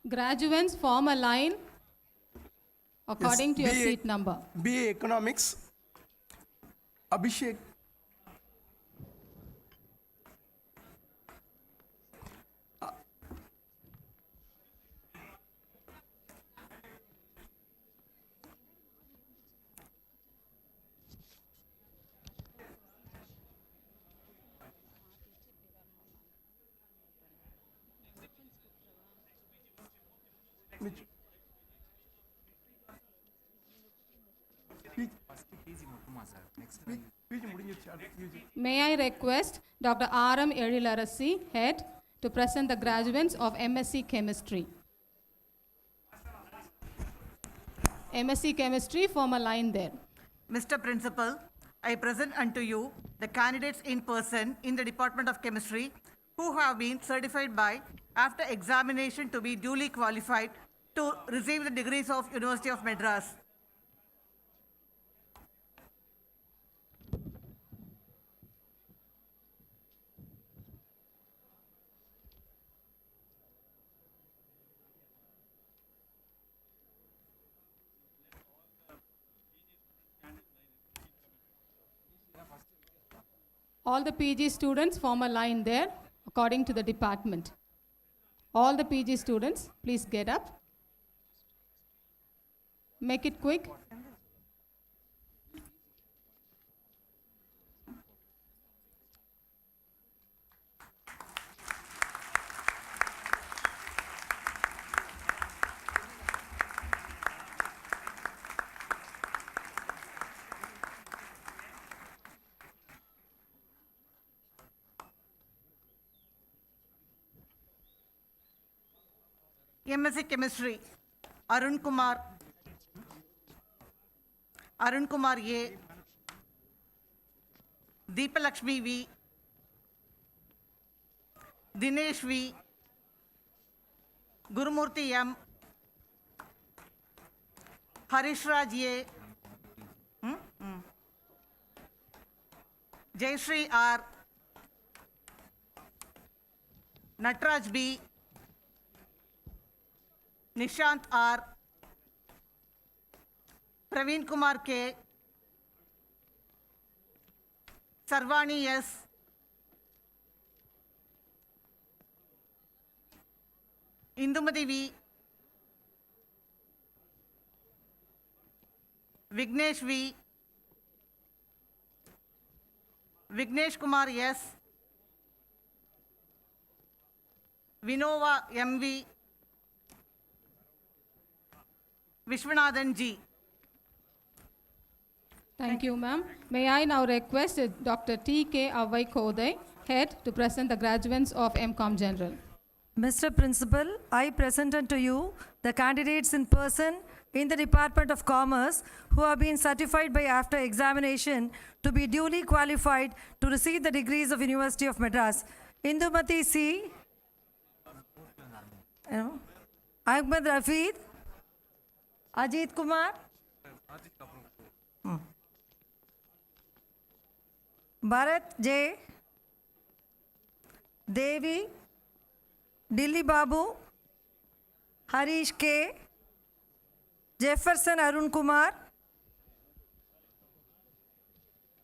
Graduates, form a line according to your BA seat number. BA Economics, Abhishek, May I request Dr. R.M. Elilarasi, Head, to present the graduates of MSc Chemistry. MSc Chemistry, form a line there. Mr. Principal, I present unto you the candidates in person in the Department of Chemistry who have been certified by, after examination, to be duly qualified to receive the degrees of University of Madras. All the PG students form a line there according to the department. All the PG students, please get up. Make it quick. MSc Chemistry, Arun Kumar A, Deepalakshmi V, Dinesh V, Gurumurthy M, Harishraj A, Jayashree R, Natraj B, Nishant R, Praveen Kumar K, Sarvani S, Indumati V, Vignesh V, Vignesh Kumar S, Vinova MV, Vishwanathan G. Thank you, ma'am. May I now request Dr. T.K. Avai Kodai, Head, to present the graduates of MCom General. Mr. Principal, I present unto you the candidates in person in the Department of Commerce who have been certified by after examination to be duly qualified to receive the degrees of University of Madras. Indumati C. Ahmed Rafid. Ajit Kumar. Bharat J. Devi. Dilli Babu. Harish K. Jefferson Arun Kumar.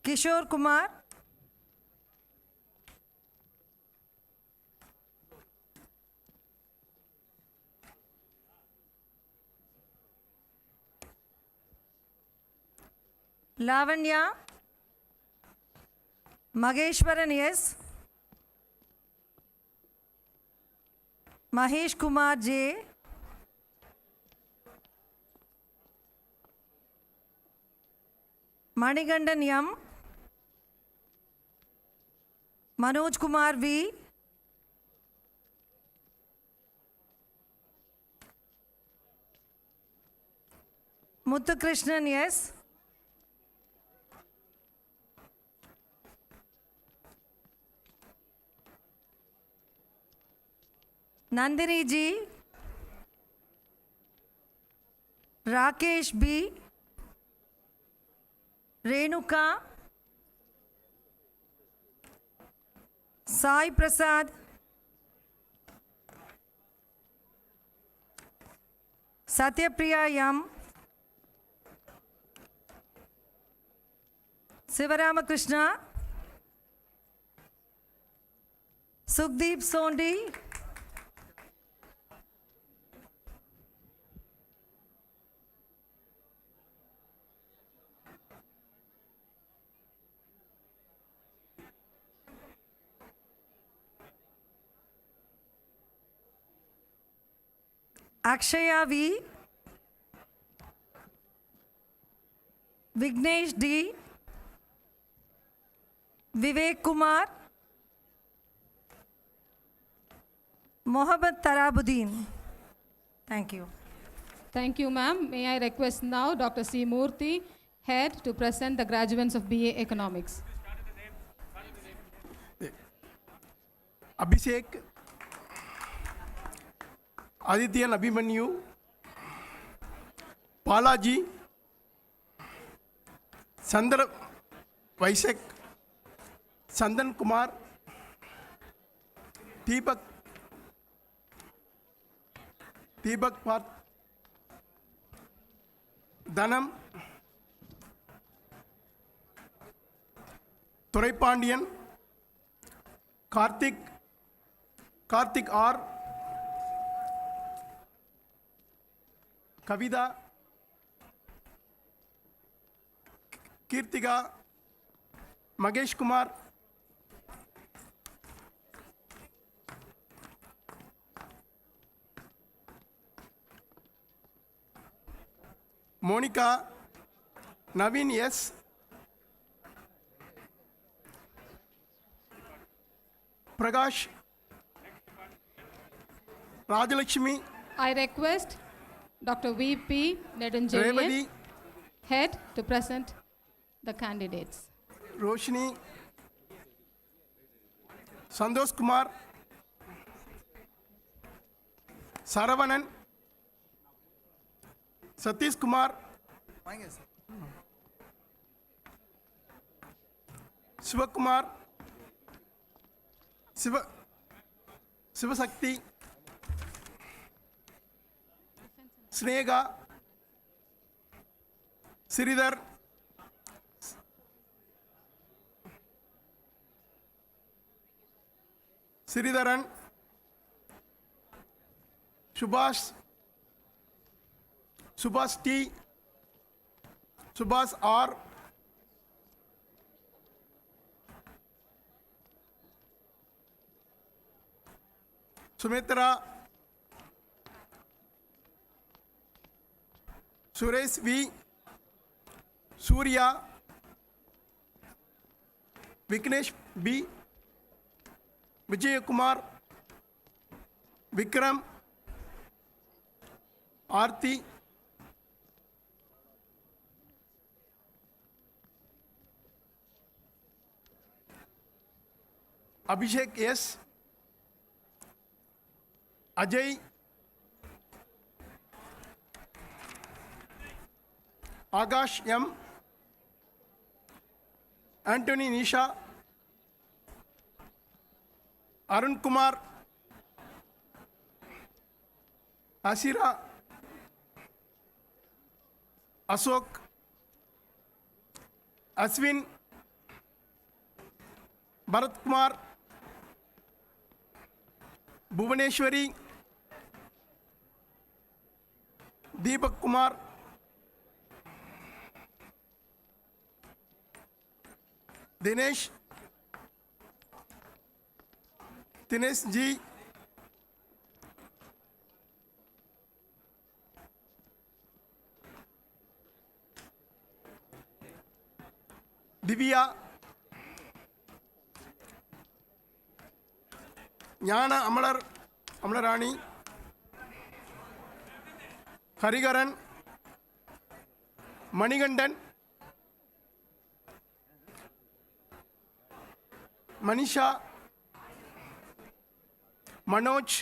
Kishore Kumar. Lavanya, Mageshwaran S, Mahesh Kumar J, Manigandan M, Manoj Kumar V, Muthukrishnan S, Nandini G, Rakesh B, Renuka, Sai Prasad, Satyapriya Yam, Sivaramakrishna, Sukhdeep Sondi, Akshaya V, Vignesh D, Vivek Kumar, Mohammad Tarabuddin. Thank you. Thank you, ma'am. May I request now Dr. C. Murthy, head, to present the graduates of BA Economics. Abhishek, Adityan Abhimanyu, Balaji, Chandra Vaishak, Chandan Kumar, Deepak Path, Dhanam, Thuraipandian, Karthik R, Kavida, Kirtiga, Magesh Kumar, Monica, Naveen S, Prakash, Rajalakshmi, I request Dr. V.P. Nedunjelian, Revati, head, to present the candidates. Roshni, Santosh Kumar, Saravanan, Satish Kumar, Shivakumar, Shivasakti, Snega, Sridhar, Sridharan, Subhash T, Subhash R, Sumitra, Suresh V, Surya, Vignesh B, Vijay Kumar, Vikram, Aarti, Abhishek S, Ajay, Akash M, Anthony Nisha, Arun Kumar, Asira, Ashok, Aswin, Bharat Kumar, Bhuvaneshwari, Deepak Kumar, Dinesh G, Divya, ஞான அமலராணி, ஹரிகரன், மணிகண்டன், மனிஷா, மனோஜ்,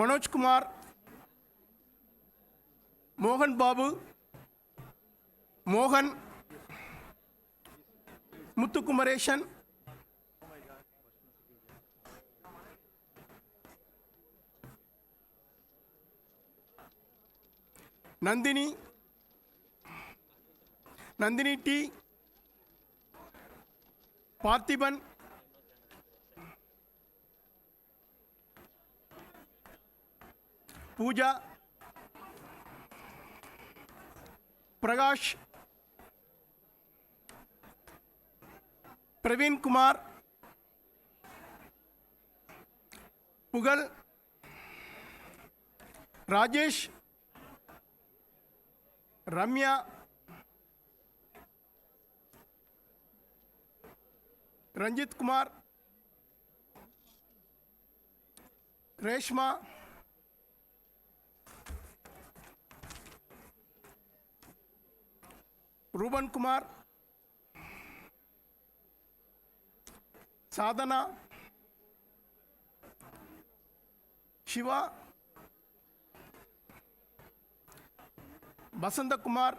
மனோஜ்குமார், மோகன் பாபு, மோகன், முத்துக்குமரேசன், நந்தினி டி, பார்த்திபன், பூஜா, பிரகாஷ், பிரவீன் குமார், புகழ், Rajesh, Ramya, Ranjith Kumar, Reshma, Ruban Kumar, Sadhana, Siva, Vasanthakumar,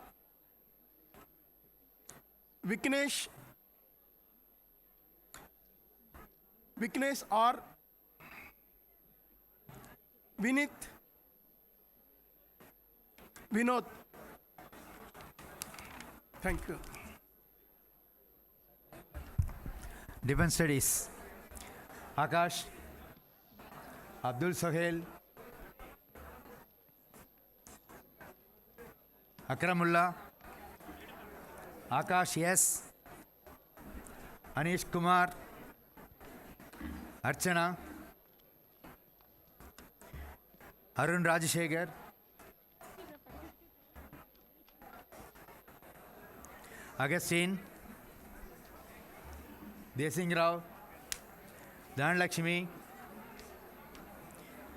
Vignesh R, Vineet, Vinod. Thank you. Defense Studies. Akash, Abdul Sohail, Akramullah, Akash S, Anish Kumar, Archana, Arun Rajashekar, Agustin, Desing Rao, Dan Lakshmi,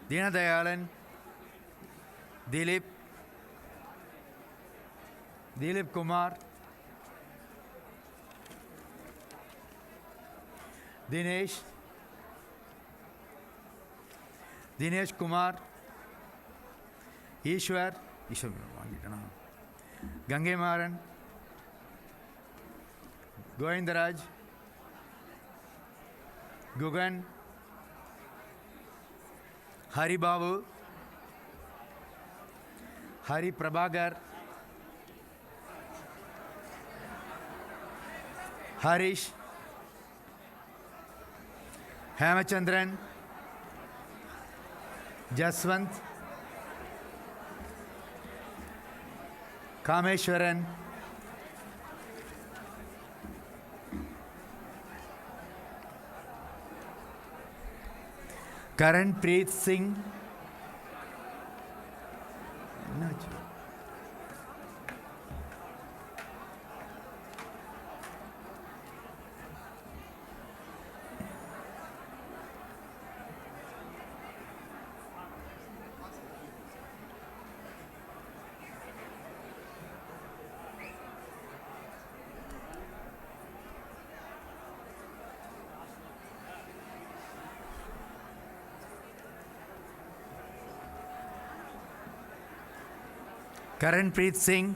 Dina Dayalan, Dilip Kumar, Dinesh Kumar, Ishwar Gange Maran, Govindaraj, Gugan, Hari Babu, Hari Prabhagar, Harish, Hemachandran, Jaswant, Kameshwaran, Karanpreet Singh, Karanpreet Singh,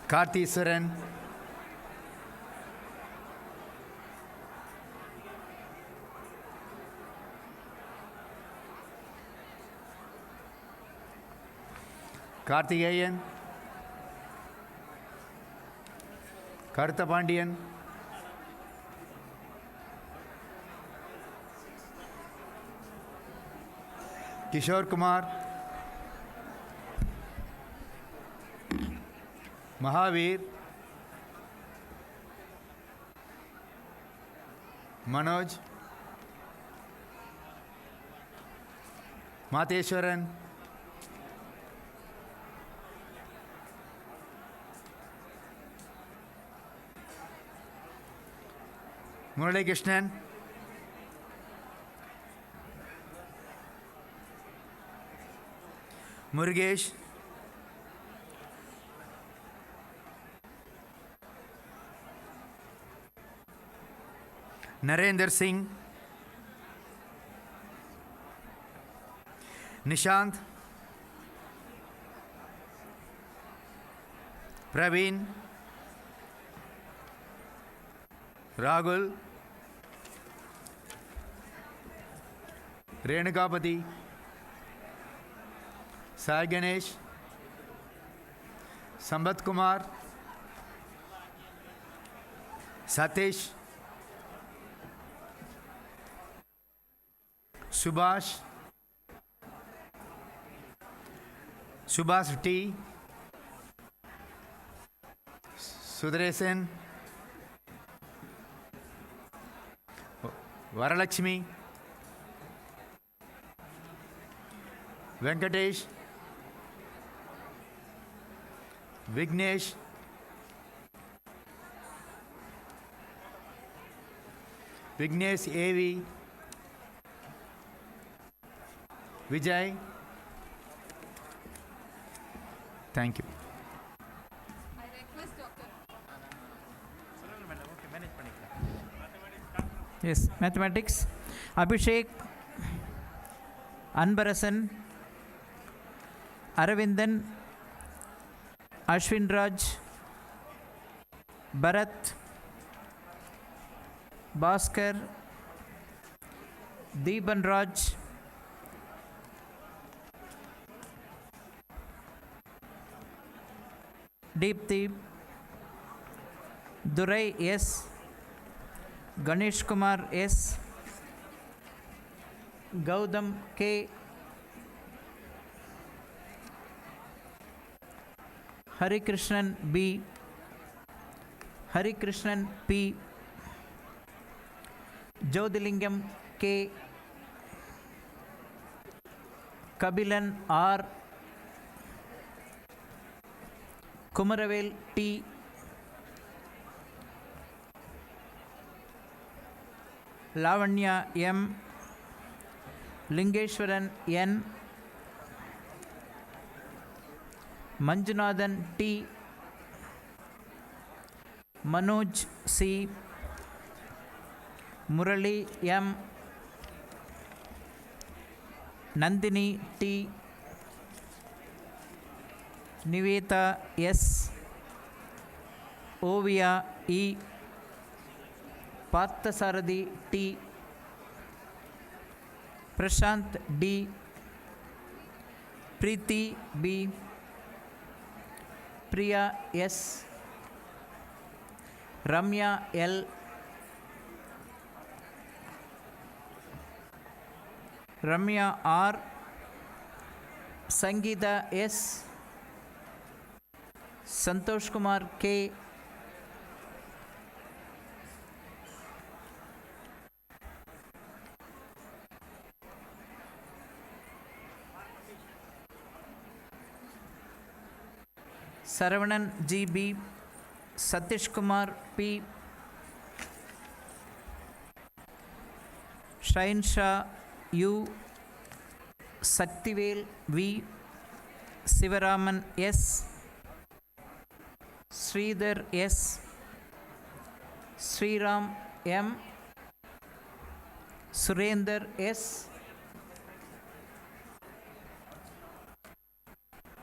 Karthisaran, Karthigeyan, Karthapandian, Kishore Kumar, Mahavir, Manoj, Mateshwaran, Murali Krishnan, Murugesh, Narendra Singh, Nishant, Praveen, Rahul, Renukapati, Sai Ganesh, Sambat Kumar, Satish, Subhash, Subhash T, Sudaresan, Varalakshmi, Venkatesh, Vignesh, Vignesh AV, Vijay. Thank you. Yes, mathematics. Abhishek, Anbarasan, Aravindan, Ashwin Raj, Bharat, Bhaskar, Deepan Raj, Deepthi, Durai S, Ganesh Kumar S, Gautam K, Hari Krishnan B, Hari Krishnan P, Jodilingam K, Kabilan R, Kumaravel T, Lavanya M, Lingeshwaran N, Manjunathan T, Manoj C, Murali M, Nandini T, Niveta S, Ovia E, Parthasarathi T, Prashant D, Preeti B, Priya S, Ramya L, Ramya R, Sangeeta S, Santosh Kumar K, Saravanan GB, Satish Kumar P, Shain Shah U, Saktivel V, Sivaraman S, Sridhar S, Sriram M, Surender S,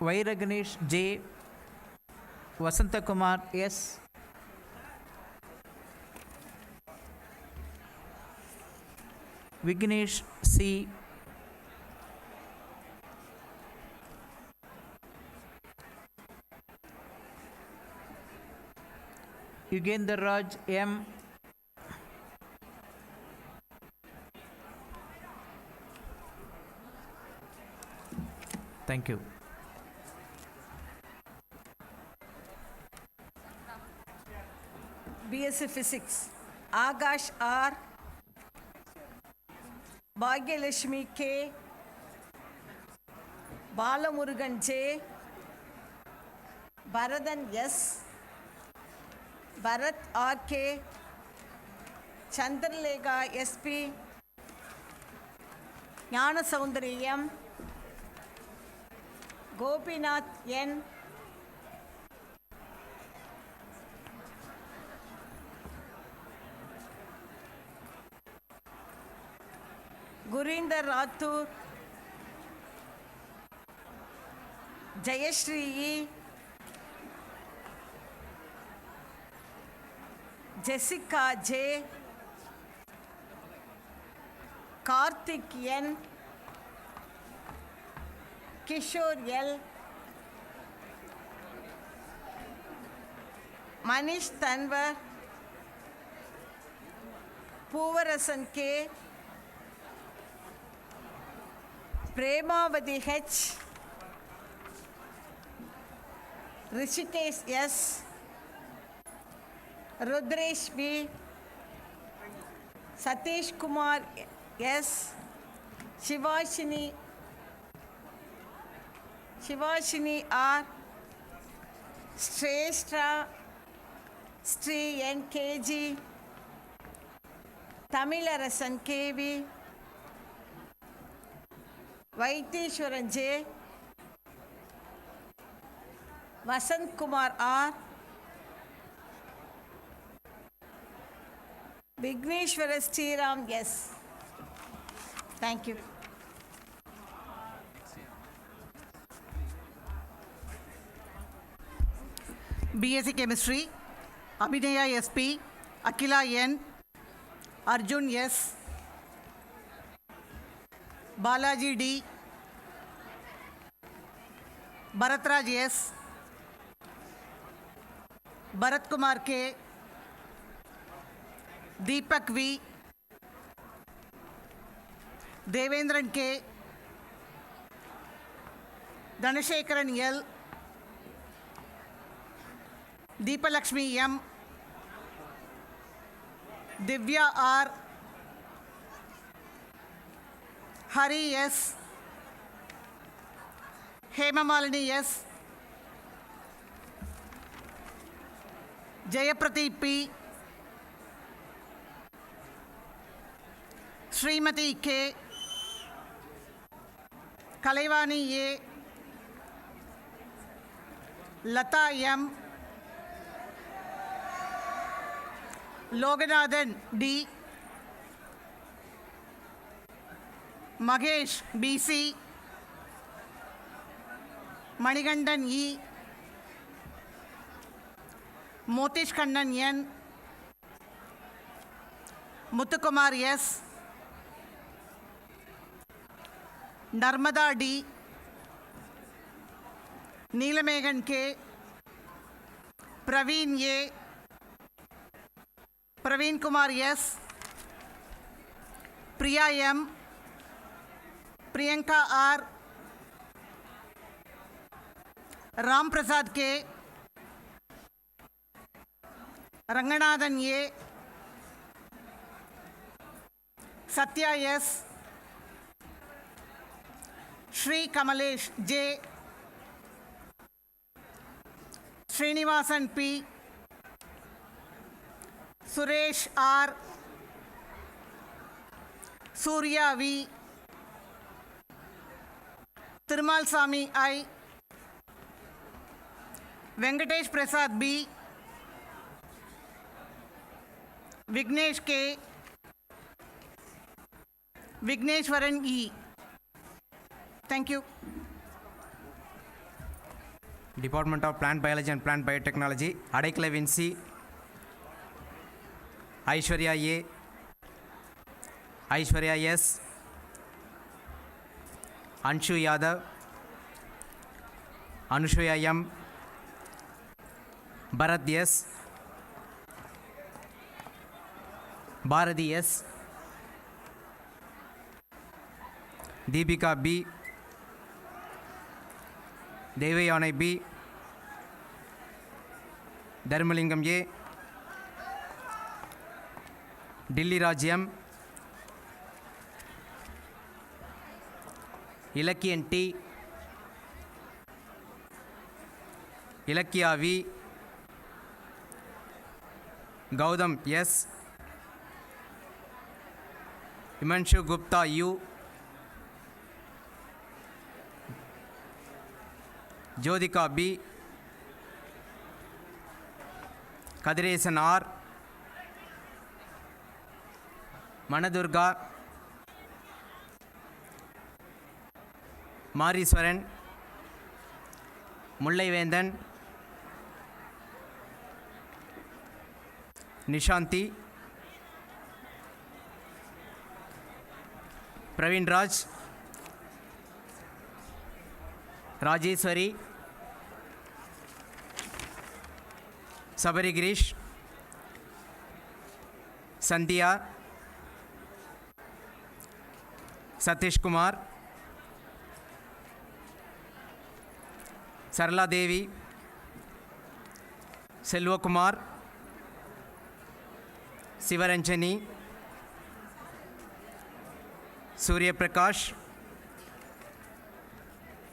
Vairaganesh J, Vasanta Kumar S, Vignesh C, Yugender Raj M, thank you. BSc Physics, Agash R, Bhagyalakshmi K, Balamurugan J, Bharathan S, Bharat RK, Chandralekha SP, Jnana Soundariyam, Gopinath N, Gurinder Rathur, Jayashri E, Jessica J, Karthik N, Kishore L, Manish Tanwar, Puvarasan K, Premavati H, Rishikesh S, Rudresh B, Satish Kumar S, Shivashini R, Shrestha Sri NKG, Tamilarasan KV, Vaiteshwaran J, Vasant Kumar R, Vigneshwara Sriram S. Thank you. BSc Chemistry, Abhinaya SP, Akila N, Arjun S, Balaji D, Bharatraj S, Bharat Kumar K, Deepak V, Devendran K, Dhanashekaran L, Deepalakshmi M, Divya R, Hari S, Hemamalini S, Jayapradeep P, Srimati K, Kalaivani A, Lata M, Loganathan D, Magesh BC, Manigandan E, Motish Kannan N, Muthukumar S, Narmada D, Neelamegan K, Praveen A, Praveen Kumar S, Priya M, Priyanka R, Ram Prasad K, Ranganathan A, Satya S, Shri Kamalesh J, Srinivasan P, Suresh R, Surya V, Thirumal Swami I, Venkatesh Prasad B, Vignesh K, Vigneshwaran E. Thank you. Department of Plant Biology and Plant Biotechnology, Adaikala Vinci, Aishwarya A, Aishwarya S, Anshu Yadav, Anushya M, Bharat S, Bharati S, Deepika B, Devayana B, Dharmalingam A, Dilli Raj M, Ilakkiyan T, Ilakkiya V, Gautam S, Himanshu Gupta U, Jyotika B, Kadiresan R, Manadurga, Mariswaran, Mullai Vendan, Nishanti, Praveen Raj, Rajeswari, Sabari Girish, Sandhya, Satish Kumar, Sarla Devi, Selva Kumar, Sivaranjani, Surya Prakash.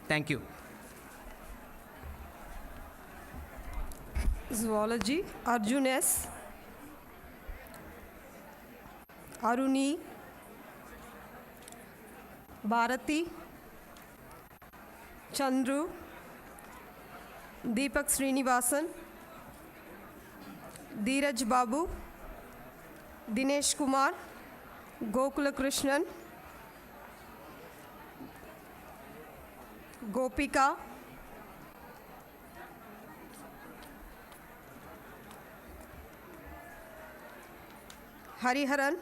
Thank you. Zoology, Arjun S, Aruni, Bharati, Chandru, Deepak Srinivasan, Dheeraj Babu, Dinesh Kumar, Gokula Krishnan, Gopika, Hariharan,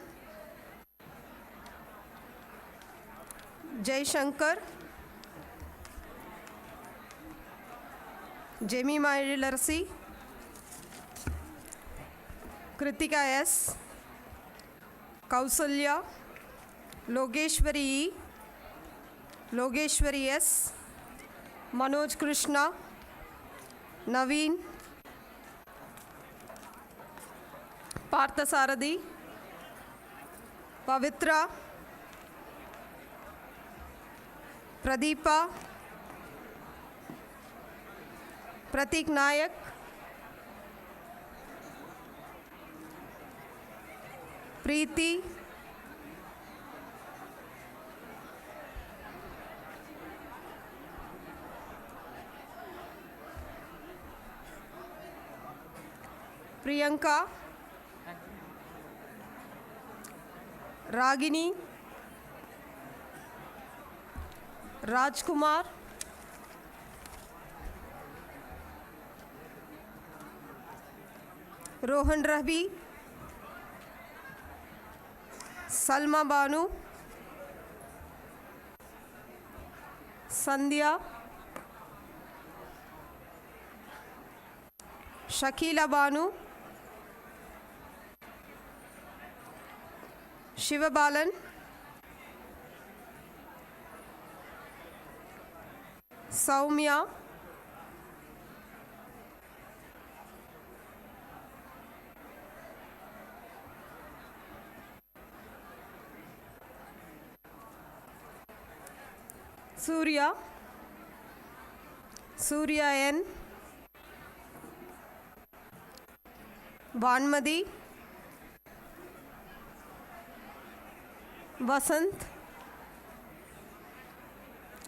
Jai Shankar, Jemima Larsi, Kritika S, Kausalya, Logeshwari E, Logeshwari S, Manoj Krishna, Naveen, Parthasarathi, Pavitra, Pradeepa, Pratik Nayak, Preeti, Priyanka, Ragini, Rajkumar, Rohan Ravi, Salma Banu, Sandhya, Shakila Banu, Shiva Balan, Saumya, Surya, Surya N, Vanmadi, Vasant,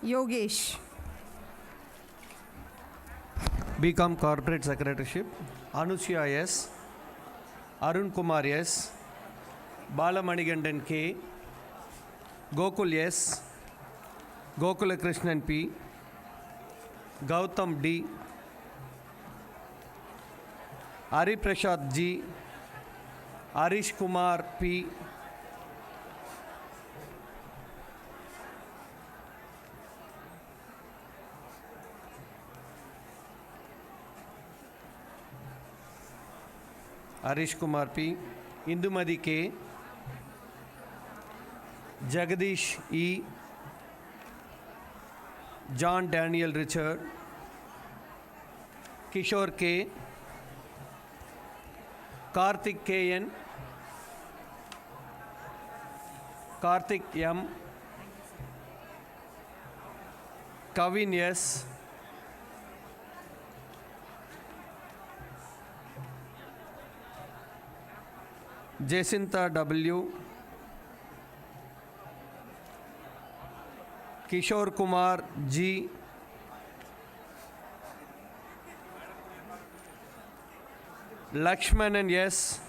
Yogesh. BCom Corporate Secretaryship, Anushya S, Arun Kumar S, Balamanigandan K, Gokul S, Gokula Krishnan P, Gautam D, Ari Prasad G, Arish Kumar P, Arish Kumar P, Indumadi K, Jagadish E, John Daniel Richard, Kishore K, Karthik KN, Karthik M, Kavin S, Jacinta W, Kishore Kumar G, Lakshmanan S,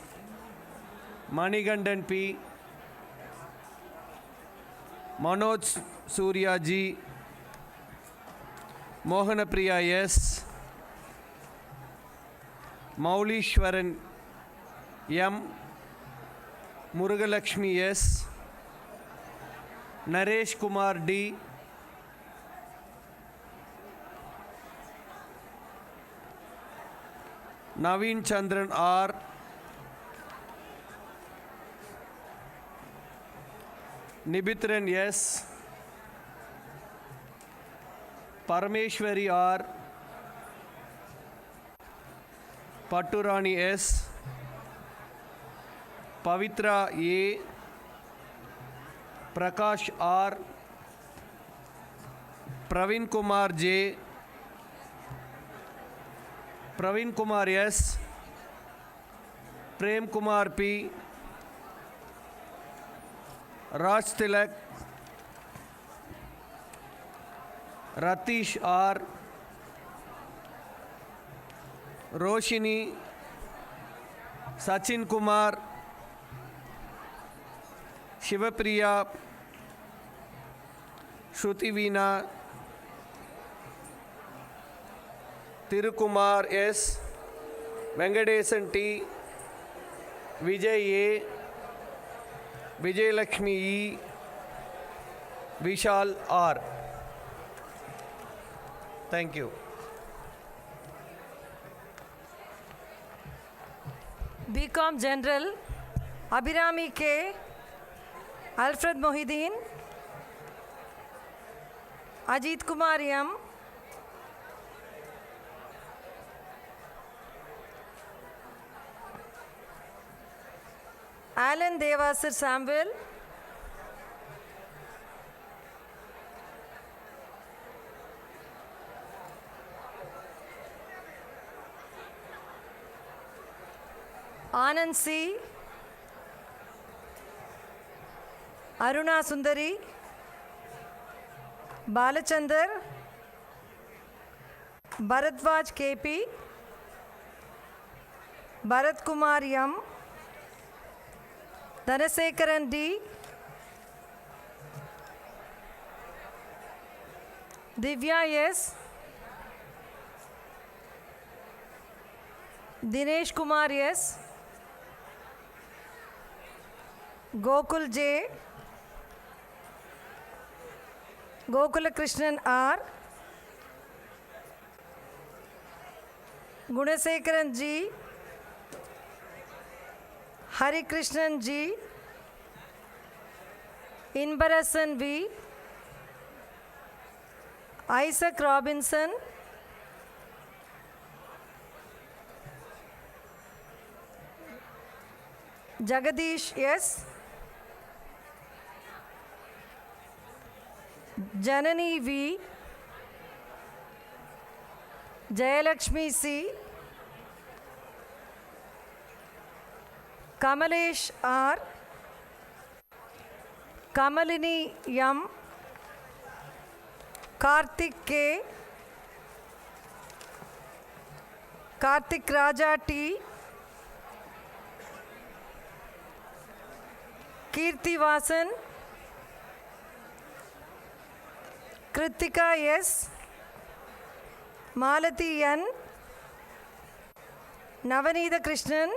Manigandan P, Manoj Surya G, Mohanapriya S, Maulishwaran M, Murugalakshmi S, Naresh Kumar D, Naveen Chandran R, Nibitran S, Parameshwari R, Patturani S, Pavitra A, Prakash R, Praveen Kumar J, Praveen Kumar S, Prem Kumar P, Raj Tilak, Ratish R, Roshini, Sachin Kumar, Shivapriya, Shruti Veena, Tirukumar S, Venkatesan T, Vijay A, Vijay Lakshmi E, Vishal R. Thank you. BCom General, Abhirami K, Alfred Mohideen, Ajit Kumar M, Alan Devasir Samuel, Anand C, Aruna Sundari, Balachandar, Bharadwaj KP, Bharat Kumar M, Dhanasekaran D, Divya S, Dinesh Kumar S, Gokul J, Gokula Krishnan R, Gunasekaran G, Hari Krishnan G, Inbarasan V, Isaac Robinson, Jagadish S, Janani V, Jayalakshmi C, Kamalesh R, Kamalini M, Karthik K, Karthik Raja T, Kirti Vasan, Kritika S, Malati N, Navanitha Krishnan,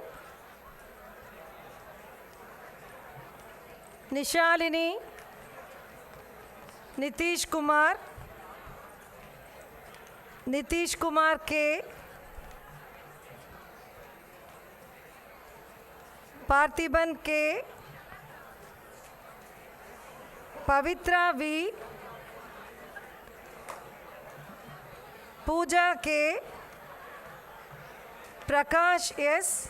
Nishalini, Nitish Kumar, Nitish Kumar K, Parthiban K, Pavitra V, Pooja K, Prakash S,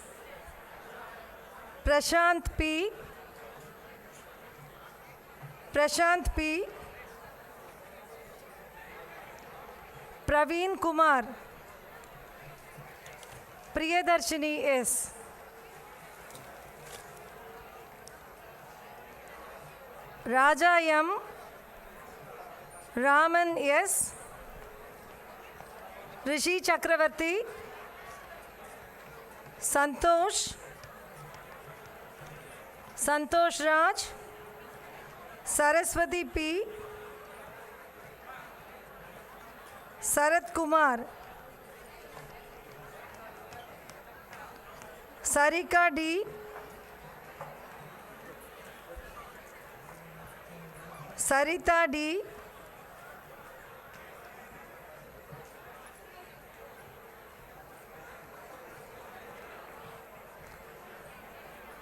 Prashant P, Praveen Kumar, Priyadarshini S, Raja M, Raman S. Rishi Chakravarti. Santosh Raj. Saraswati P. Sarat Kumar. Sarika D. Sarita D.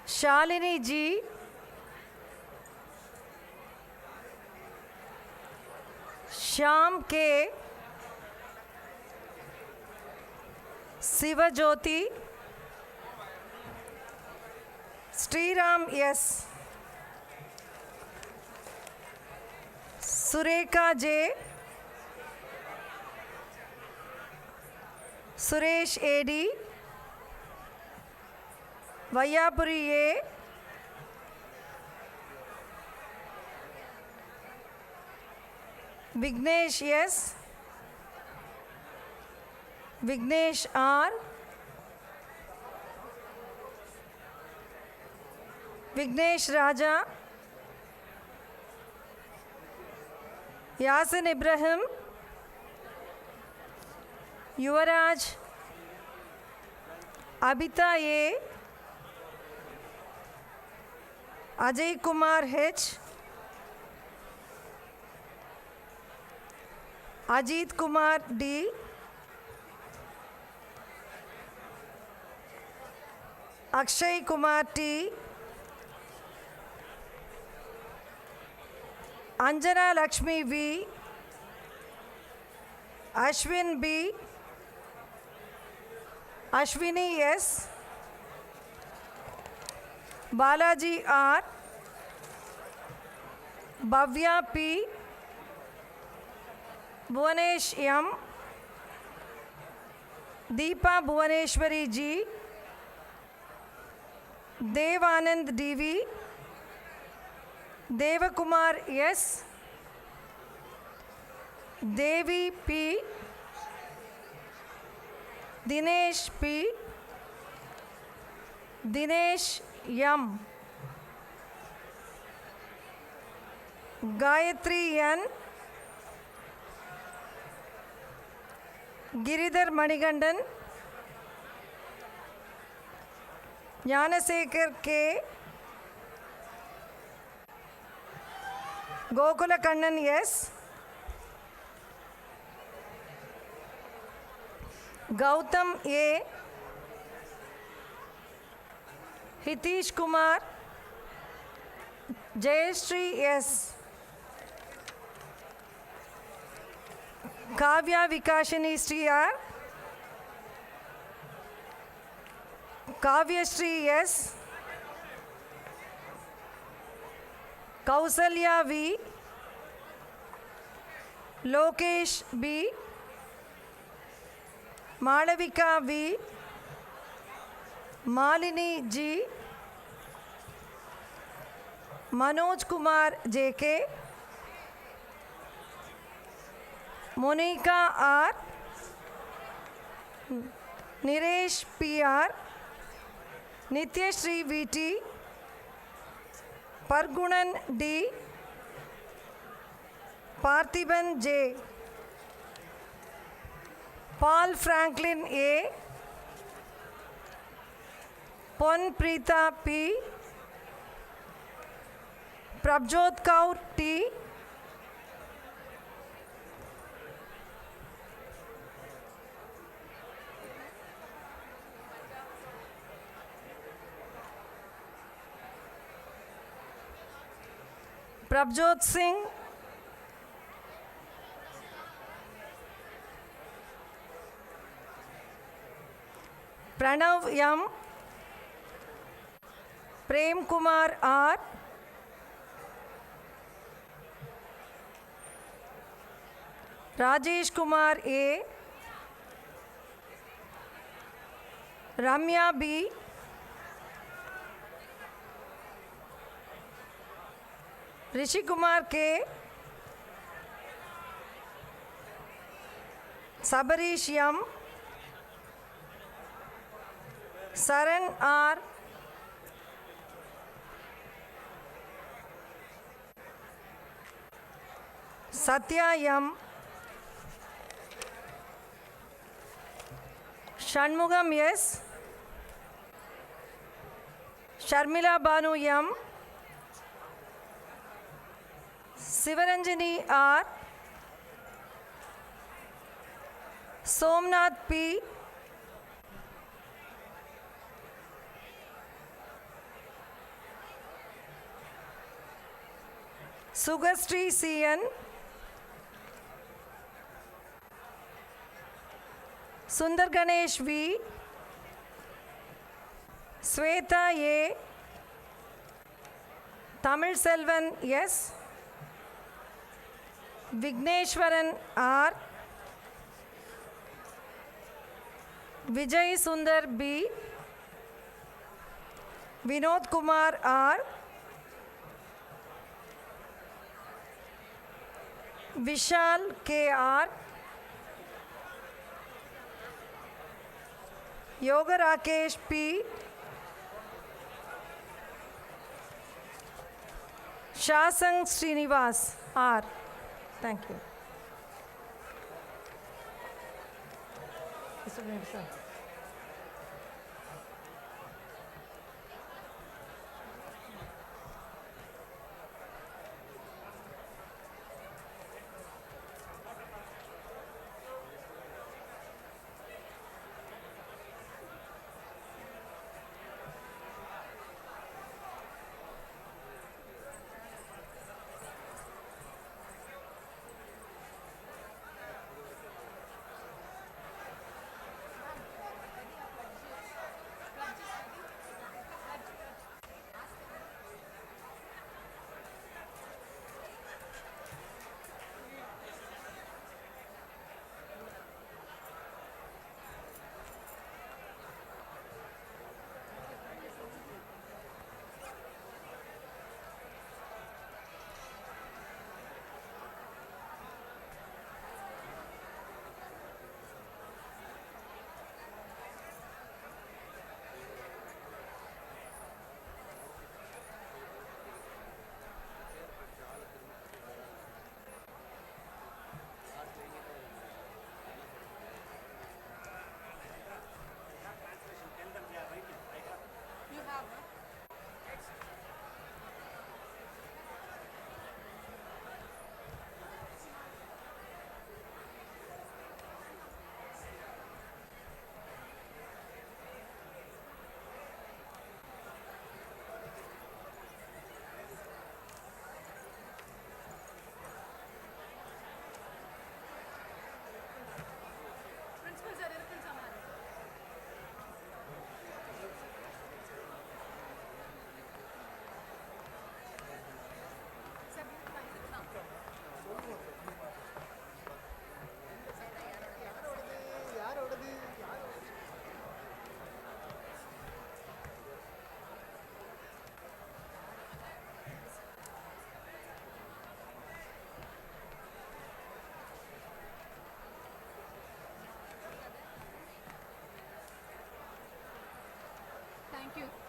Shalini G. Shyam K. Sivajyoti. Sriram S. Sureka J. Suresh A.D. Vayapuri A. Vignesh S. Vignesh R. Vignesh Raja. Yasin Ibrahim. Yuvaraj. Abita A. Ajay Kumar H. Ajit Kumar D. Akshay Kumar T. Anjana Lakshmi V. Ashwin B. Ashwini S. Balaji R. Bhavya P. Bhuvanesh M. Deepa Bhuvaneshwari G. Devanand DV. Devakumar S. Devi P. Dinesh P. Dinesh M. Gayatri N. Giridhar Manigandan. Gnanasekhar K. Gokula Kannan S. Gautam A. Hitish Kumar. Jayashree S. Kavya Vikashini Sri R. Kavya Sri S. Kausalya V. Lokesh B. Malavika V. Malini G. Manoj Kumar JK. Monica R. Niresh PR. Nityashri VT. Pargunan D. Parthiban J. Paul Franklin A. Pon Preeta P. Prabjot Kaur T. Prabjot Singh. Pranav M. Prem Kumar R. Rajesh Kumar A. Ramya B. Rishi Kumar K. Sabarish M, Saran R, Satya M, Shanmugam S, Sharmila Banu M, Sivaranjani R, Somnath P, Sugastri CN, Sundar Ganesh V, Sweta A, Tamil Selvan S, Vigneshwaran R, Vijay Sundar B, Vinod Kumar R, Vishal KR, Yoga Rakesh P, Shasang Srinivas R. Thank you.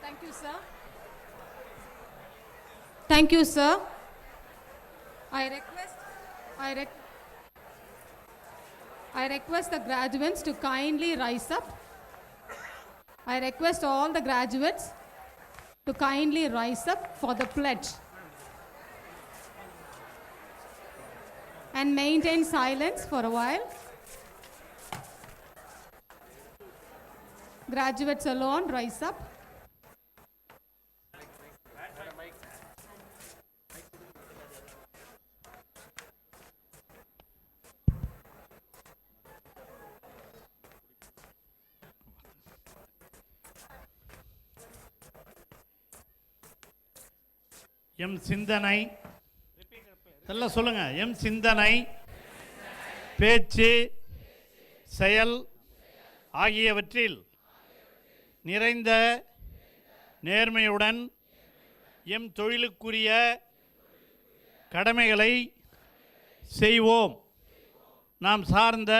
Thank you, sir. Thank you, sir. I request the graduates to kindly rise up. I request all the graduates to kindly rise up for the pledge and maintain silence for a while. Graduates alone, rise up. M சிந்தனை எல்லாம் சொல்லுங்க. எம் சிந்தனை, பேச்சு, செயல் ஆகியவற்றில் நிறைந்த நேர்மையுடன் எம் தொழிலுக்குரிய கடமைகளை செய்வோம். நாம் சார்ந்த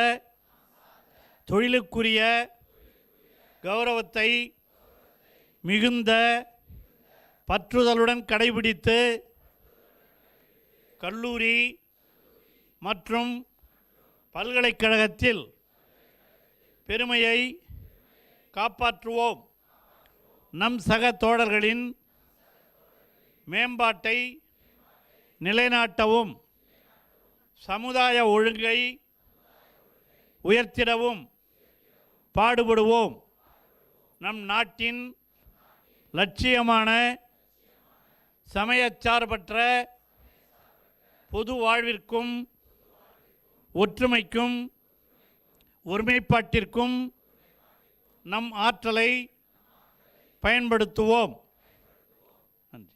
தொழிலுக்குரிய கௌரவத்தை மிகுந்த பற்றுதலுடன் கடைபிடித்து கல்லூரி மற்றும் பல்கலைக்கழகத்தில் பெருமையை காப்பாற்றுவோம். நம் சக தோழர்களின் மேம்பாட்டை நிலைநாட்டவும் சமுதாய ஒழுங்கை உயர்த்திடவும் பாடுபடுவோம். நம் நாட்டின் லட்சியமான சமயச்சார்பற்ற பொது வாழ்விற்கும் ஒற்றுமைக்கும் ஒருமைப்பாட்டிற்கும் நம் ஆற்றலை பயன்படுத்துவோம். நன்றி.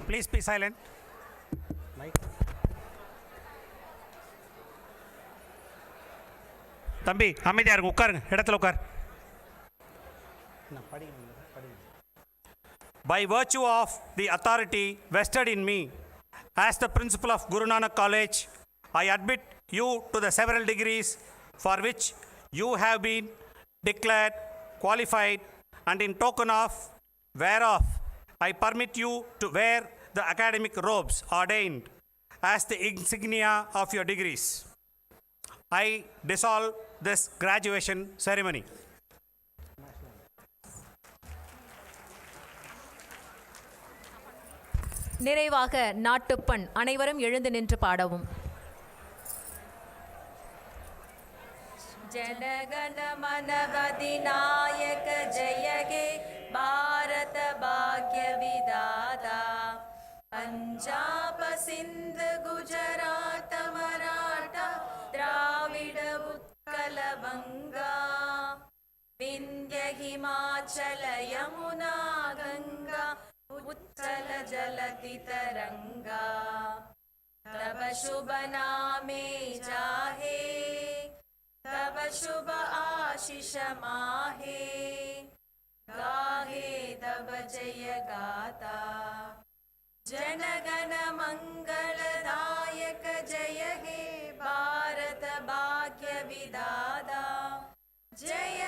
Please be silent. தம்பி அமைதியா இருங்க, உட்காருங்க, இடத்துல உட்கார். By virtue of the authority vested in me as the principal of Guru Nanak College, I admit you to the several degrees for which you have been declared qualified, and in token of whereof I permit you to wear the academic robes ordained as the insignia of your degrees. I dissolve this graduation ceremony. நிறைவாக நாட்டுப்பண் அனைவரும் எழுந்து நின்று பாடவும். ஜனகண மனவதிநாயக ஜெயகே பாரத பாக்ய விதாதா பஞ்சாப சிந்து குஜராட்ட மராட்டா திராவிட உத்கல வங்கா விந்திய ஹிமாச்சல யமுனா கங்கா உச்சல ஜலதி तरंगा तब शुभ नामे जाहे तब शुभ आशीष माहे गाहे तब जय गाता जनगण मंगलदायक जय हे भारत भाग्य विदाता जय